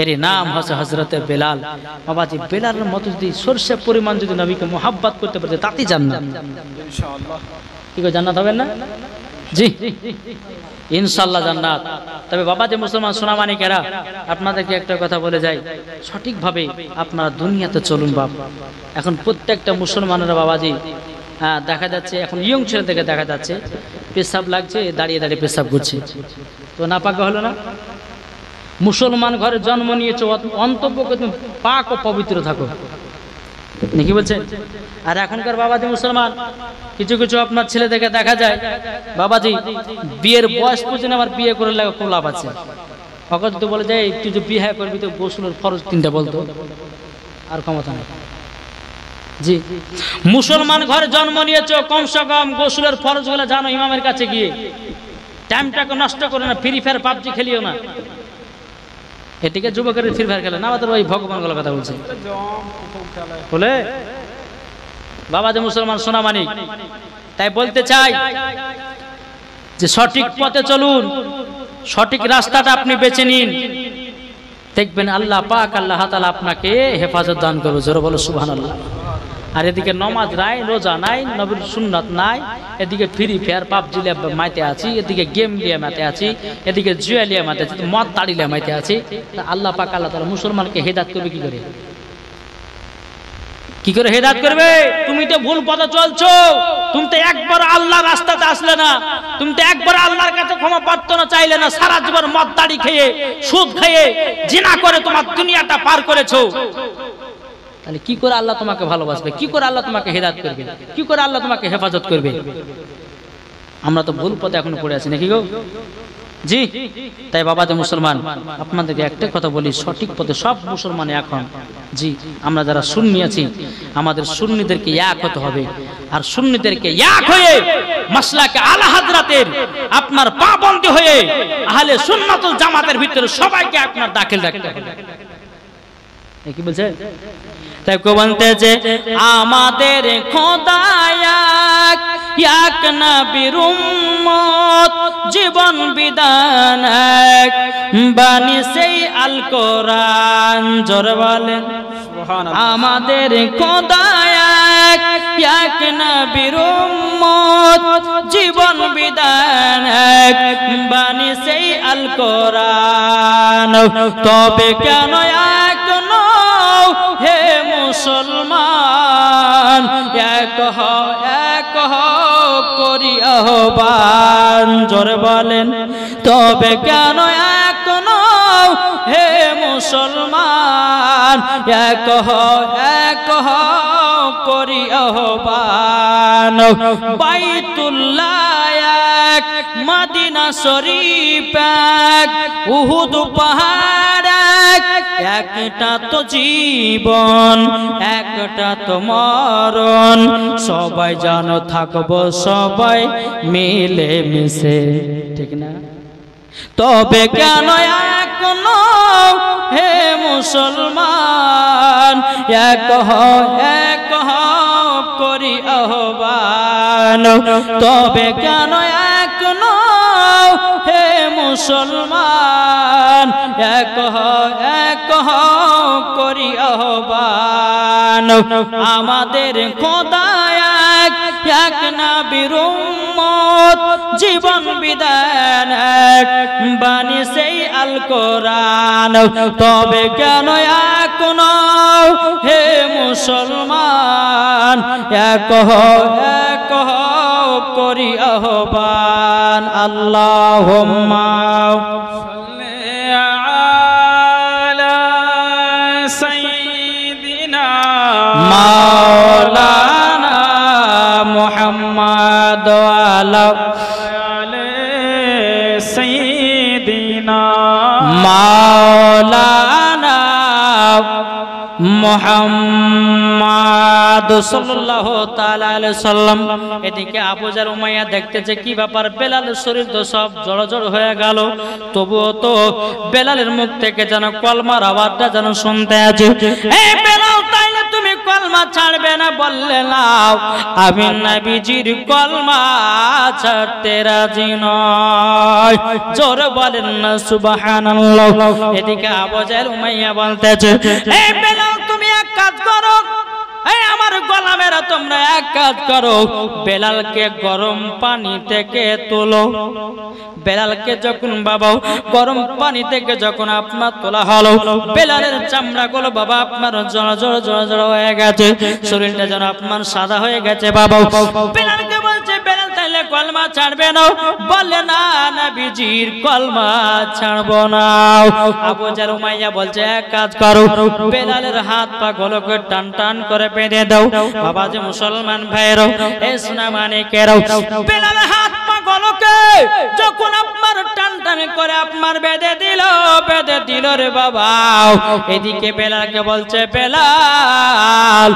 এর নাম হচ্ছে হযরতে বেলাল। বাবাজি বেলালের মতো যদি সরষে পরিমাণ যদি নবীকে মোহাব্বত করতে পারে, তাতেই জান্নাত ইনশাআল্লাহ। কি গো, জান্নাত হবে না? জি ইনশাআল্লাহ জান্নাত। তবে বাবাজি মুসলমান সোনামানিকেরা, আপনাদেরকে একটা কথা বলে যাই, সঠিকভাবে আপনারা দুনিয়াতে চলুন বাপ। এখন প্রত্যেকটা মুসলমানেরা বাবাজি দেখা যাচ্ছে, এখন ইয়ং ছেলেদেরকে দেখা যাচ্ছে পেশাব লাগছে, দাঁড়িয়ে দাঁড়িয়ে পেশাব করছে, তো না পাক হলো না? মুসলমান ঘরে জন্ম নিয়েছে, অন্তব্য করতে পাক ও পবিত্র থাকো, নাকি বলছেন? আর এখনকার বাবাজি মুসলমান কিছু কিছু আপনার ছেলেদেরকে দেখা যায়, বাবাজি বিয়ের বয়স পর্যন্ত আমার বিয়ে করে লাগা খুব লাভ আছে। অকত তো বলে যায়, তুই যে বিয়ে করবি তো গোসলের ফরজ তিনটা বলতো, আর ক্ষমতা নেই। জি মুসলমান ঘরে জন্ম নিয়েছ, কমসে কম গোসলের ফরজ গুলো জানো, ইমামের কাছে গিয়ে টাইমটাকে নষ্ট করে না, ফ্রি ফায়ার পাবজি খেলিও না। এটিকে যুবকের ফ্রি ফায়ার খেলে না, আমাদের ওই ভগবান গুলো কথা বলছে বলে। বাবা যে মুসলমান সোনা মানিক, তাই বলতে চাই যে সঠিক পথে চলুন, সঠিক রাস্তাটা আপনি বেছে নিন, দেখবেন আল্লাহ পাক আল্লাহ তাআলা আপনাকে হেফাজত দান করবে। জোরে বলো সুবহানাল্লাহ। আর এদিকে নমাজ নাই, রোজা নাই, নবীর সুন্নাত নাই, এদিকে ফ্রি ফায়ার পাবজি লিয়ে মাইতে আছি, এদিকে গেম লিয়ে মাইতে আছি, এদিকে জুয়া লিয়ে মাইতে আছি, মদ তাড়ি লিয়ে মাইতে আছি। আল্লাহ পাক আল্লাহ তাআলা মুসলমানকে হেদায়েত করবে কি করে? কি করে হেদায়েত করবে? তুমি তো ভুল পথে চলছো, তুমি তো একবার আল্লাহর রাস্তাতে আসলে না, তুমি তো একবার আল্লাহর কাছে ক্ষমা প্রার্থনা চাইলে না, সারা জীবন মদ তাড়ি খেয়ে সুদ খেয়ে জিনা করে তোমার দুনিয়াটা পার করেছো। তাহলে কি করে আল্লাহ তোমাকে ভালোবাসবে, কি করে আল্লাহ তোমাকে হেদায়েত করবে, কি করে আল্লাহ তোমাকে হেফাজত করবে? আমরা তো ভুল পথে এখনো পড়ে আছি নাকি গো? জি, তাই বাবাতে মুসলমান আপনাদেরকে একটা কথা বলি, সঠিক পথে সব মুসলমান এখন। জি, আমরা যারা সুন্নি আছি আমাদের সুন্নিদেরকে এক হতে হবে, আর সুন্নিদেরকে এক হয়ে মাসলাকে আলা হাজরাতের আপনার পাবন্দি হয়ে আহলে সুন্নাতুল জামাতের ভিতরে সবাইকে আপনার দাখিল রাখতে হবে। কি বলছে? তাই কো বলতে যে আমাদের খোদা এক নবীর উম্মত, জীবন বিধান এক, বাণী সেই আল কোরআন। জোরে বলেন আমাদের খোদা এক নবীর উম্মত, জীবন বিধান এক, বাণী সেই আল কোরআন। তবে কেন এক নও হে মুসলমান, এক হও করি আহ্বান। জোরে বলেন তবে কেন এক নও হে মুসলমান, এক হও করি আহ্বান। বাইতুল্লাহ এক, মদিনা শরীফ এক, উহুদ পাহাড় এক, একটা তো জীবন একটা তো মরণ, সবাই জানো থাকবো সবাই মিলে মিশে, ঠিক না? তবে কেন এক নও হে মুসলমান, এক হও করি আহ্বান। তবে কেন এক নও হে মুসলমান, এক হও করি আহ্বান। আমাদের খোদা এক নবীর উম্মত, জীবন বিধান এক, বাণী সেই আল কোরআন। তবে কেন এক নও হে মুসলমান, এক হও করি আহ্বান। আল্লাহুম্মা সাল্লি আলা সাইয়্যিদিনা মাওলানা মুহাম্মদ ওয়া আলি সাইয়্যিদিনা মাওলানা মুহাম্মদ সাল্লাল্লাহু তাআলা আলাইহি সাল্লাম। এদিকে আবু জার উমাইয়া দেখতেছে কি ব্যাপার, বেলালের শরীর তো সব জড়জড় হয়ে গেল, তবুও তো বেলালের মুখ থেকে যেন কলমার আওয়াজটা যেন শুনতে আছে। এই বেলাল, তাইলে তুমি কলমা ছাড়বে না? বললে নাও, আমি নবীজির কলমা ছাড়তে রাজি নয়। জোরে বলেন না সুবহানাল্লাহ। এদিকে আবু জার উমাইয়া বলতেছে, এই বেলাল তুমি এক কাজ করো, এই আমার গোলামেরা তোমরা এক কাজ করো, বেলালকে গরম পানি থেকে তোলো। বেলালকে যখন বাবা গরম পানি থেকে যখন আপনার তোলা হলো, বেলালের চামড়া গুলো বাবা আপনার জড় হয়ে গেছে, শরীরটা যেন আপনার সাদা হয়ে গেছে বাবা। বেলালকে বলছে, বেলাল তাইলে কলমা ছাড়বে না? বলে না, নবীজির কলমা ছাড়বো না। আবু জার উমাইয়া বলছে, এক কাজ করো, বেলালের হাত পা গুলোকে টান টান করে বেঁধে দাও। বাবা যে মুসলমান ভাইয়েরও, এ সোনা মানিকেরও, বেলালের হাত পা গুলোকে যখন আপনার টান টান করে আপনার বেঁধে দিল রে বাবা। এদিকে বেলালকে বলছে, বেলাল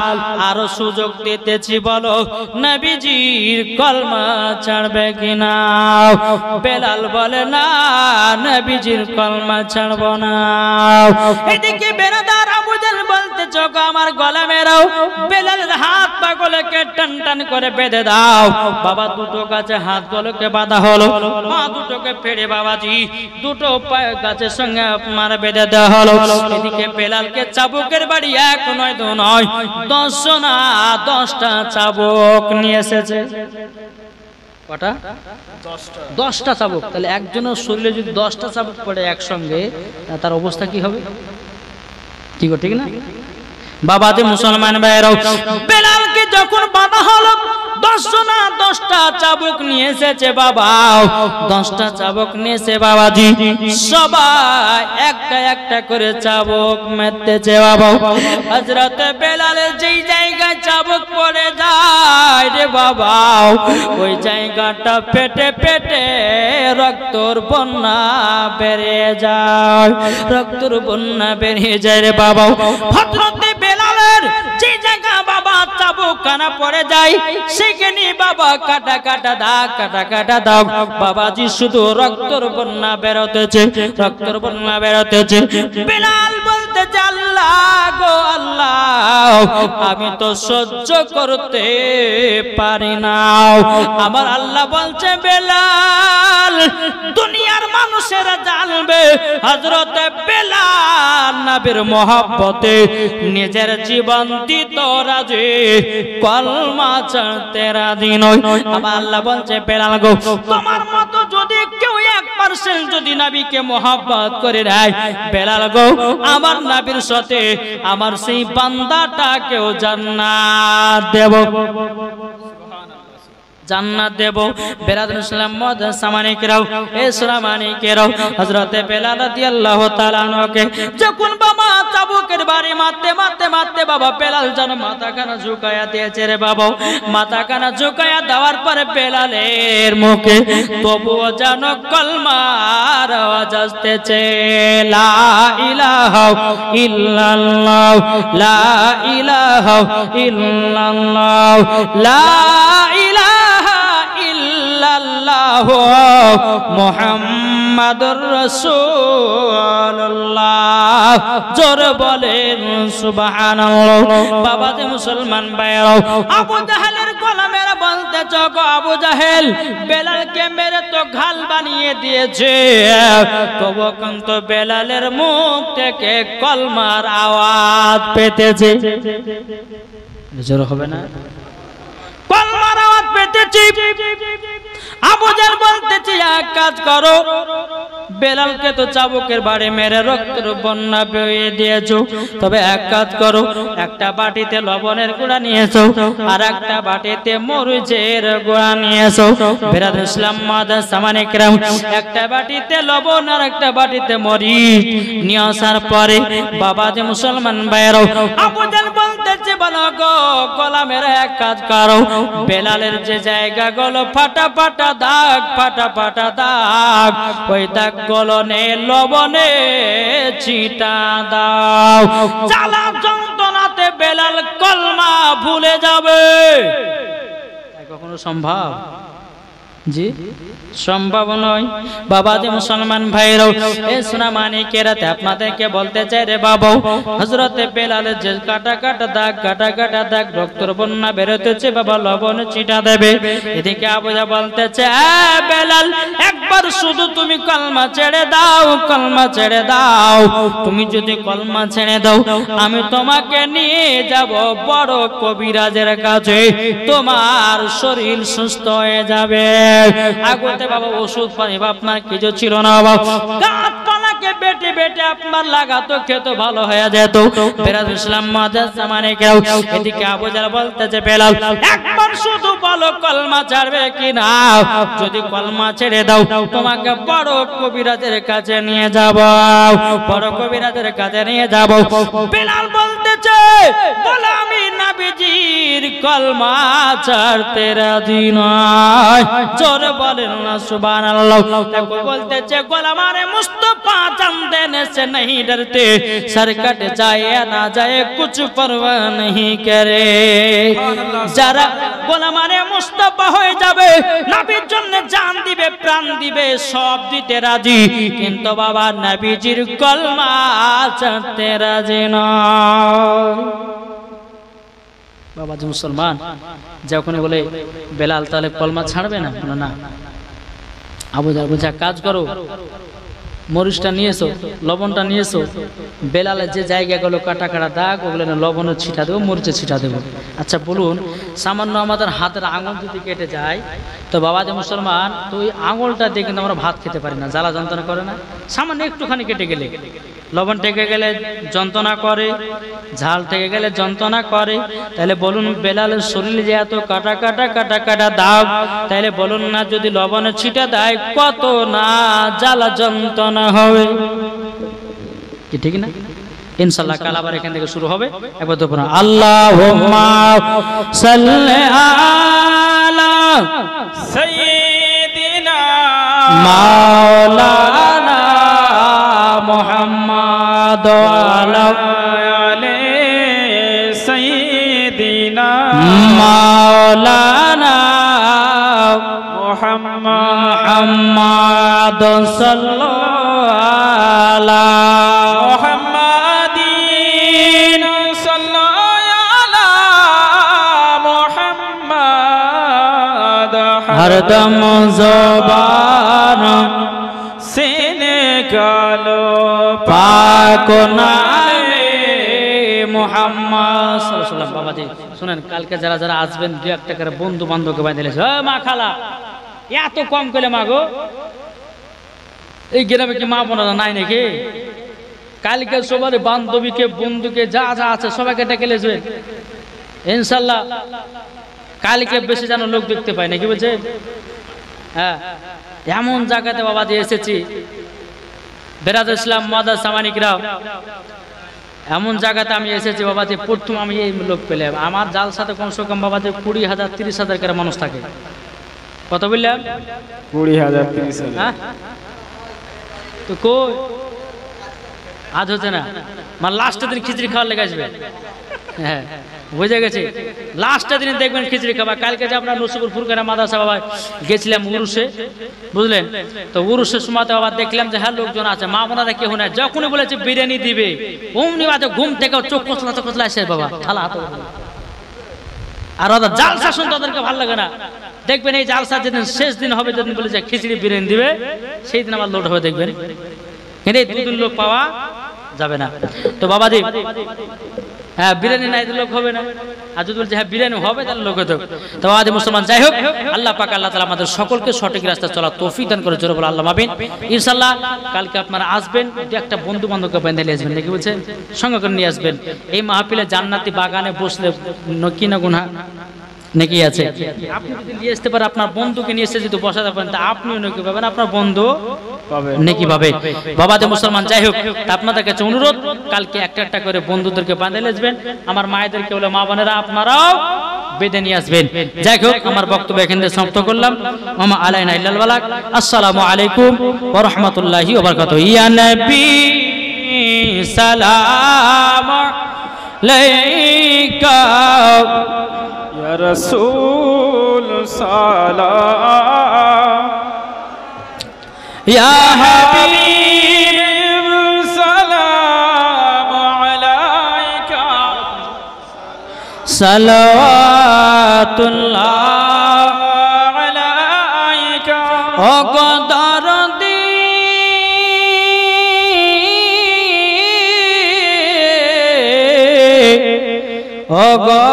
আরো সুযোগ দিতেছি, বলো নবীজির কলমা ছাড়বে কিনা? বেলাল বলে না, নবীজির কলমা ছাড়বো না। এদিকে বেরাদার আবু জাহল বলতে, চোখ আমার গলা মেরাও, বেলালের হাত পা গুলোকে টান টান করে বেঁধে দাও। বাবা দুটো গাছে হাত গুলোকে বাঁধা হলো, পা দুটোকে ফেড়ে বাবাজি দুটো পায়ের গাছের সঙ্গে আপনার বেঁধে দেওয়া হলো। এদিকে বেলালকে চাবুকের বাড়ি এক নয় দু নয় 10টা চাবুক নিয়ে এসেছে। কটা? 10টা চাবুক। তাহলে একজনের শরীরে যদি 10টা চাবুক পড়ে একসঙ্গে, তার অবস্থা কি হবে? কি গো, ঠিক না? বাবা যে মুসলমান ভাইরাও, বেলালকে যখন বাঁধা হলো, 10 না 10টা চাবুক নিয়ে এসেছে বাবা, 10টা চাবুক নিয়েছে বাবাজি, সবাই একটা একটা করে চাবুক মেরতেছে বাবা। হযরতে বেলালের যেই জায়গায় চাবুক পড়ে যায় রে বাবা, ওই জায়গাটা পেটে পেটে রক্তর বন্যা বেরিয়ে যায়, রক্তর বন্যা বেরিয়ে যায় রে বাবা। হযরতে বেলালের যে জায়গা বাবা চাবুক কানা পড়ে যায়, সেখানে বাবা কাটা কাটা দাগ, কাটা কাটা দাগ বাবাজি, শুধু রক্তর বন্যা বেরোতেছে, রক্তর বন্যা বেরোতেছে। বেলাল বলতেছে আল্লাহ গো আল্লাহ, আমি তো সহ্য করতে পারি না। আমার আল্লাহ বলছে বেলাল, দুনিয়ার মানুষেরা জানবে হযরতে বেলাল নবীর মহব্বতে নিজের জীবন দিতে রাজি, কলমা ছাড়তে রাজি নয়। আমার আল্লাহ বলছে বেলাল গো, তোমার মতো যদি কেউ 1% যদি নবীকে মহব্বত করে নেয় বেলাল গো, আমার নবীর সাথে আমার সেই বান্দাটাকেও জান্নাত দেব, জান্নাত দেব। বেরাদুল ইসলাম মুআজ্জাজ সামানিকেরাও, এ সুলামানিকেরাও, হযরতে বেলাল রাদিয়াল্লাহু তাআলা আনহুকে যখন বাবা চাবুকের বাড়ি মারতে মারতে মারতে বাবা বেলাল যেন মাথা কানা ঝুঁকায়া দিয়েছে রে বাবা। মাথা কানা ঝুঁকায়া দেওয়ার পরে বেলালের মুখে তবুও যেন কলমার আওয়াজ আসতেছে, লা ইলাহা ইল্লাল্লাহ, লা ইলাহা ইল্লাল্লাহ, লা ইলাহা ইল্লাল্লাহ মুহাম্মাদুর রাসূলুল্লাহ। জোরে বলেন সুবহানাল্লাহ। বাবা যে মুসলমান ভাইরা, আবু জাহেলের গোলামেরা বলতেছে গো আবু জাহেল, বেলালকে মেরে তো ঘাল বানিয়ে দিয়েছে, তবু কিন্তু বেলালের মুখ থেকে কলমার আওয়াজ পেতেছে। জোরে হবে না? কলমার আওয়াজ পেতেছি। আবু জাহেল বলতেছে এক কাজ করো, বেলালকে তো চাবুকের বাড়ি মেরে রক্তের বন্যা বইয়ে দিয়েছো, তবে এক কাজ করো, একটা বাটিতে লবণের গুঁড়া নিয়ে এসো আর একটা বাটিতে মরিচের গুঁড়া নিয়ে এসো। বেরাদুল ইসলাম মুআজ্জাজ সামানিকেরাম, একটা বাটিতে লবণ আর একটা বাটিতে মরিচ নিয়ে আসার পরে বাবা যে মুসলমান ভাইরাও, আবু জাহেল বলতেছে বলো গো গোলামেরা এক কাজ করো, বেলালের যে জায়গা গুলো ফাটা ফাটা দাগ, ফাটা ফাটা দাগ, ওই দাগ গলনে লবণে ছিটা দাও, জ্বালা যন্ত্রণাতে বেলাল কলমা ভুলে যাবে। কখনো সম্ভব? জি সম্ভব নয়। বাবা যে মুসলমান ভাইরাও, এ সোনামানিকেরাতে আপনাদেরকে বলতে চাই রে বাবা, হযরতে বেলালের যে কাটা কাটা দাগ, কাটা কাটা দাগ রক্তর বন্যা বেরোতেছে বাবা, লবণ ছিটা দেবে। এদিকে আবু জাহেল বলতেছে বেলাল, একবার শুধু তুমি কলমা ছেড়ে দাও, কলমা ছেড়ে দাও। তুমি যদি কলমা ছেড়ে দাও, আমি তোমাকে নিয়ে যাব বড় কবিরাজের কাছে, তোমার শরীর সুস্থ হয়ে যাবে। আগতে বাবা ওষুধ পানি আপনার কিছু ছিল না বাবা, গাছপালাকে বেটে বেটে আপনার লাগাতো, খেত ভালো হয়ে যেত। বেরাদুল ইসলাম মুআজ্জাজ সামানিকেরাও, এদিকে আবু জাহেল বলতেছে বেলাল, একবার শুধু বলো কলমা ছাড়বে কিনা, যদি কলমা ছেড়ে দাও তোমাকে বড় কবিরাজের কাছে নিয়ে যাব, বড় কবিরাজের কাছে নিয়ে যাব। বেলাল বলতেছে বলে আমি নবীজির কলমা ছাড়তে রাজি নয়। জোরে বলেন না সুবহানাল্লাহ। দেখো বলতেছে গোলামারে মুস্তাফা জান देने से नहीं डरते, सर कट जाए ना जाए कुछ परवाह नहीं करे। যারা গোলামারে মুস্তাফা হয়ে যাবে, নবীর জন্য জান দিবে, প্রাণ দিবে, সব দিতে রাজি, কিন্তু বাবা নবীজির কলমা ছাড়তে রাজি নয়। বাবা যে মুসলমান যখন বলে বেলাল তাহলে কলমা ছাড়বে না, না আবু জাহেল বলছে কাজ করো, মরিচটা নিয়েছো, লবণটা নিয়েছো, বেলালের যে জায়গাগুলো কাটা কাটা দাগ ওগুলো লবণের ছিটা দেবো, মরিচের ছিটা দেবো। আচ্ছা বলুন, সামান্য আমাদের হাতের আঙুল যদি কেটে যায় তো বাবা যে মুসলমান, তো ওই আঙুলটা দিয়ে কিন্তু আমরা ভাত খেতে পারি না, জ্বালা যন্ত্রণা করে না? সামান্য একটুখানি কেটে গেলে, লবণ টেকে গেলে যন্ত্রণা করে, ঝাল টেকে গেলে যন্ত্রণা করে, তাহলে বলুন বেলালের শরীরে যে এত কাটা কাটা কাটা কাটা দাগ, তাহলে বলুন না যদি লবণের ছিটা দেয় কত না জ্বালা যন্ত্রণা হবে, কি ঠিক না? ইনশাআল্লাহ কাল আবার এখান থেকে শুরু হবে। একবার তো পড়ুন, আল্লাহুম্মা সাল্লি আলা সাইয়্যিদিনা মাওলানা মুহাম্মাদ ওয়া আলি সাইয়্যিদিনা মাওলানা মুহাম্মাদ সাল্লাল্লাহু আলা মুহাম্মাদিন সাল্লাল্লাহু আলা মুহাম্মাদ হরদম জবান সিনে গালো পাক নামে মুহাম্মদ সাল্লাল্লাহু আলাইহি ওয়াসাল্লাম। বাবাজি শুনেন, কালকে যারা যারা আসবেন দু একটা করে বন্ধু বান্ধবকে বাঁধে দিয়েছে, মা খালা এত কম করে মা গো, এই গ্রামে কি মা বোনেরা নাই নাকি? কালকে সবার বান্ধবীকে বন্ধুকে যা যা আছে সবাইকে ডেকে লেজবেন ইনশাল্লাহ। কালকে বেশি যেন লোক দেখতে পাই নাকি বলছে? হ্যাঁ, এমন জায়গাতে বাবা দিয়ে এসেছি, বেরাদ ইসলাম মাদার সামানিকরাও, এমন জায়গাতে আমি এসেছি বাবা যে প্রথম আমি এই লোক পেলাম। আমার জালসাতে কমসে কম বাবা যে 20,000 30,000 করে মানুষ থাকে। কত বললাম? 20,000 30,000। হ্যাঁ, তো কই আজ হচ্ছে না, মানে লাস্টের দিন খিচড়ি খাওয়ার লেগে আসবে। হ্যাঁ বুঝে গেছে, লাস্টের দিন দেখবেন খিচড়ি খাওয়া। কালকে যে আপনার নসিপুর ফুরকানা মাদ্রাসা বাবা গেছিলাম উরুসে, বুঝলেন তো? উরুসের সময় বাবা দেখলাম যে হ্যাঁ লোকজন আছে, মা বোনারা কেউ নাই। যখনই বলেছে বিরিয়ানি দিবে অমনি বাজে ঘুম থেকে চোখ কচলা কচলা আসে বাবা, থালা হাতে। আর ওদের জালসা শুনতে ওদেরকে ভালো লাগে না। দেখবেন এই জালসা যেদিন শেষ দিন হবে, যেদিন বলে যে খিচড়ি বিরিয়ানি দিবে, সেই দিন আবার লোড হবে দেখবেন। কিন্তু এই দুদিন লোক পাওয়া যাবে না। তো বাবাজি হ্যাঁ বিরিয়ানি নাই লোক হবে না, আর যদি বলছে হ্যাঁ বিরিয়ানি হবে তাহলে লোক হতো। তো বাবাজি মুসলমান, যাই হোক আল্লাহ পাক আল্লাহ তাআলা আমাদের সকলকে সঠিক রাস্তায় চলার তৌফিক দান করে, জোরে বলে আল্লাহ আমিন। ইনশাআল্লাহ কালকে আপনারা আসবেন, দু একটা বন্ধু বান্ধবকে বেঁধে নিয়ে আসবেন নাকি বলছে, সঙ্গে করে নিয়ে আসবেন। এই মাহফিলে জান্নাতি বাগানে বসলে কি না গুনাহ নাকি আছে? আপনি যদি নিয়ে আসতে পারেন আপনার বন্ধুকে নিয়ে এসে যদি বসাতে পারেন তা আপনিও নাকি পাবেন, আপনার বন্ধু নাকি পাবে। বাবাতে মুসলমান, যাই হোক আপনাদের কাছে অনুরোধ, কালকে একটা একটা করে বন্ধুদেরকে বাঁধে আসবেন। আমার মায়েদেরকে বলে মা বোনেরা আপনারাও বেঁধে নিয়ে আসবেন। যাই হোক আমার বক্তব্য এখান থেকে সমাপ্ত করলাম। ওমা আলাইনা ইল্লাল বালাগ। আসসালামু আলাইকুম ওয়া রাহমাতুল্লাহি ওয়া বারাকাতুহু। ইয়া নবী সালাম আলাইকা, ইয়া রাসূল সালাম, ইয়া হাবিব সালাম আলাইকা, সালাওয়াতুল্লাহ আলাইকা, ও দরদি ও গো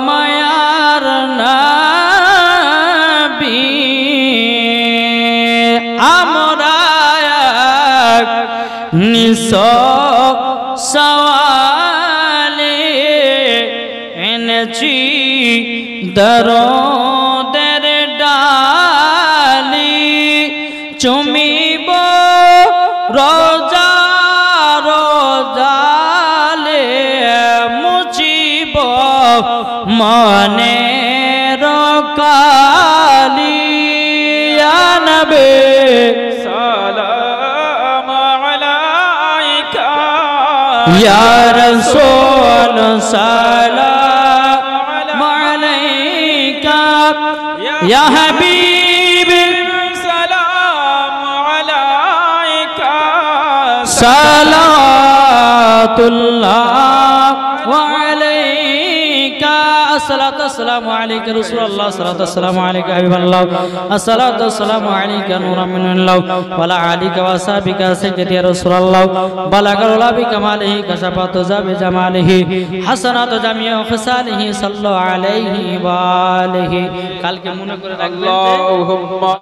মায়ার নবী, আমরা নিস সওয়ালে এনেছি দরদের ডালি, চুমিব রোজা রোজালে, মুছিব মনের কালি, ইয়া নবী সালাম আলাইকা, ইয়া রাসূল সালাম আলাইকা, ইয়া হাবিব সালাম আলাইকা, সালাতুল্লাহ আলাইকা, الصلاة والسلام عليك رسول الله الصلاة والسلام عليك حبيب الله الصلاة والسلام عليك نور من الله وعلى آلك وصحبك سيدي يا رسول الله بلغ العلا بكماله كشفت بجماله حسنات جميع خصاله صلى عليه وآله কালকে মনে করে রাখবেন আল্লাহুম্মা